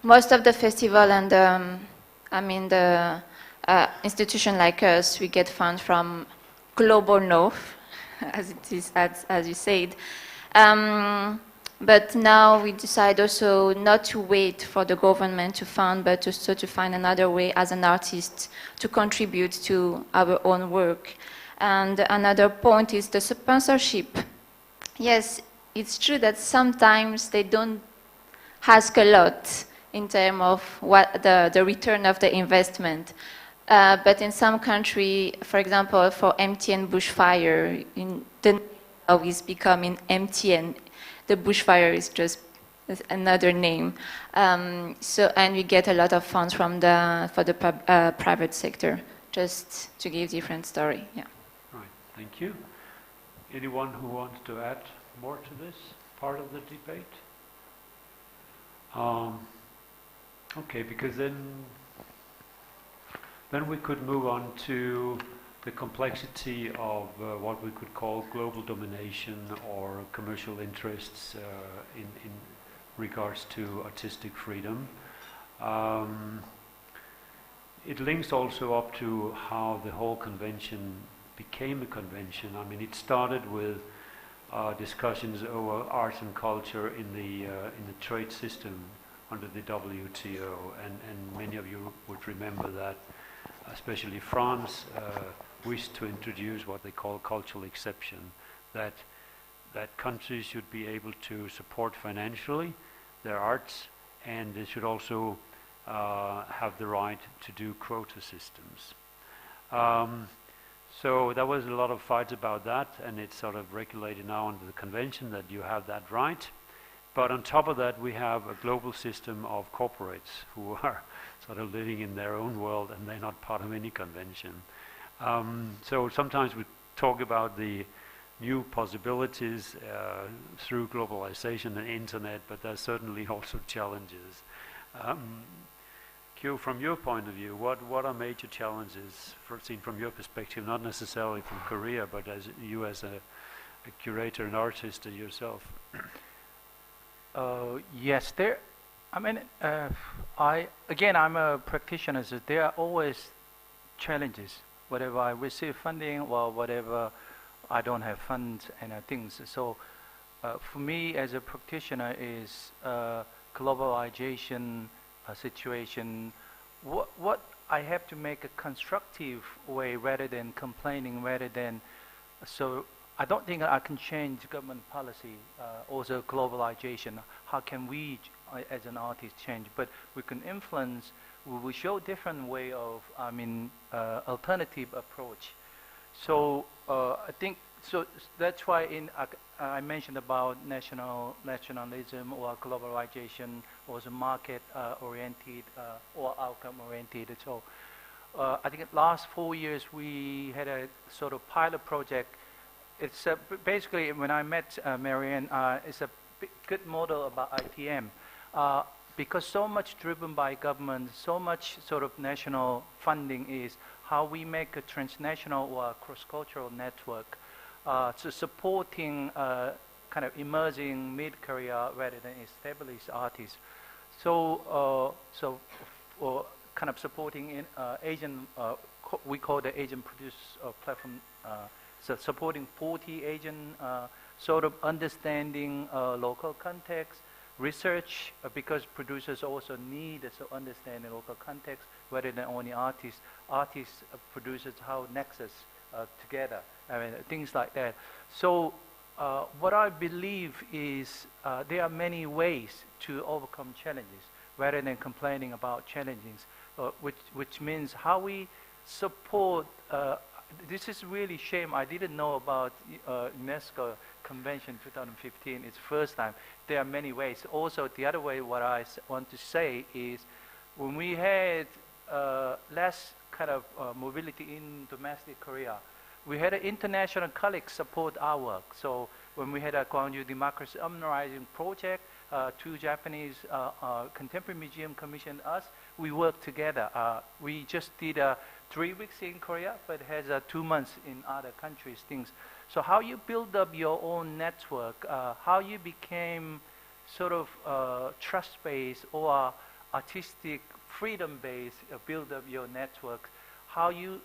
Most of the festival and the institution like us, we get funds from Global North, as it is, as you said. But now we decide also not to wait for the government to fund, but also to find another way as an artist to contribute to our own work. And another point is the sponsorship. Yes, it's true that sometimes they don't ask a lot in terms of what the return of the investment. But in some country, for example, for MTN bushfire, the now is becoming MTN. The bushfire is just another name. And we get a lot of funds from for the private sector, just to give different story. Yeah. Right. Thank you. Anyone who wants to add more to this part of the debate? Okay, because then we could move on to the complexity of what we could call global domination or commercial interests in regards to artistic freedom. It links also up to how the whole convention became a convention. I mean, it started with discussions over arts and culture in the trade system under the WTO, and many of you would remember that, especially France wished to introduce what they call cultural exception, that countries should be able to support financially their arts, and they should also have the right to do quota systems. So there was a lot of fights about that, and it's sort of regulated now under the convention that you have that right. But on top of that, we have a global system of corporates who are sort of living in their own world, and they're not part of any convention. So sometimes we talk about the new possibilities through globalization and internet, but there's certainly also challenges. Q, from your point of view, what are major challenges seen from your perspective, not necessarily from Korea, but as you as a curator and artist yourself? Yes, I mean, I'm a practitioner, so there are always challenges. Whatever I receive funding or whatever I don't have funds and things. So for me as a practitioner is globalization situation. What I have to make a constructive way rather than complaining, so I don't think I can change government policy, also globalization. How can we, as an artist, change? But we can influence. We will show different way of, alternative approach. So I think so. That's why I mentioned about nationalism or globalization, or the market oriented or outcome oriented. So I think last 4 years we had a sort of pilot project. It's basically when I met Marianne, it's a good model about ITM. Because so much driven by government, so much sort of national funding is how we make a transnational or cross-cultural network to supporting kind of emerging mid-career rather than established artists. So, kind of supporting in Asian, we call the Asian Produce Platform, so supporting 40 Asian, sort of understanding local context, research, because producers also need to understand the local context rather than only artists. Artists, producers, how nexus together, things like that. So what I believe is there are many ways to overcome challenges rather than complaining about challenges, which means how we support. This is really shame. I didn't know about UNESCO Convention 2015. It's the first time. There are many ways. Also, the other way, what I want to say is, when we had less kind of mobility in domestic Korea, we had an international colleagues support our work. So when we had a Gwangju Democracy Uprising project, 2 Japanese contemporary museum commissioned us. We worked together. We just did 3 weeks in Korea, but has 2 months in other countries. Things. So how you build up your own network, how you became sort of trust-based or artistic freedom-based, build up your network, how you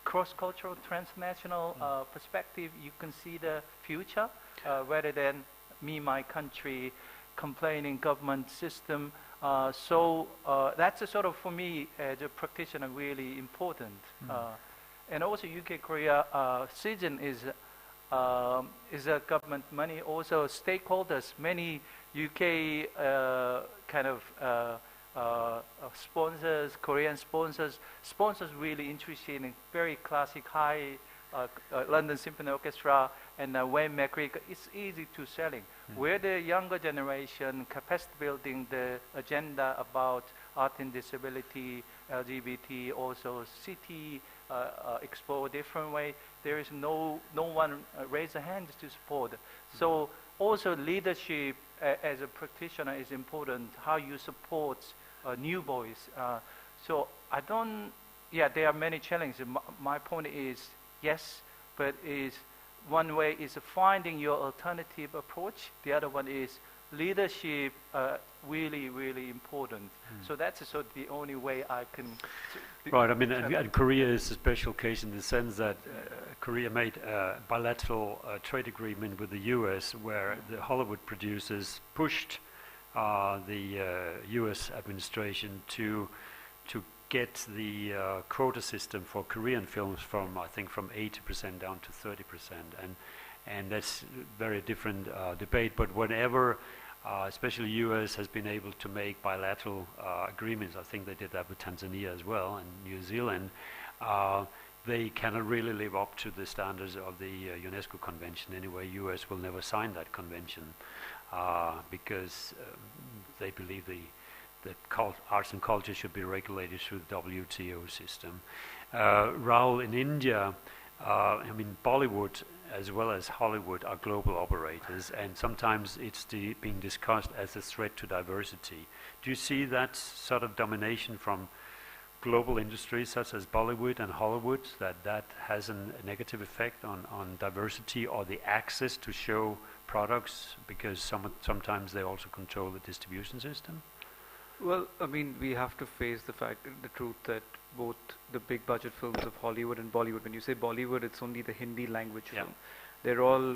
cross-cultural, transnational perspective, you can see the future rather than me, my country, complaining government system. So that's a sort of, for me, as a practitioner, really important. And also UK Korea season is a government money. Also stakeholders, many UK kind of sponsors, Korean sponsors really interested in very classic high London Symphony Orchestra and Wayne McCreek. It's easy to selling. Where the younger generation, capacity building, the agenda about art and disability, LGBT, also city, explore different way. There is no one raise a hand to support. So also leadership as a practitioner is important. How you support new boys. So I don't. Yeah, there are many challenges. My point is yes, but is one way is finding your alternative approach. The other one is leadership. Really, really important. So that's sort of the only way I can. Right. I mean, and Korea is a special case in the sense that Korea made a bilateral trade agreement with the U.S. where the Hollywood producers pushed the U.S. administration to get the quota system for Korean films from, I think, from 80% down to 30%, and that's very different debate. But whenever, especially U.S. has been able to make bilateral agreements, I think they did that with Tanzania as well and New Zealand. They cannot really live up to the standards of the UNESCO convention anyway. U.S. will never sign that convention. because they believe the arts and culture should be regulated through the WTO system. Raul, in India, I mean, Bollywood as well as Hollywood are global operators, and sometimes it's being discussed as a threat to diversity. Do you see that sort of domination from global industries such as Bollywood and Hollywood, that has a negative effect on diversity or the access to show products, because sometimes they also control the distribution system? Well, I mean, we have to face the truth that both the big budget films of Hollywood and Bollywood, when you say Bollywood, it's only the Hindi language film. They're all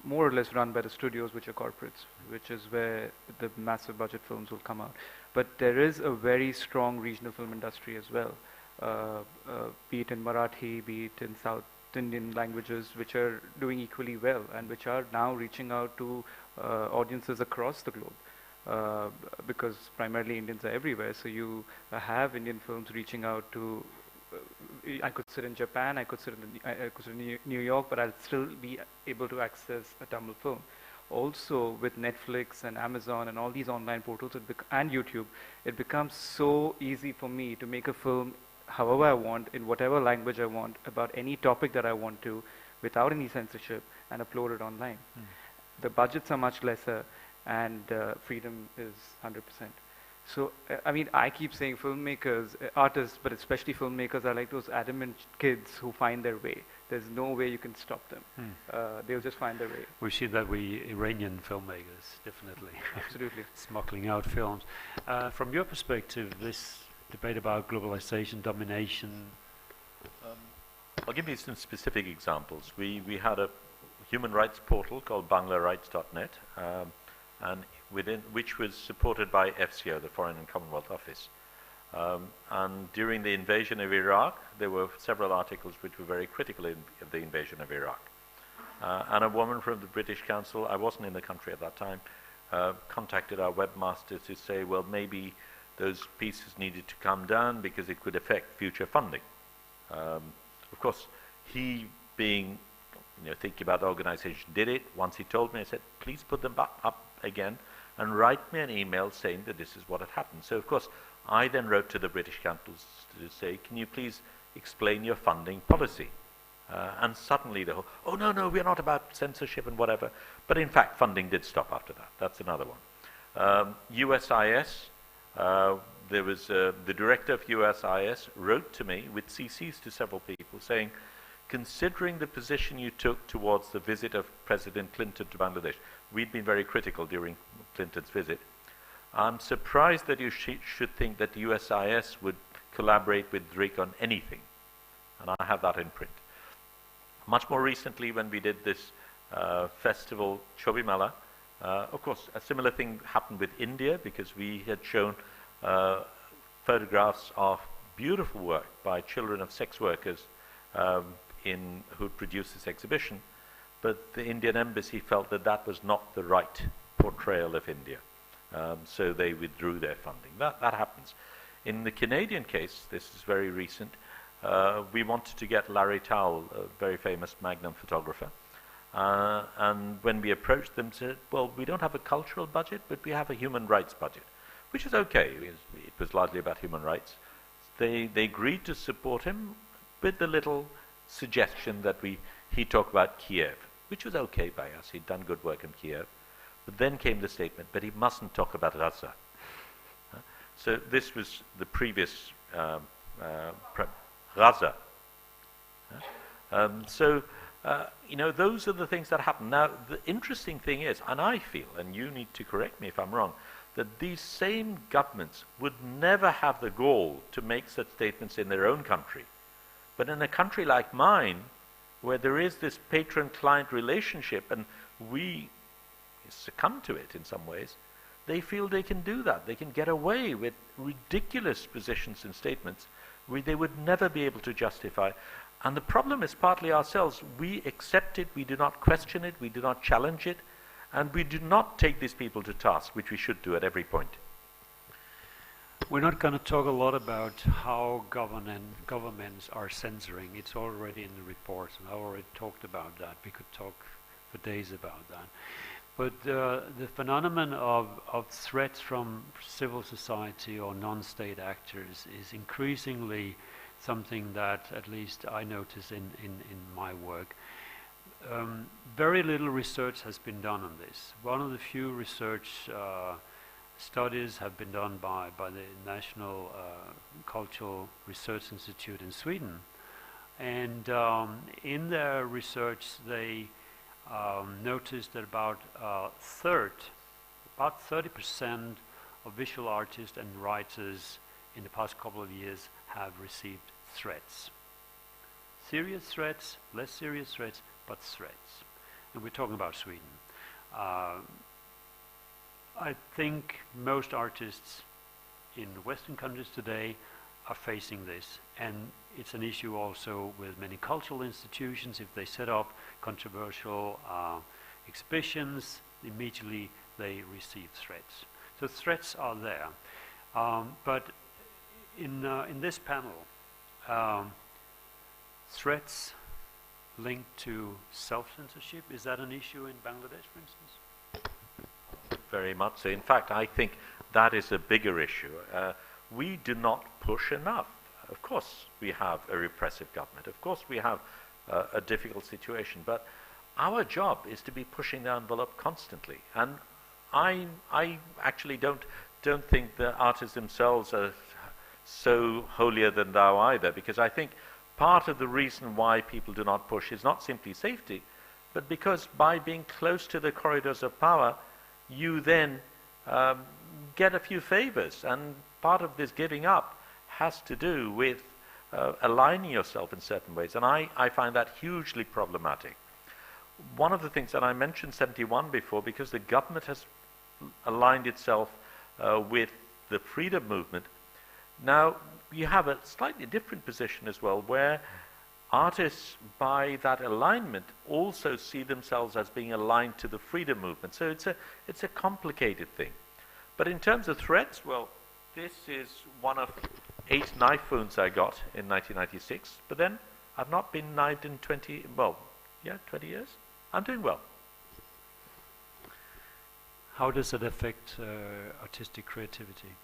more or less run by the studios, which are corporates, which is where the massive budget films will come out. But there is a very strong regional film industry as well, be it in Marathi, be it in South Indian languages, which are doing equally well and which are now reaching out to audiences across the globe. Because primarily Indians are everywhere, so you have Indian films reaching out to. I could sit in Japan, I could sit in New York, but I'll still be able to access a Tamil film. Also, with Netflix and Amazon and all these online portals and YouTube, it becomes so easy for me to make a film however I want, in whatever language I want, about any topic that I want to, without any censorship, and upload it online. The budgets are much lesser, and freedom is 100%. So, I mean, I keep saying filmmakers, artists, but especially filmmakers are like those adamant kids who find their way. There's no way you can stop them. They'll just find their way. We see that Iranian filmmakers, definitely. Absolutely. Smuggling out films. From your perspective, this debate about globalization, domination. I'll give you some specific examples. We had a human rights portal called BanglaRights.net, and within which was supported by FCO, the Foreign and Commonwealth Office. And during the invasion of Iraq, there were several articles which were very critical of the invasion of Iraq. And a woman from the British Council, I wasn't in the country at that time, contacted our webmaster to say, well, maybe those pieces needed to come down because it could affect future funding. Of course, he being, thinking about the organization, did it. Once he told me, I said, please put them back up again and write me an email saying that this is what had happened. So, of course, I then wrote to the British Council to say, can you please explain your funding policy? And suddenly the whole, oh, no, we're not about censorship and whatever. But in fact, funding did stop after that. That's another one. USIS, there was the director of USIS wrote to me with CCs to several people saying, considering the position you took towards the visit of President Clinton to Bangladesh, we'd been very critical during Clinton's visit. I'm surprised that you should think that the USIS would collaborate with DRIC on anything. And I have that in print. Much more recently, when we did this festival, Chobimala, of course, a similar thing happened with India, because we had shown photographs of beautiful work by children of sex workers who produced this exhibition, but the Indian embassy felt that that was not the right portrayal of India, so they withdrew their funding. That happens. In the Canadian case, this is very recent, we wanted to get Larry Towell, a very famous Magnum photographer, and when we approached them, said, well, we don't have a cultural budget, but we have a human rights budget, which is okay. It was largely about human rights. They agreed to support him with the little suggestion that he talked about Kiev, which was okay by us. He'd done good work in Kiev. But then came the statement, but he mustn't talk about Gaza. So this was the previous Gaza. Those are the things that happen. Now, the interesting thing is, and I feel, and you need to correct me if I'm wrong, that these same governments would never have the gall to make such statements in their own country. But in a country like mine, where there is this patron-client relationship, and we succumb to it in some ways, they feel they can do that. They can get away with ridiculous positions and statements where they would never be able to justify. And the problem is partly ourselves. We accept it, we do not question it, we do not challenge it, and we do not take these people to task, which we should do at every point. We're not going to talk a lot about how governments are censoring. It's already in the reports, and I already talked about that. We could talk for days about that. But the phenomenon of threats from civil society or non-state actors is increasingly something that at least I notice in my work. Very little research has been done on this. One of the few research studies have been done by the National Cultural Research Institute in Sweden. And in their research they noticed that about 30% of visual artists and writers in the past couple of years have received threats. Serious threats, less serious threats, but threats. And we're talking about Sweden. I think most artists in Western countries today are facing this, and it's an issue also with many cultural institutions. If they set up controversial exhibitions, immediately they receive threats. So threats are there. But in this panel, threats linked to self-censorship, is that an issue in Bangladesh, for instance? Very much so. In fact, I think that is a bigger issue. We do not push enough. Of course, we have a repressive government. Of course, we have a difficult situation. But our job is to be pushing the envelope constantly. And I actually don't think the artists themselves are so holier than thou either, because I think part of the reason why people do not push is not simply safety, but because by being close to the corridors of power, you then get a few favors, and part of this giving up has to do with aligning yourself in certain ways, and I find that hugely problematic. One of the things that I mentioned 71 before, because the government has aligned itself with the freedom movement, now you have a slightly different position as well, where artists, by that alignment, also see themselves as being aligned to the freedom movement. So it's a complicated thing. But in terms of threats, well, this is one of 8 knife wounds I got in 1996. But then I've not been knifed in 20 years. I'm doing well. How does it affect artistic creativity?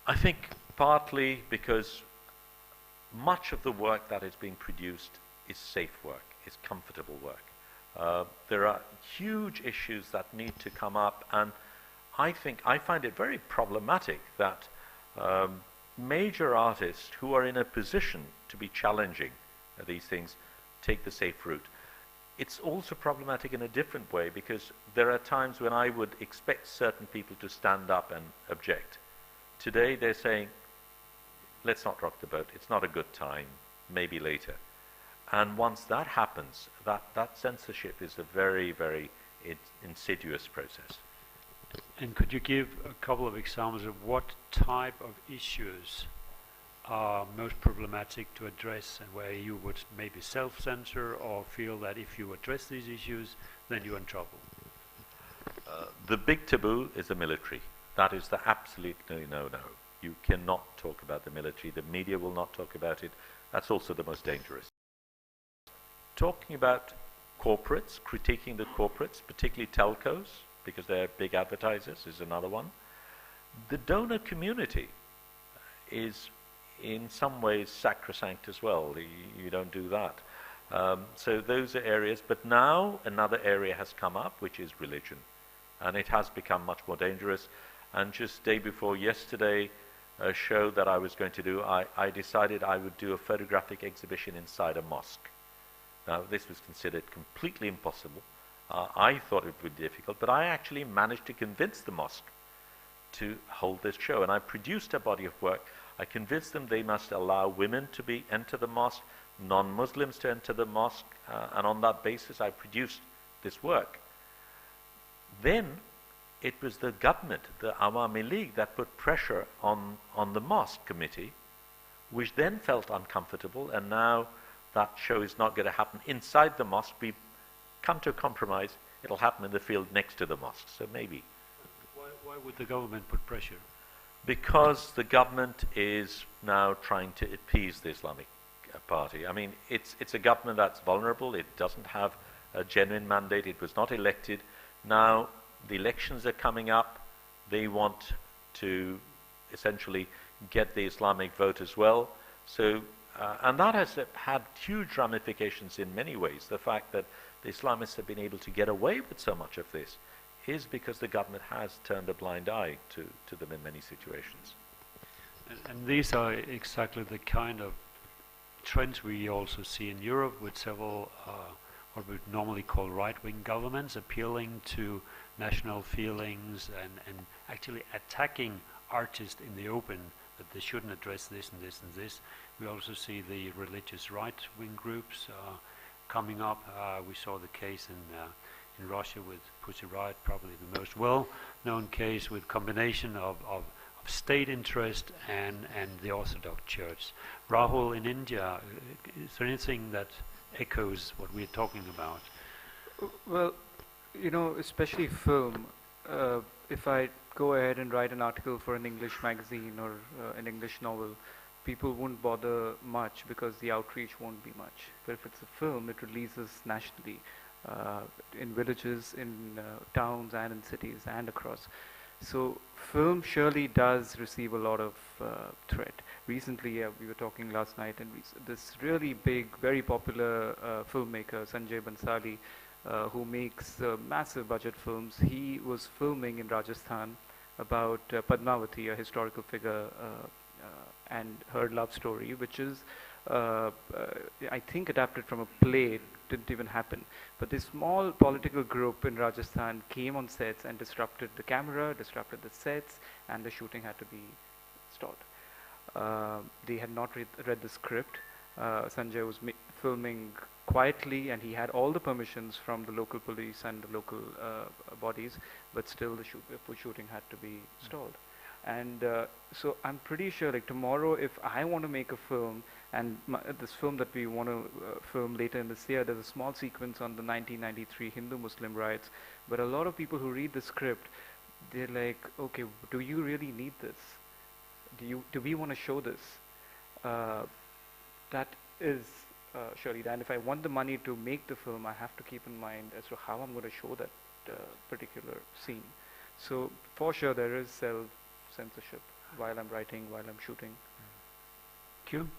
I think partly because much of the work that is being produced is safe work, is comfortable work. There are huge issues that need to come up, and I find it very problematic that major artists who are in a position to be challenging these things take the safe route. It's also problematic in a different way, because there are times when I would expect certain people to stand up and object. Today they're saying, let's not rock the boat, it's not a good time, maybe later. And once that happens, that censorship is a very, very insidious process. And could you give a couple of examples of what type of issues are most problematic to address, and where you would maybe self-censor or feel that if you address these issues, then you're in trouble? The big taboo is the military. That is the absolute no-no. You cannot talk about the military. The media will not talk about it. That's also the most dangerous. Talking about corporates, critiquing the corporates, particularly telcos, because they're big advertisers, is another one. The donor community is in some ways sacrosanct as well. You don't do that. So those are areas. But now another area has come up, which is religion. And it has become much more dangerous. And just day before yesterday, a show that I was going to do, I decided I would do a photographic exhibition inside a mosque. Now, this was considered completely impossible. I thought it would be difficult, but I actually managed to convince the mosque to hold this show. And I produced a body of work. I convinced them they must allow women to enter the mosque, non-Muslims to enter the mosque, and on that basis I produced this work. Then it was the government, the Awami League, that put pressure on the mosque committee, which then felt uncomfortable, and now that show is not going to happen inside the mosque. We've come to a compromise. It'll happen in the field next to the mosque, so maybe. Why would the government put pressure? Because the government is now trying to appease the Islamic Party. I mean, it's a government that's vulnerable. It doesn't have a genuine mandate. It was not elected. Now, the elections are coming up. They want to essentially get the Islamic vote as well. So, and that has had huge ramifications in many ways. The fact that the Islamists have been able to get away with so much of this is because the government has turned a blind eye to them in many situations. And these are exactly the kind of trends we also see in Europe, with several what we would normally call right-wing governments appealing to national feelings and actually attacking artists in the open, that they shouldn't address this and this and this. We also see the religious right-wing groups coming up. We saw the case in Russia with Pussy Riot, probably the most well-known case, with combination of state interest and the Orthodox Church. Rahul, in India, is there anything that echoes what we're talking about? Well, you know, especially film, if I go ahead and write an article for an English magazine or an English novel, people won't bother much because the outreach won't be much. But if it's a film, it releases nationally, in villages, in towns and in cities and across. So film surely does receive a lot of threat. Recently, we were talking last night, and this really big, very popular filmmaker, Sanjay Bansali, who makes massive budget films, he was filming in Rajasthan about Padmavati, a historical figure, and her love story, which is, I think, adapted from a play. It didn't even happen. But this small political group in Rajasthan came on sets and disrupted the camera, disrupted the sets, and the shooting had to be stalled. They had not read the script. Sanjay was filming quietly, and he had all the permissions from the local police and the local bodies, but still the shooting had to be stalled. And so I'm pretty sure, like, tomorrow, if I want to make a film, and this film that we want to film later in this year, there's a small sequence on the 1993 Hindu-Muslim riots, but a lot of people who read the script, they're like, okay, do you really need this? Do we want to show this? That is surely, and if I want the money to make the film, I have to keep in mind as to how I'm going to show that particular scene. So for sure, there is self-censorship while I'm writing, while I'm shooting. Q?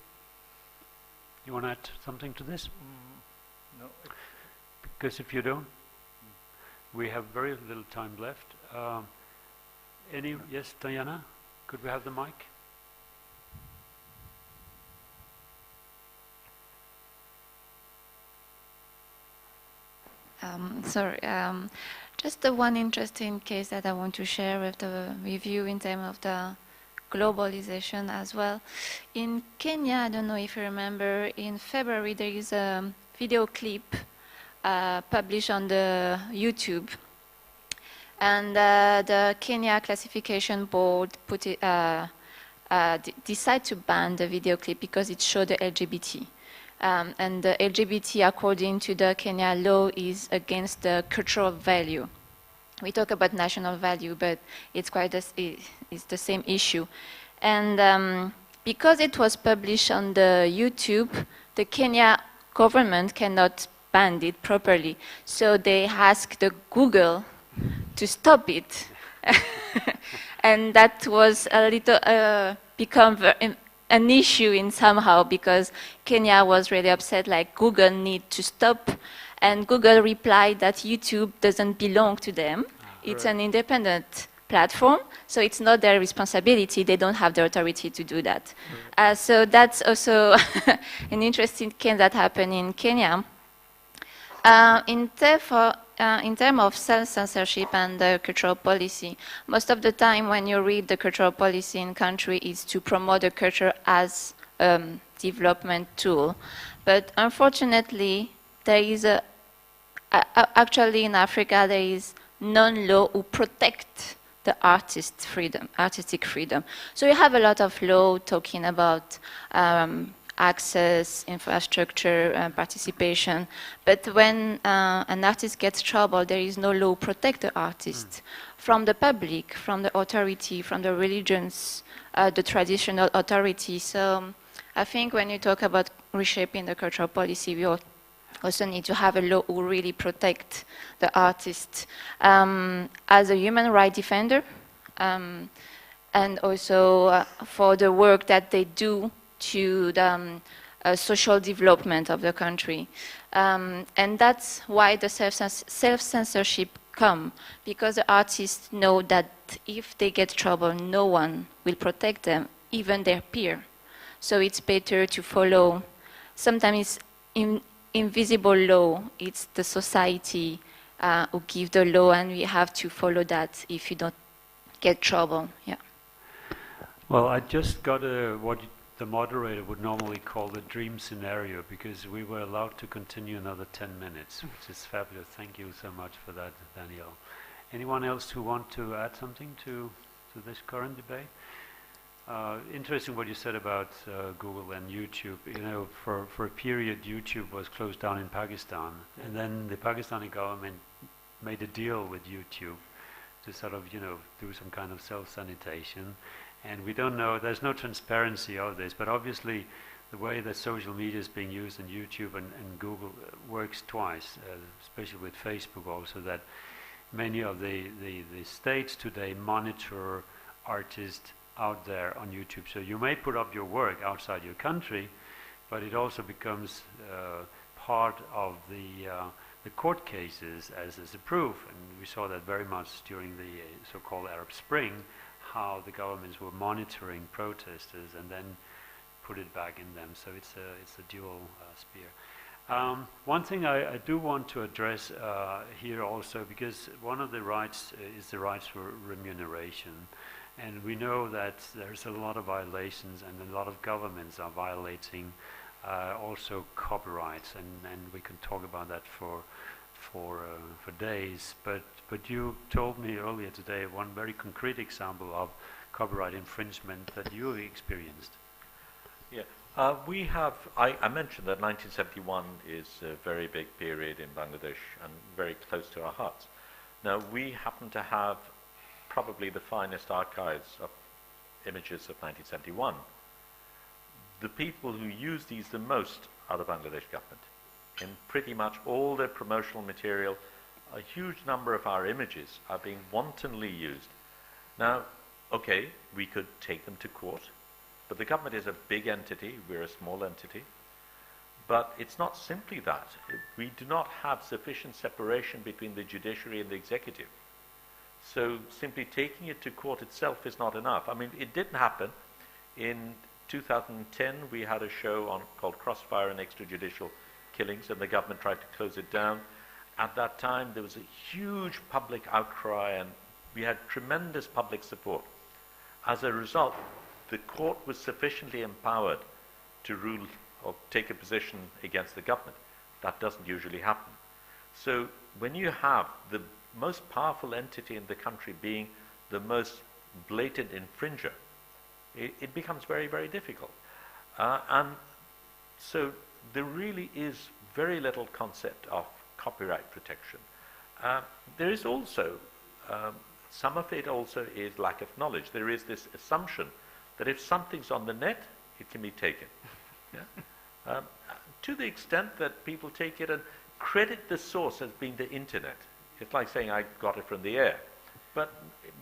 You want to add something to this? No. Because if you don't, we have very little time left. Yes, Diana? Could we have the mic? Sorry, just the one interesting case that I want to share with you in terms of the globalization as well. In Kenya, I don't know if you remember, in February there is a video clip published on the YouTube, and the Kenya Classification Board decided to ban the video clip because it showed the LGBT. And the LGBT, according to the Kenya law, is against the cultural value. We talk about national value, but it's it's the same issue. And because it was published on the YouTube, the Kenya government cannot ban it properly. So they asked the Google to stop it. And that was a little become an issue in somehow, because Kenya was really upset, like Google need to stop, and Google replied that YouTube doesn't belong to them. It's an independent platform, so it's not their responsibility. They don't have the authority to do that. So that's also an interesting case that happened in Kenya. In terms of self-censorship and the cultural policy, most of the time when you read the cultural policy in country is to promote the culture as a development tool. But unfortunately, there is actually in Africa, there is non-law who protect the artistic freedom. So you have a lot of law talking about access, infrastructure, participation. But when an artist gets trouble, there is no law to protect the artist from the public, from the authority, from the religions, the traditional authority. So I think when you talk about reshaping the cultural policy, we all also need to have a law who really protect the artist as a human rights defender, and also for the work that they do to the social development of the country. And that's why the self-censorship come, because the artists know that if they get trouble, no one will protect them, even their peer. So it's better to follow, sometimes it's invisible law, it's the society who give the law, and we have to follow that if you don't get trouble. Yeah. Well, I just got what the moderator would normally call the dream scenario, because we were allowed to continue another 10 minutes, which is fabulous. Thank you so much for that, Daniel. Anyone else who want to add something to this current debate? Interesting what you said about Google and YouTube. You know, for a period, YouTube was closed down in Pakistan, and then the Pakistani government made a deal with YouTube to sort of, you know, do some kind of self-sanitation. And we don't know, there's no transparency of this, but obviously the way that social media is being used in YouTube and Google works twice, especially with Facebook also, that many of the states today monitor artists out there on YouTube. So you may put up your work outside your country, but it also becomes part of the court cases as a proof. And we saw that very much during the so-called Arab Spring, how the governments were monitoring protesters and then put it back in them. So it's a dual spear. One thing I do want to address here also, because one of the rights is the rights for remuneration. And we know that there's a lot of violations, and a lot of governments are violating also copyrights, and we can talk about that for days. But you told me earlier today one very concrete example of copyright infringement that you experienced. Yeah, we have. I mentioned that 1971 is a very big period in Bangladesh and very close to our hearts. Now we happen to have probably the finest archives of images of 1971. The people who use these the most are the Bangladesh government. In pretty much all their promotional material, a huge number of our images are being wantonly used. Now, okay, we could take them to court, but the government is a big entity, we're a small entity. But it's not simply that. We do not have sufficient separation between the judiciary and the executive. So simply taking it to court itself is not enough. I mean, it didn't happen. In 2010, we had a show called Crossfire and Extrajudicial Killings, and the government tried to close it down. At that time, there was a huge public outcry, and we had tremendous public support. As a result, the court was sufficiently empowered to rule or take a position against the government. That doesn't usually happen. So when you have the most powerful entity in the country being the most blatant infringer, it becomes very, very difficult. And so there really is very little concept of copyright protection. There is also, some of it also is lack of knowledge. There is this assumption that if something's on the net, it can be taken. Yeah? To the extent that people take it and credit the source as being the internet. It's like saying I got it from the air. But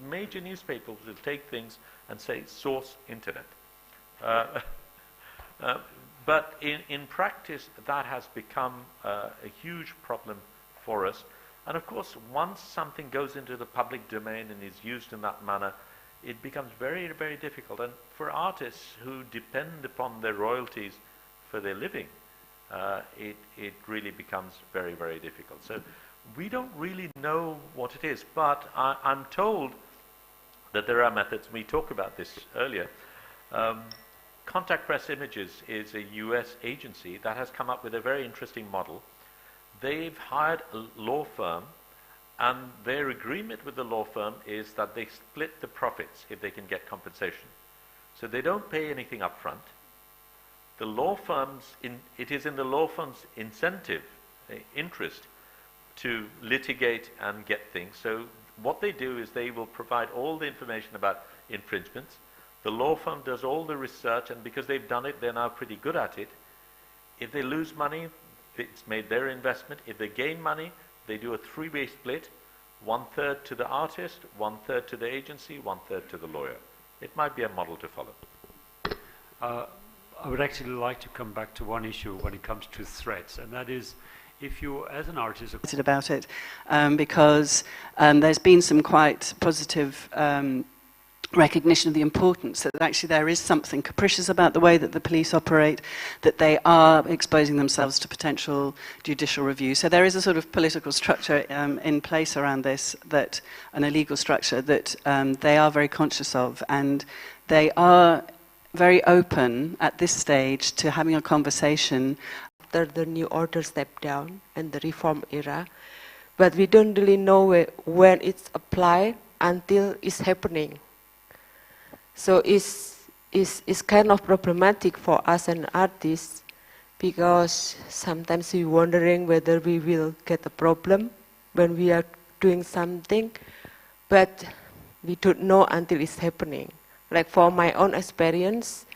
major newspapers will take things and say source internet. But in practice, that has become a huge problem for us. And of course, once something goes into the public domain and is used in that manner, it becomes very, very difficult. And for artists who depend upon their royalties for their living, it really becomes very, very difficult. So we don't really know what it is, but I'm told that there are methods. We talked about this earlier. Contact Press Images is a US agency that has come up with a very interesting model. They've hired a law firm, and their agreement with the law firm is that they split the profits if they can get compensation. So they don't pay anything up front. The law firms, it is in the law firm's incentive, interest, to litigate and get things. So what they do is they will provide all the information about infringements. The law firm does all the research, and because they've done it, they're now pretty good at it. If they lose money, it's made their investment. If they gain money, they do a three-way split, 1/3 to the artist, 1/3 to the agency, 1/3 to the lawyer. It might be a model to follow. I would actually like to come back to one issue when it comes to threats, and that is, if you, as an artist, about it, because there's been some quite positive recognition of the importance that actually there is something capricious about the way that the police operate, that they are exposing themselves to potential judicial review. So there is a sort of political structure in place around this, that an illegal structure that they are very conscious of, and they are very open at this stage to having a conversation after the new order stepped down and the reform era, but we don't really know when it's applied until it's happening. So it's kind of problematic for us and artists, because sometimes we're wondering whether we will get a problem when we are doing something, but we don't know until it's happening. Like for my own experience,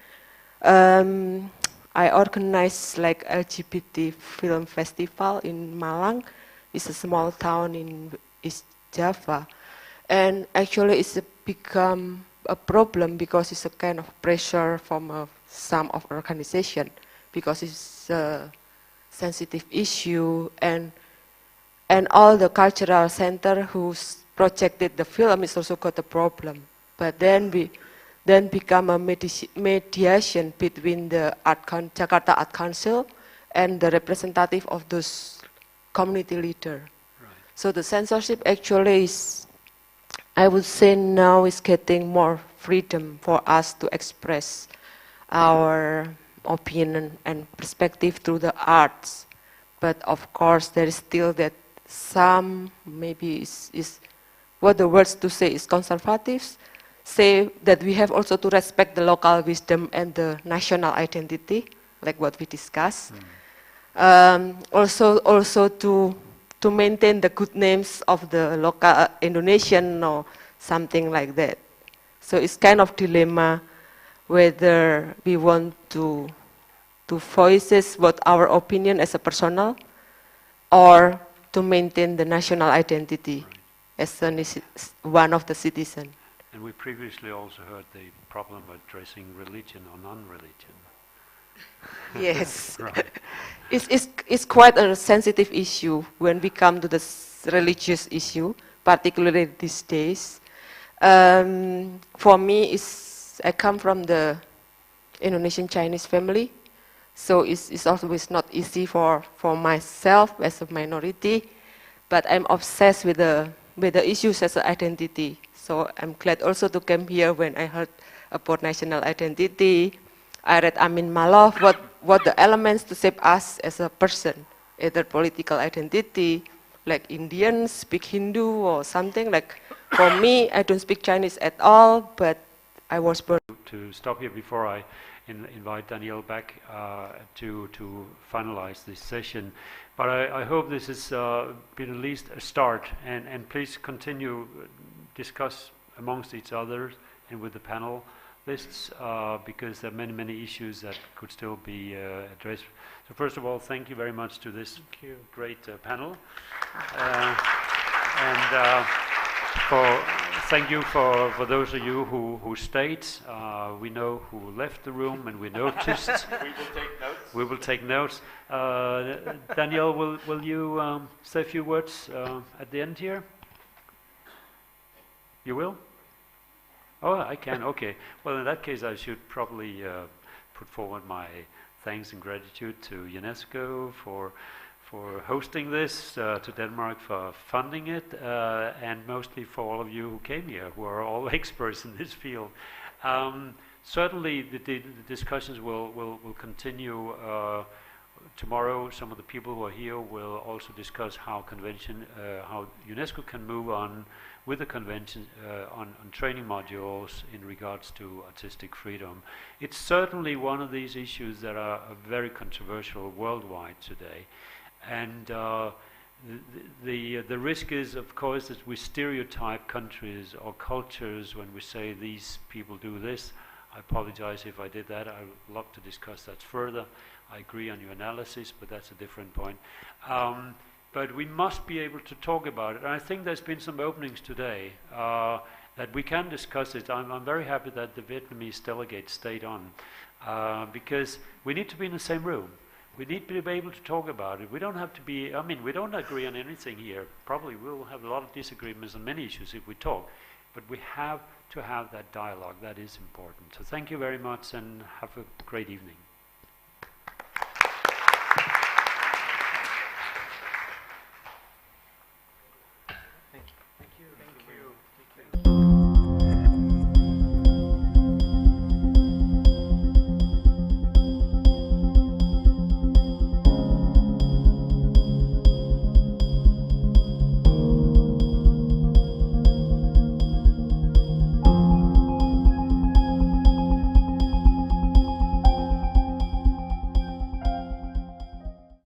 I organized like LGBT film festival in Malang. It's a small town in East Java, and actually it's become a problem because it's a kind of pressure from some of organization, because it's a sensitive issue, and all the cultural center who's projected the film is also got a problem. But then we become a mediation between the Jakarta Art Council and the representative of those community leader. Right. So the censorship actually is, I would say now is getting more freedom for us to express our opinion and perspective through the arts. But of course there is still that some, maybe is what the words to say is conservatives, say that we have also to respect the local wisdom and the national identity, like what we discussed. Also to maintain the good names of the local Indonesian or something like that. So it's kind of dilemma whether we want to voices what our opinion as a personal, or to maintain the national identity as one of the citizens. And we previously also heard the problem of addressing religion or non-religion. Yes. Right. It's quite a sensitive issue when we come to this religious issue, particularly these days. For me, I come from the Indonesian Chinese family, so it's always not easy for myself as a minority, but I'm obsessed with the issues as an identity. So I'm glad also to come here when I heard about national identity. I read Amin Malouf, what the elements to shape us as a person, either political identity, like Indians speak Hindu or something. Like for me, I don't speak Chinese at all, but I was born. To stop here before I invite Danielle back to finalize this session. But I hope this has been at least a start, and please continue discuss amongst each other and with the panelists, because there are many issues that could still be addressed. So first of all, thank you very much to this great panel, thank you for those of you who stayed. We know who left the room, and we noticed. We will take notes. We will take notes. Danielle, will you say a few words at the end here? You will? Oh, I can, okay. Well, in that case, I should probably put forward my thanks and gratitude to UNESCO for hosting this, to Denmark for funding it, and mostly for all of you who came here, who are all experts in this field. Certainly, the discussions will continue tomorrow. Some of the people who are here will also discuss how UNESCO can move on with the convention on training modules in regards to artistic freedom. It's certainly one of these issues that are very controversial worldwide today. And the risk is, of course, that we stereotype countries or cultures when we say these people do this. I apologize if I did that. I would love to discuss that further. I agree on your analysis, but that's a different point. But we must be able to talk about it. And I think there's been some openings today that we can discuss it. I'm very happy that the Vietnamese delegate stayed on because we need to be in the same room. We need to be able to talk about it. We don't have to be, I mean, we don't agree on anything here. Probably we'll have a lot of disagreements on many issues if we talk. But we have to have that dialogue. That is important. So thank you very much and have a great evening.